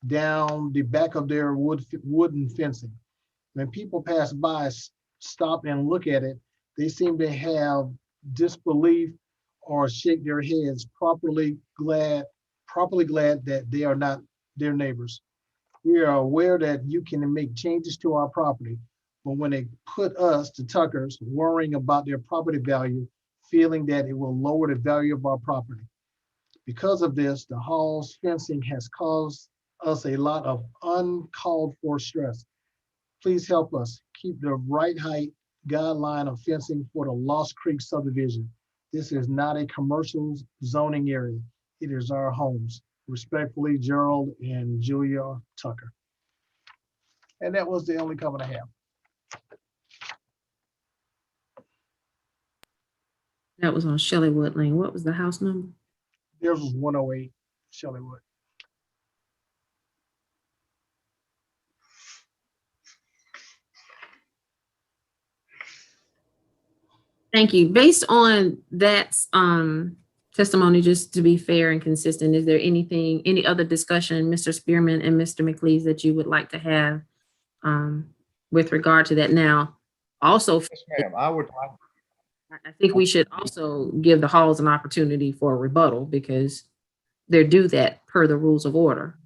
down the back of their wooden fencing. When people pass by, stop and look at it, they seem to have disbelief or shake their heads, properly glad that they are not their neighbors. We are aware that you can make changes to our property, but when they put us, the Tuckers, worrying about their property value, feeling that it will lower the value of our property. Because of this, the Hall's fencing has caused us a lot of uncalled for stress. Please help us keep the right height guideline of fencing for the Lost Creek subdivision. This is not a commercial zoning area. It is our homes. Respectfully, Gerald and Julia Tucker. And that was the only comment I have.
That was on Shelleywood Lane. What was the house number?
Theirs was 108 Shelleywood.
Thank you. Based on that testimony, just to be fair and consistent, is there any other discussion, Mr. Spearman and Mr. McLeese, that you would like to have with regard to that? Now, also,
Yes, ma'am.
I think we should also give the Halls an opportunity for a rebuttal because they're due that per the rules of order.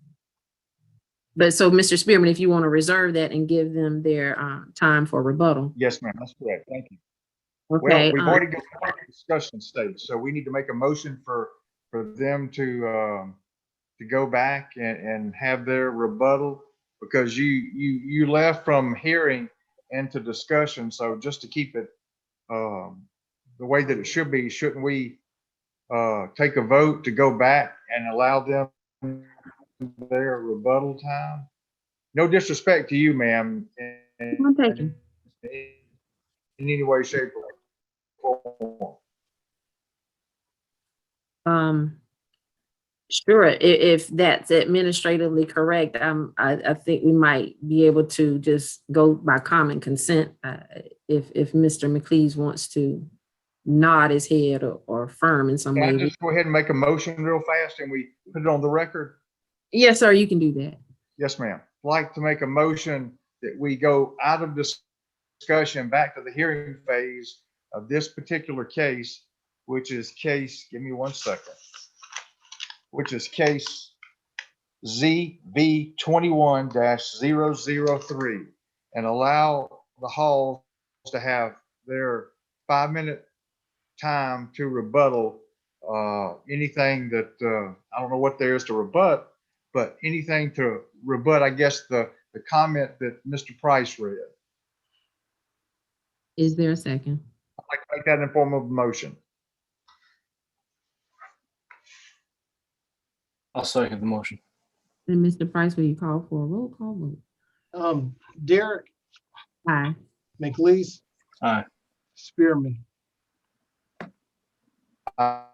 But so, Mr. Spearman, if you want to reserve that and give them their time for rebuttal.
Yes, ma'am. That's correct. Thank you.
Okay.
Well, we've already got the discussion stage, so we need to make a motion for them to go back and have their rebuttal because you left from hearing into discussion. So just to keep it the way that it should be, shouldn't we take a vote to go back and allow them their rebuttal time? No disrespect to you, ma'am, in any way, shape, or form.
Sure. If that's administratively correct, I think we might be able to just go by common consent. If Mr. McLeese wants to nod his head or affirm in some
Can I
way.
just go ahead and make a motion real fast and we put it on the record?
Yes, sir, you can do that.
Yes, ma'am. I'd like to make a motion that we go out of discussion back to the hearing phase of this particular case, which is case, give me 1 second, which is case ZB 21-003, and allow the Halls to have their 5-minute time to rebuttal anything that I don't know what there is to rebut, but anything to rebut, I guess, the comment that Mr. Price read.
Is there a second?
I'd like to make that in form of a motion.
I'll second the motion.
And Mr. Price, will you call for a roll call vote?
Derek.
Aye.
McLeese.
Aye.
Spearman.
Aye.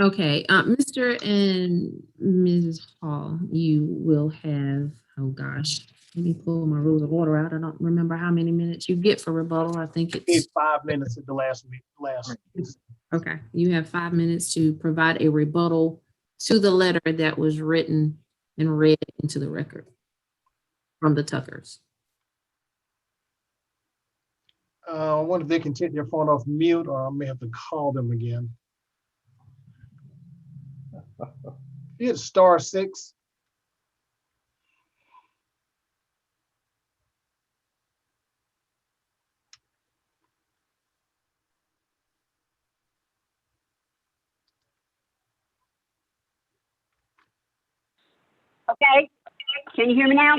Okay, Mr. and Mrs. Hall, you will have, oh gosh, let me pull my rules of order out. I don't remember how many minutes you get for rebuttal. I think it's
5 minutes at the last.
Okay, you have 5 minutes to provide a rebuttal to the letter that was written and read into the record from the Tuckers.
I wonder if they can take their phone off mute, or I may have to call them again. Hit *6.
Okay, can you hear me now?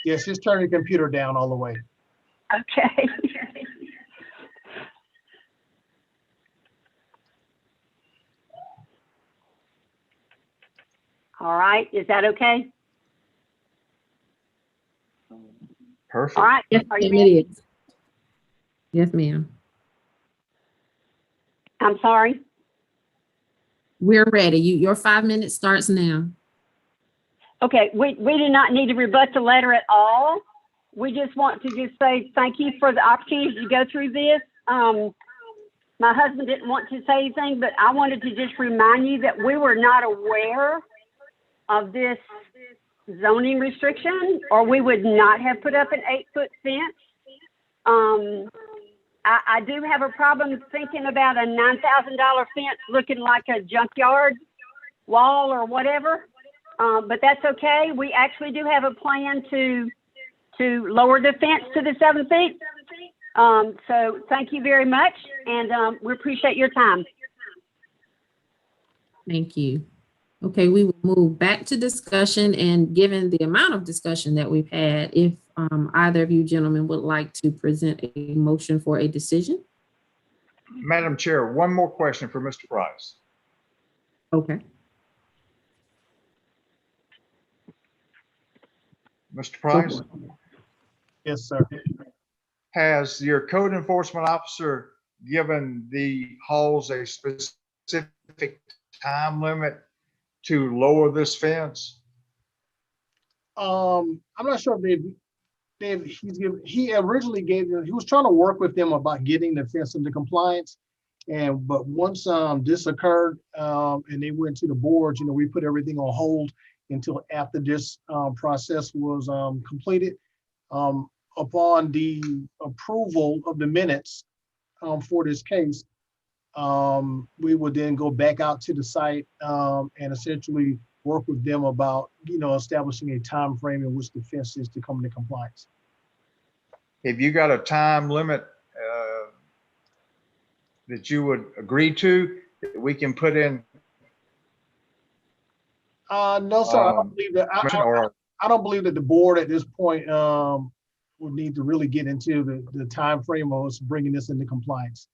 Yes, just turn your computer down all the way.
Okay. All right, is that okay?
Perfect.
All right,
Yes,
are you
ma'am,
ready?
it is. Yes, ma'am.
I'm sorry.
We're ready. Your 5 minutes starts now.
Okay, we do not need to rebut the letter at all. We just want to just say thank you for the opportunity to go through this. My husband didn't want to say anything, but I wanted to just remind you that we were not aware of this zoning restriction, or we would not have put up an 8-foot fence. I do have a problem thinking about a $9,000 fence looking like a junkyard wall or whatever. But that's okay. We actually do have a plan to lower the fence to the 7 feet. So thank you very much, and we appreciate your time.
Thank you. Okay, we will move back to discussion, and given the amount of discussion that we've had, if either of you gentlemen would like to present a motion for a decision.
Madam Chair, one more question for Mr. Price.
Okay.
Mr. Price,
Yes, sir.
has your code enforcement officer given the halls a specific time limit to lower this fence?
I'm not sure if he originally gave them, he was trying to work with them about getting the fence into compliance. But once this occurred, and they went to the boards, we put everything on hold until after this process was completed. Upon the approval of the minutes for this case, we would then go back out to the site and essentially work with them about, establishing a time frame in which the fence is to come into compliance.
Have you got a time limit that you would agree to, that we can put in?
No, sir. I don't believe that. I don't believe that the board at this point would need to really get into the time frame of us bringing this into compliance.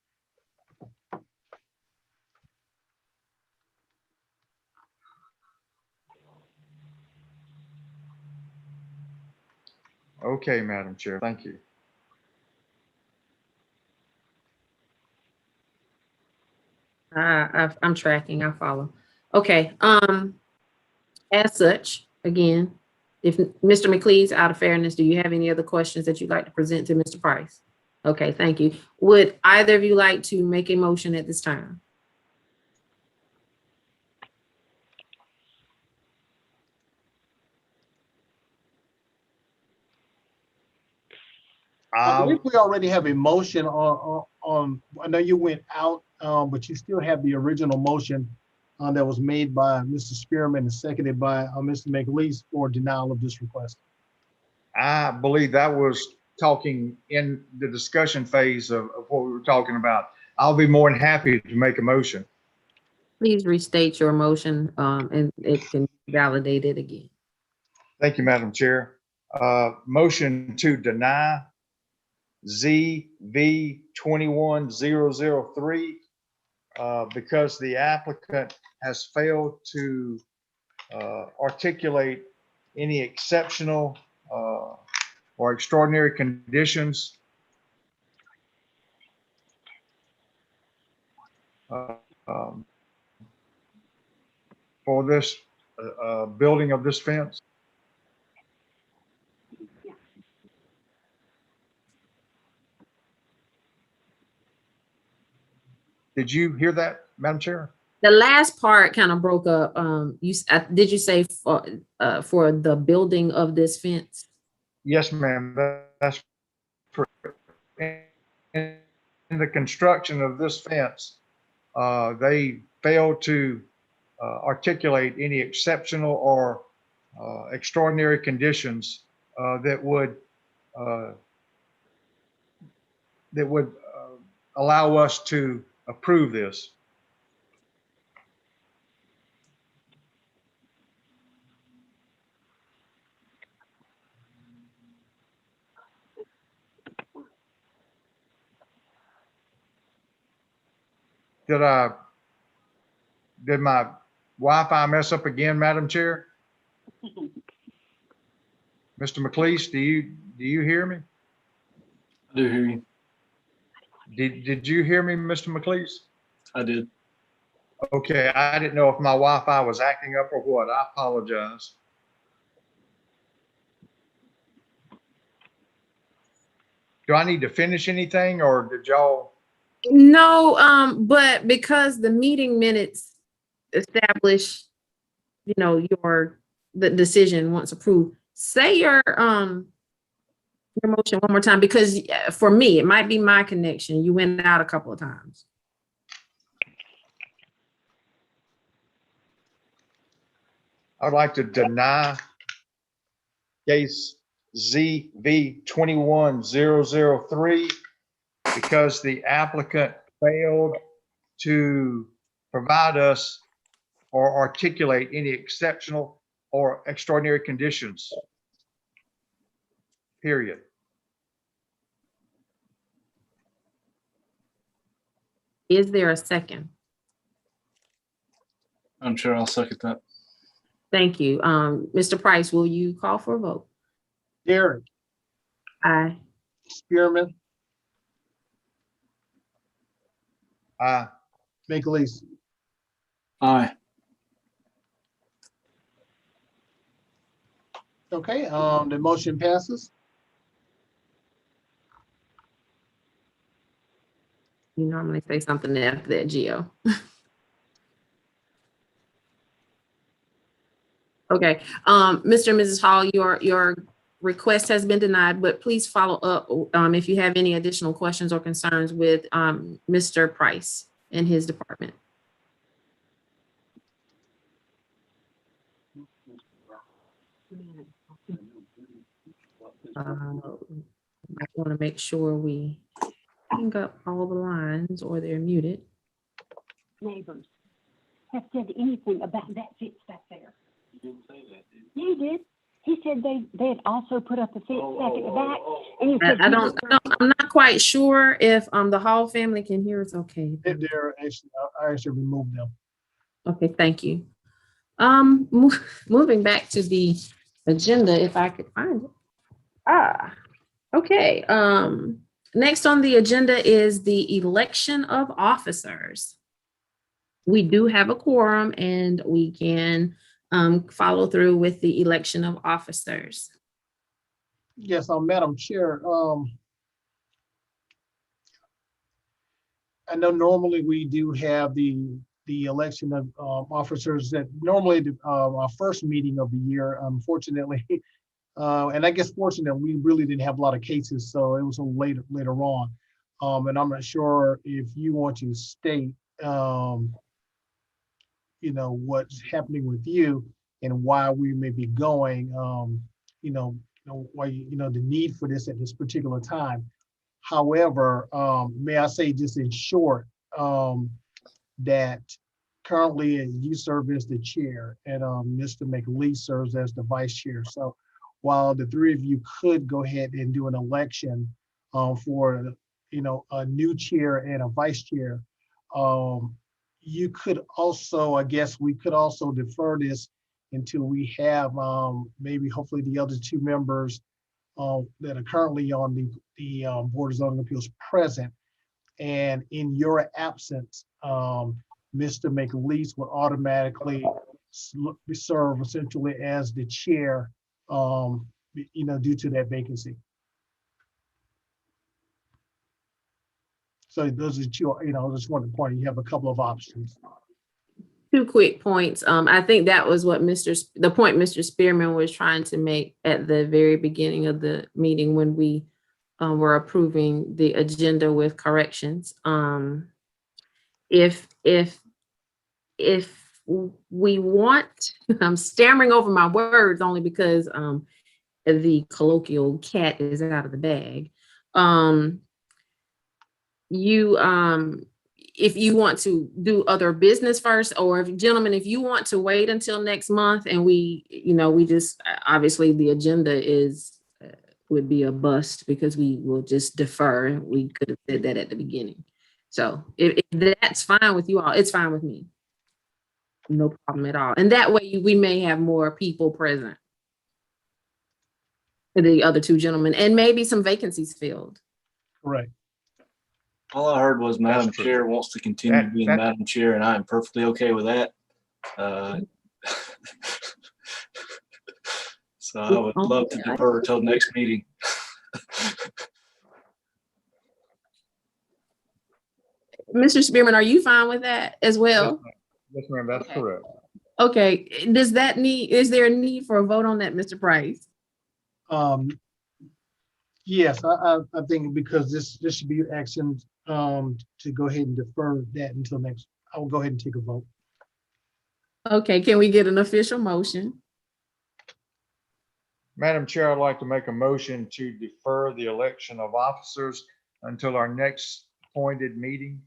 Okay, Madam Chair, thank you.
I'm tracking, I follow. Okay, as such, again, if Mr. McLeese, out of fairness, do you have any other questions that you'd like to present to Mr. Price? Okay, thank you. Would either of you like to make a motion at this time?
I believe we already have a motion on, I know you went out, but you still have the original motion that was made by Mr. Spearman and seconded by Mr. McLeese for denial of this request.
I believe that was talking in the discussion phase of what we were talking about. I'll be more than happy to make a motion.
Please restate your motion, and it can validate it again.
Thank you, Madam Chair. Motion to deny ZV 21003 because the applicant has failed to articulate any exceptional or extraordinary conditions for this building of this fence. Did you hear that, Madam Chair?
The last part kind of broke up. Did you say for the building of this fence?
Yes, ma'am. That's correct. In the construction of this fence, they failed to articulate any exceptional or extraordinary conditions that would allow us to approve this. Did my Wi-Fi mess up again, Madam Chair? Mr. McLeese, do you hear me?
I do hear you.
Did you hear me, Mr. McLeese?
I did.
Okay, I didn't know if my Wi-Fi was acting up or what. I apologize. Do I need to finish anything, or did y'all?
No, but because the meeting minutes establish, the decision once approved, say your motion one more time, because for me, it might be my connection. You went out a couple of times.
I'd like to deny case ZV 21003 because the applicant failed to provide us or articulate any exceptional or extraordinary conditions. Period.
Is there a second?
I'm sure I'll second that.
Thank you. Mr. Price, will you call for a vote?
Derek,
Aye.
Spearman,
Aye.
McLeese.
Aye.
Okay, the motion passes.
You normally say something after that, Gio. Okay, Mr. and Mrs. Hall, your request has been denied, but please follow up if you have any additional questions or concerns with Mr. Price and his department. I want to make sure we hang up all the lines or they're muted.
Neighbors have said anything about that fence back there. You didn't say that, did you? You did. He said they had also put up a fence back at the back. And he said,
I'm not quite sure if the Hall family can hear us okay.
They're actually, I actually removed them.
Okay, thank you. Moving back to the agenda, if I could find it. Okay. Next on the agenda is the election of officers. We do have a quorum and we can follow through with the election of officers.
Yes, Madam Chair, I know normally we do have the election of officers that normally our first meeting of the year. Unfortunately, and I guess fortunately, we really didn't have a lot of cases, so it was a little later on. And I'm not sure if you want to state, what's happening with you and why we may be going, why the need for this at this particular time. However, may I say just in short, that currently you serve as the chair and Mr. McLeese serves as the vice chair. So while the three of you could go ahead and do an election for a new chair and a vice chair, you could also, I guess we could also defer this until we have maybe hopefully the other two members that are currently on the Board of Zoning Appeals present. And in your absence, Mr. McLeese will automatically serve essentially as the chair, due to that vacancy. So those are two, just one point, you have a couple of options.
2 quick points. I think that was what the point Mr. Spearman was trying to make at the very beginning of the meeting when we were approving the agenda with corrections. If we want, I'm stammering over my words only because the colloquial cat is out of the bag. If you want to do other business first, or if you want to wait until next month and we just, obviously the agenda would be a bust because we will just defer. We could have said that at the beginning. So if that's fine with you all, it's fine with me. No problem at all. And that way we may have more people present. The other 2 gentlemen, and maybe some vacancies filled.
Correct.
All I heard was Madam
true.
Chair wants to continue being
That-
Madam Chair, and I am perfectly okay with that. So I would love to defer till next meeting.
Mr. Spearman, are you fine with that as well?
Yes, ma'am, that's
Okay.
correct.
Okay, is there a need for a vote on that, Mr. Price?
Yes, I think because this should be action to go ahead and defer that until next. I will go ahead and take a vote.
Okay, can we get an official motion?
Madam Chair, I'd like to make a motion to defer the election of officers until our next appointed meeting.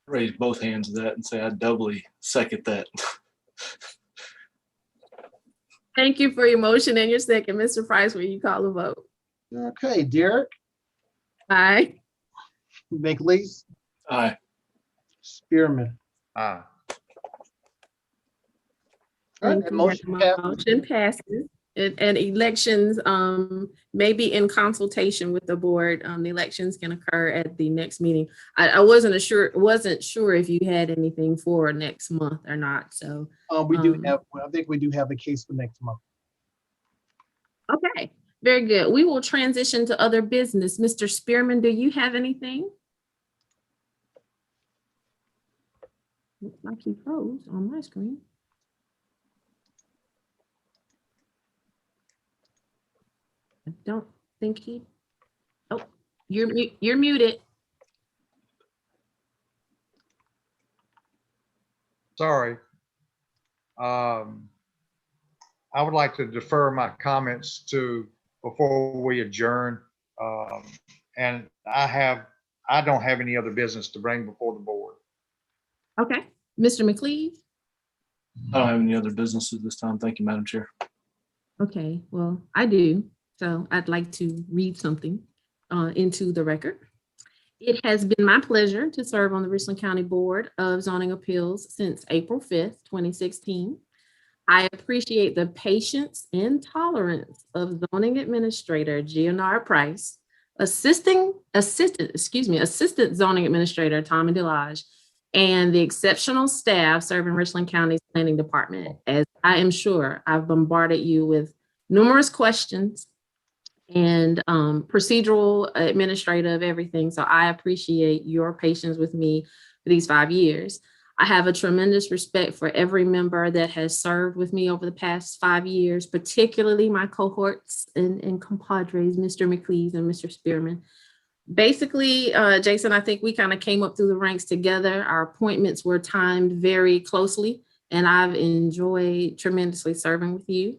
Raise both hands of that and say I doubly second that.
Thank you for your motion and your second. Mr. Price, will you call a vote?
Okay, Derek,
Aye.
McLeese,
Aye.
Spearman.
Aye.
All right,
Thank
that
you.
motion passed.
Motion passes. And elections, maybe in consultation with the board, the elections can occur at the next meeting. I wasn't sure if you had anything for next month or not, so.
We do have, I think we do have a case for next month.
Okay, very good. We will transition to other business. Mr. Spearman, do you have anything? Looks like he froze on my screen. I don't think oh, you're muted.
Sorry. I would like to defer my comments to before we adjourn. And I don't have any other business to bring before the board.
Okay, Mr. McLeese?
I don't have any other businesses this time. Thank you, Madam Chair.
Okay, well, I do. So I'd like to read something into the record. It has been my pleasure to serve on the Richland County Board of Zoning Appeals since April 5th, 2016. I appreciate the patience and tolerance of Zoning Administrator Gianara Price, Assistant Zoning Administrator Tommy DeLage, and the exceptional staff serving Richland County's Planning Department, as I am sure I've bombarded you with numerous questions and procedural, administrative, everything. So I appreciate your patience with me for these 5 years. I have a tremendous respect for every member that has served with me over the past 5 years, particularly my cohorts and compadres, Mr. McLeese and Mr. Spearman. Basically, Jason, I think we kind of came up through the ranks together. Our appointments were timed very closely, and I've enjoyed tremendously serving with you.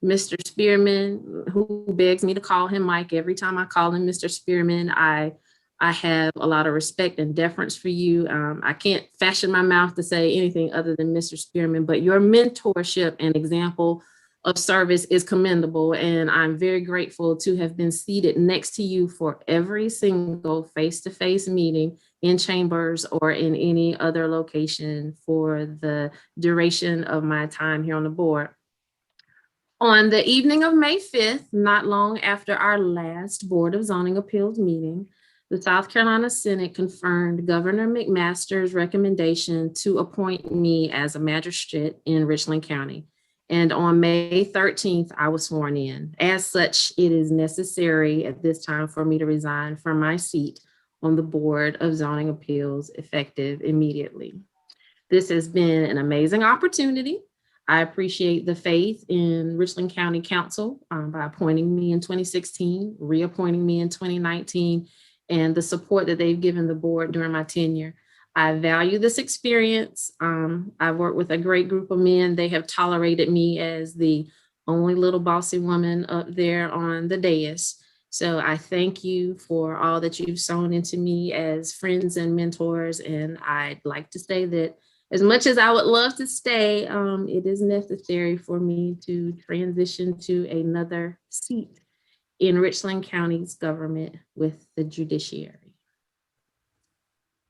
Mr. Spearman, who begs me to call him Mike every time I call him Mr. Spearman, I have a lot of respect and deference for you. I can't fashion my mouth to say anything other than Mr. Spearman, but your mentorship and example of service is commendable. And I'm very grateful to have been seated next to you for every single face-to-face meeting in chambers or in any other location for the duration of my time here on the board. On the evening of May 5th, not long after our last Board of Zoning Appeals meeting, the South Carolina Senate confirmed Governor McMaster's recommendation to appoint me as a magistrate in Richland County. And on May 13th, I was sworn in. As such, it is necessary at this time for me to resign from my seat on the Board of Zoning Appeals effective immediately. This has been an amazing opportunity. I appreciate the faith in Richland County Council by appointing me in 2016, reappointing me in 2019, and the support that they've given the board during my tenure. I value this experience. I've worked with a great group of men. They have tolerated me as the only little bossy woman up there on the dais. So I thank you for all that you've sown into me as friends and mentors. And I'd like to say that as much as I would love to stay, it is necessary for me to transition to another seat in Richland County's government with the judiciary.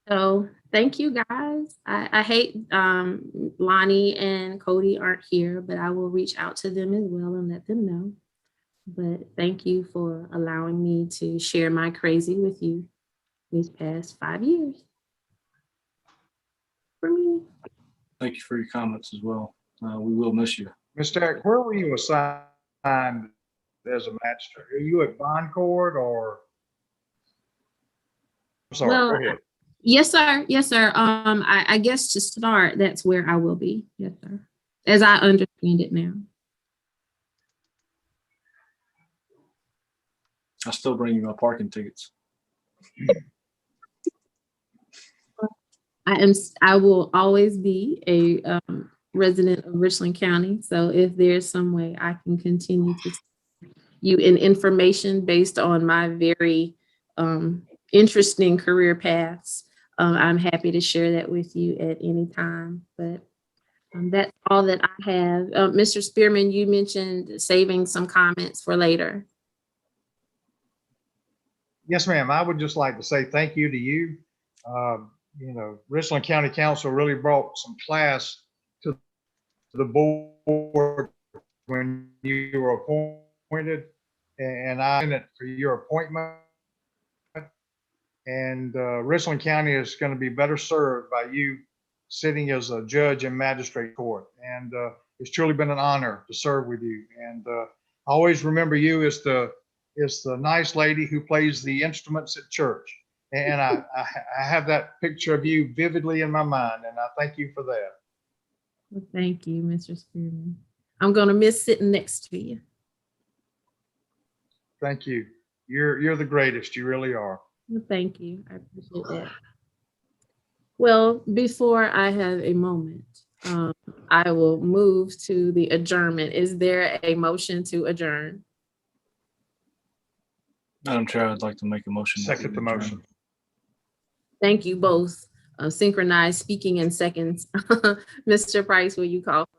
So thank you, guys. I hate Lonnie and Cody aren't here, but I will reach out to them as well and let them know. But thank you for allowing me to share my crazy with you these past 5 years. For me.
Thank you for your comments as well. We will miss you.
Mr. Eric, where were you assigned as a magistrate? Are you at bond court or? Sorry,
Well,
go ahead.
Yes, sir. Yes, sir. I guess to start, that's where I will be. Yes, sir. As I understand it now.
I still bring you my parking tickets.
I will always be a resident of Richland County. So if there's some way I can continue to see you in information based on my very interesting career paths, I'm happy to share that with you at any time. But that's all that I have. Mr. Spearman, you mentioned saving some comments for later.
Yes, ma'am. I would just like to say thank you to you. You know, Richland County Council really brought some class to the board when you were appointed, and I'm in it for your appointment. And Richland County is going to be better served by you sitting as a judge in magistrate court. And it's truly been an honor to serve with you. And I always remember you as the nice lady who plays the instruments at church. And I have that picture of you vividly in my mind, and I thank you for that.
Well, thank you, Mr. Spearman. I'm going to miss sitting next to you.
Thank you. You're the greatest. You really are.
Well, thank you. I appreciate that. Well, before I have a moment, I will move to the adjournment. Is there a motion to adjourn?
Madam Chair, I'd like to make a motion.
Second the motion.
Thank you both. Synchronized speaking in seconds. Mr. Price, will you call?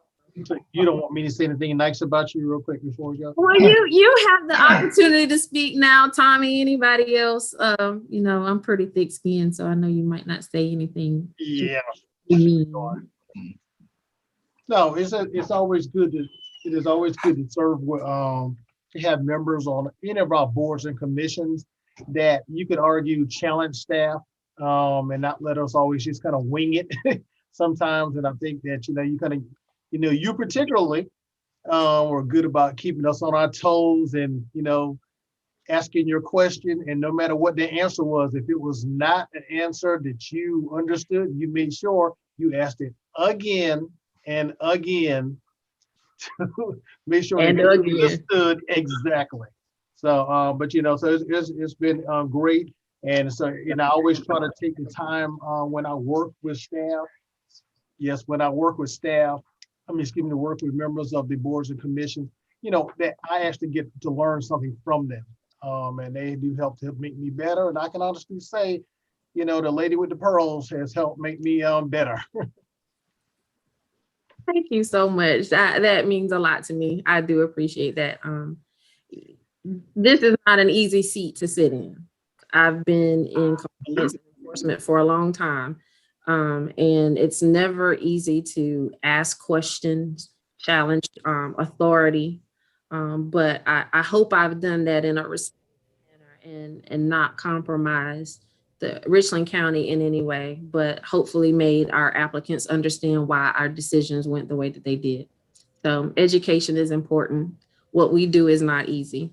You don't want me to say anything nice about you real quick before we go?
Well, you have the opportunity to speak now, Tommy. Anybody else? You know, I'm pretty thick-skinned, so I know you might not say anything.
Yeah.
Mean.
No, it's always good to serve with to have members on any of our boards and commissions that you could argue challenge staff and not let us always just kind of wing it sometimes. And I think that you particularly were good about keeping us on our toes and asking your question, and no matter what the answer was, if it was not an answer that you understood, you made sure you asked it again and again to make sure you understood exactly. So, but so it's been great, and so I always try to take the time when I work with staff. Yes, when I work with staff, to work with members of the boards and commissions, that I actually get to learn something from them. And they do help to make me better. And I can honestly say, the lady with the pearls has helped make me better.
Thank you so much. That means a lot to me. I do appreciate that. This is not an easy seat to sit in. I've been in compliance enforcement for a long time. And it's never easy to ask questions, challenge authority. But I hope I've done that in a respectful manner and not compromise the Richland County in any way, but hopefully made our applicants understand why our decisions went the way that they did. So education is important. What we do is not easy.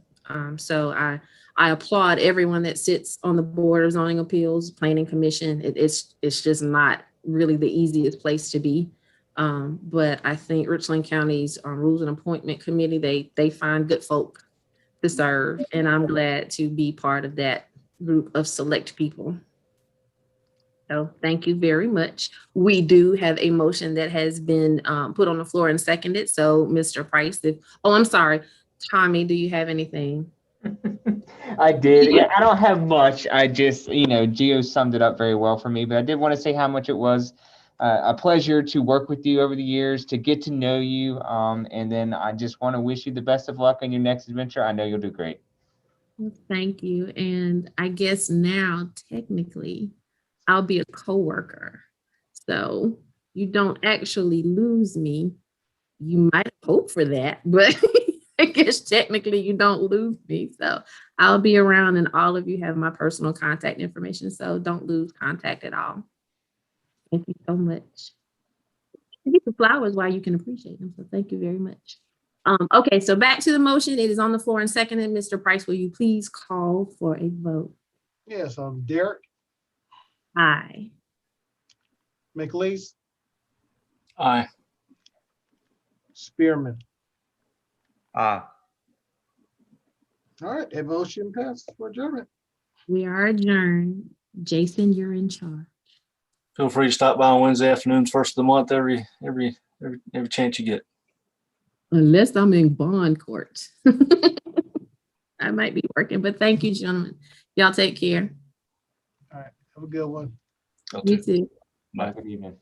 So I applaud everyone that sits on the Board of Zoning Appeals, Planning Commission. It's just not really the easiest place to be. But I think Richland County's Rules and Appointment Committee, they find good folk to serve, and I'm glad to be part of that group of select people. So thank you very much. We do have a motion that has been put on the floor and seconded. So Mr. Price, I'm sorry, Tommy, do you have anything?
I did. Yeah, I don't have much. I just, Gio summed it up very well for me, but I did want to say how much it was a pleasure to work with you over the years, to get to know you. And then I just want to wish you the best of luck on your next adventure. I know you'll do great.
Thank you. And I guess now technically I'll be a coworker. So you don't actually lose me. You might hope for that, but I guess technically you don't lose me. So I'll be around, and all of you have my personal contact information. So don't lose contact at all. Thank you so much. I get the flowers while you can appreciate them. So thank you very much. Okay, so back to the motion. It is on the floor and seconded. Mr. Price, will you please call for a vote?
Yes, Derek,
Aye.
McLeese,
Aye.
Spearman.
Aye.
All right, that motion passed for adjournment.
We are adjourned. Jason, you're in charge.
Feel free to stop by on Wednesday afternoons, first of the month, every chance you get.
Unless I'm in bond court. I might be working, but thank you, gentlemen. Y'all take care.
All right, have a good one.
Go
You
to.
too.
Have a good evening.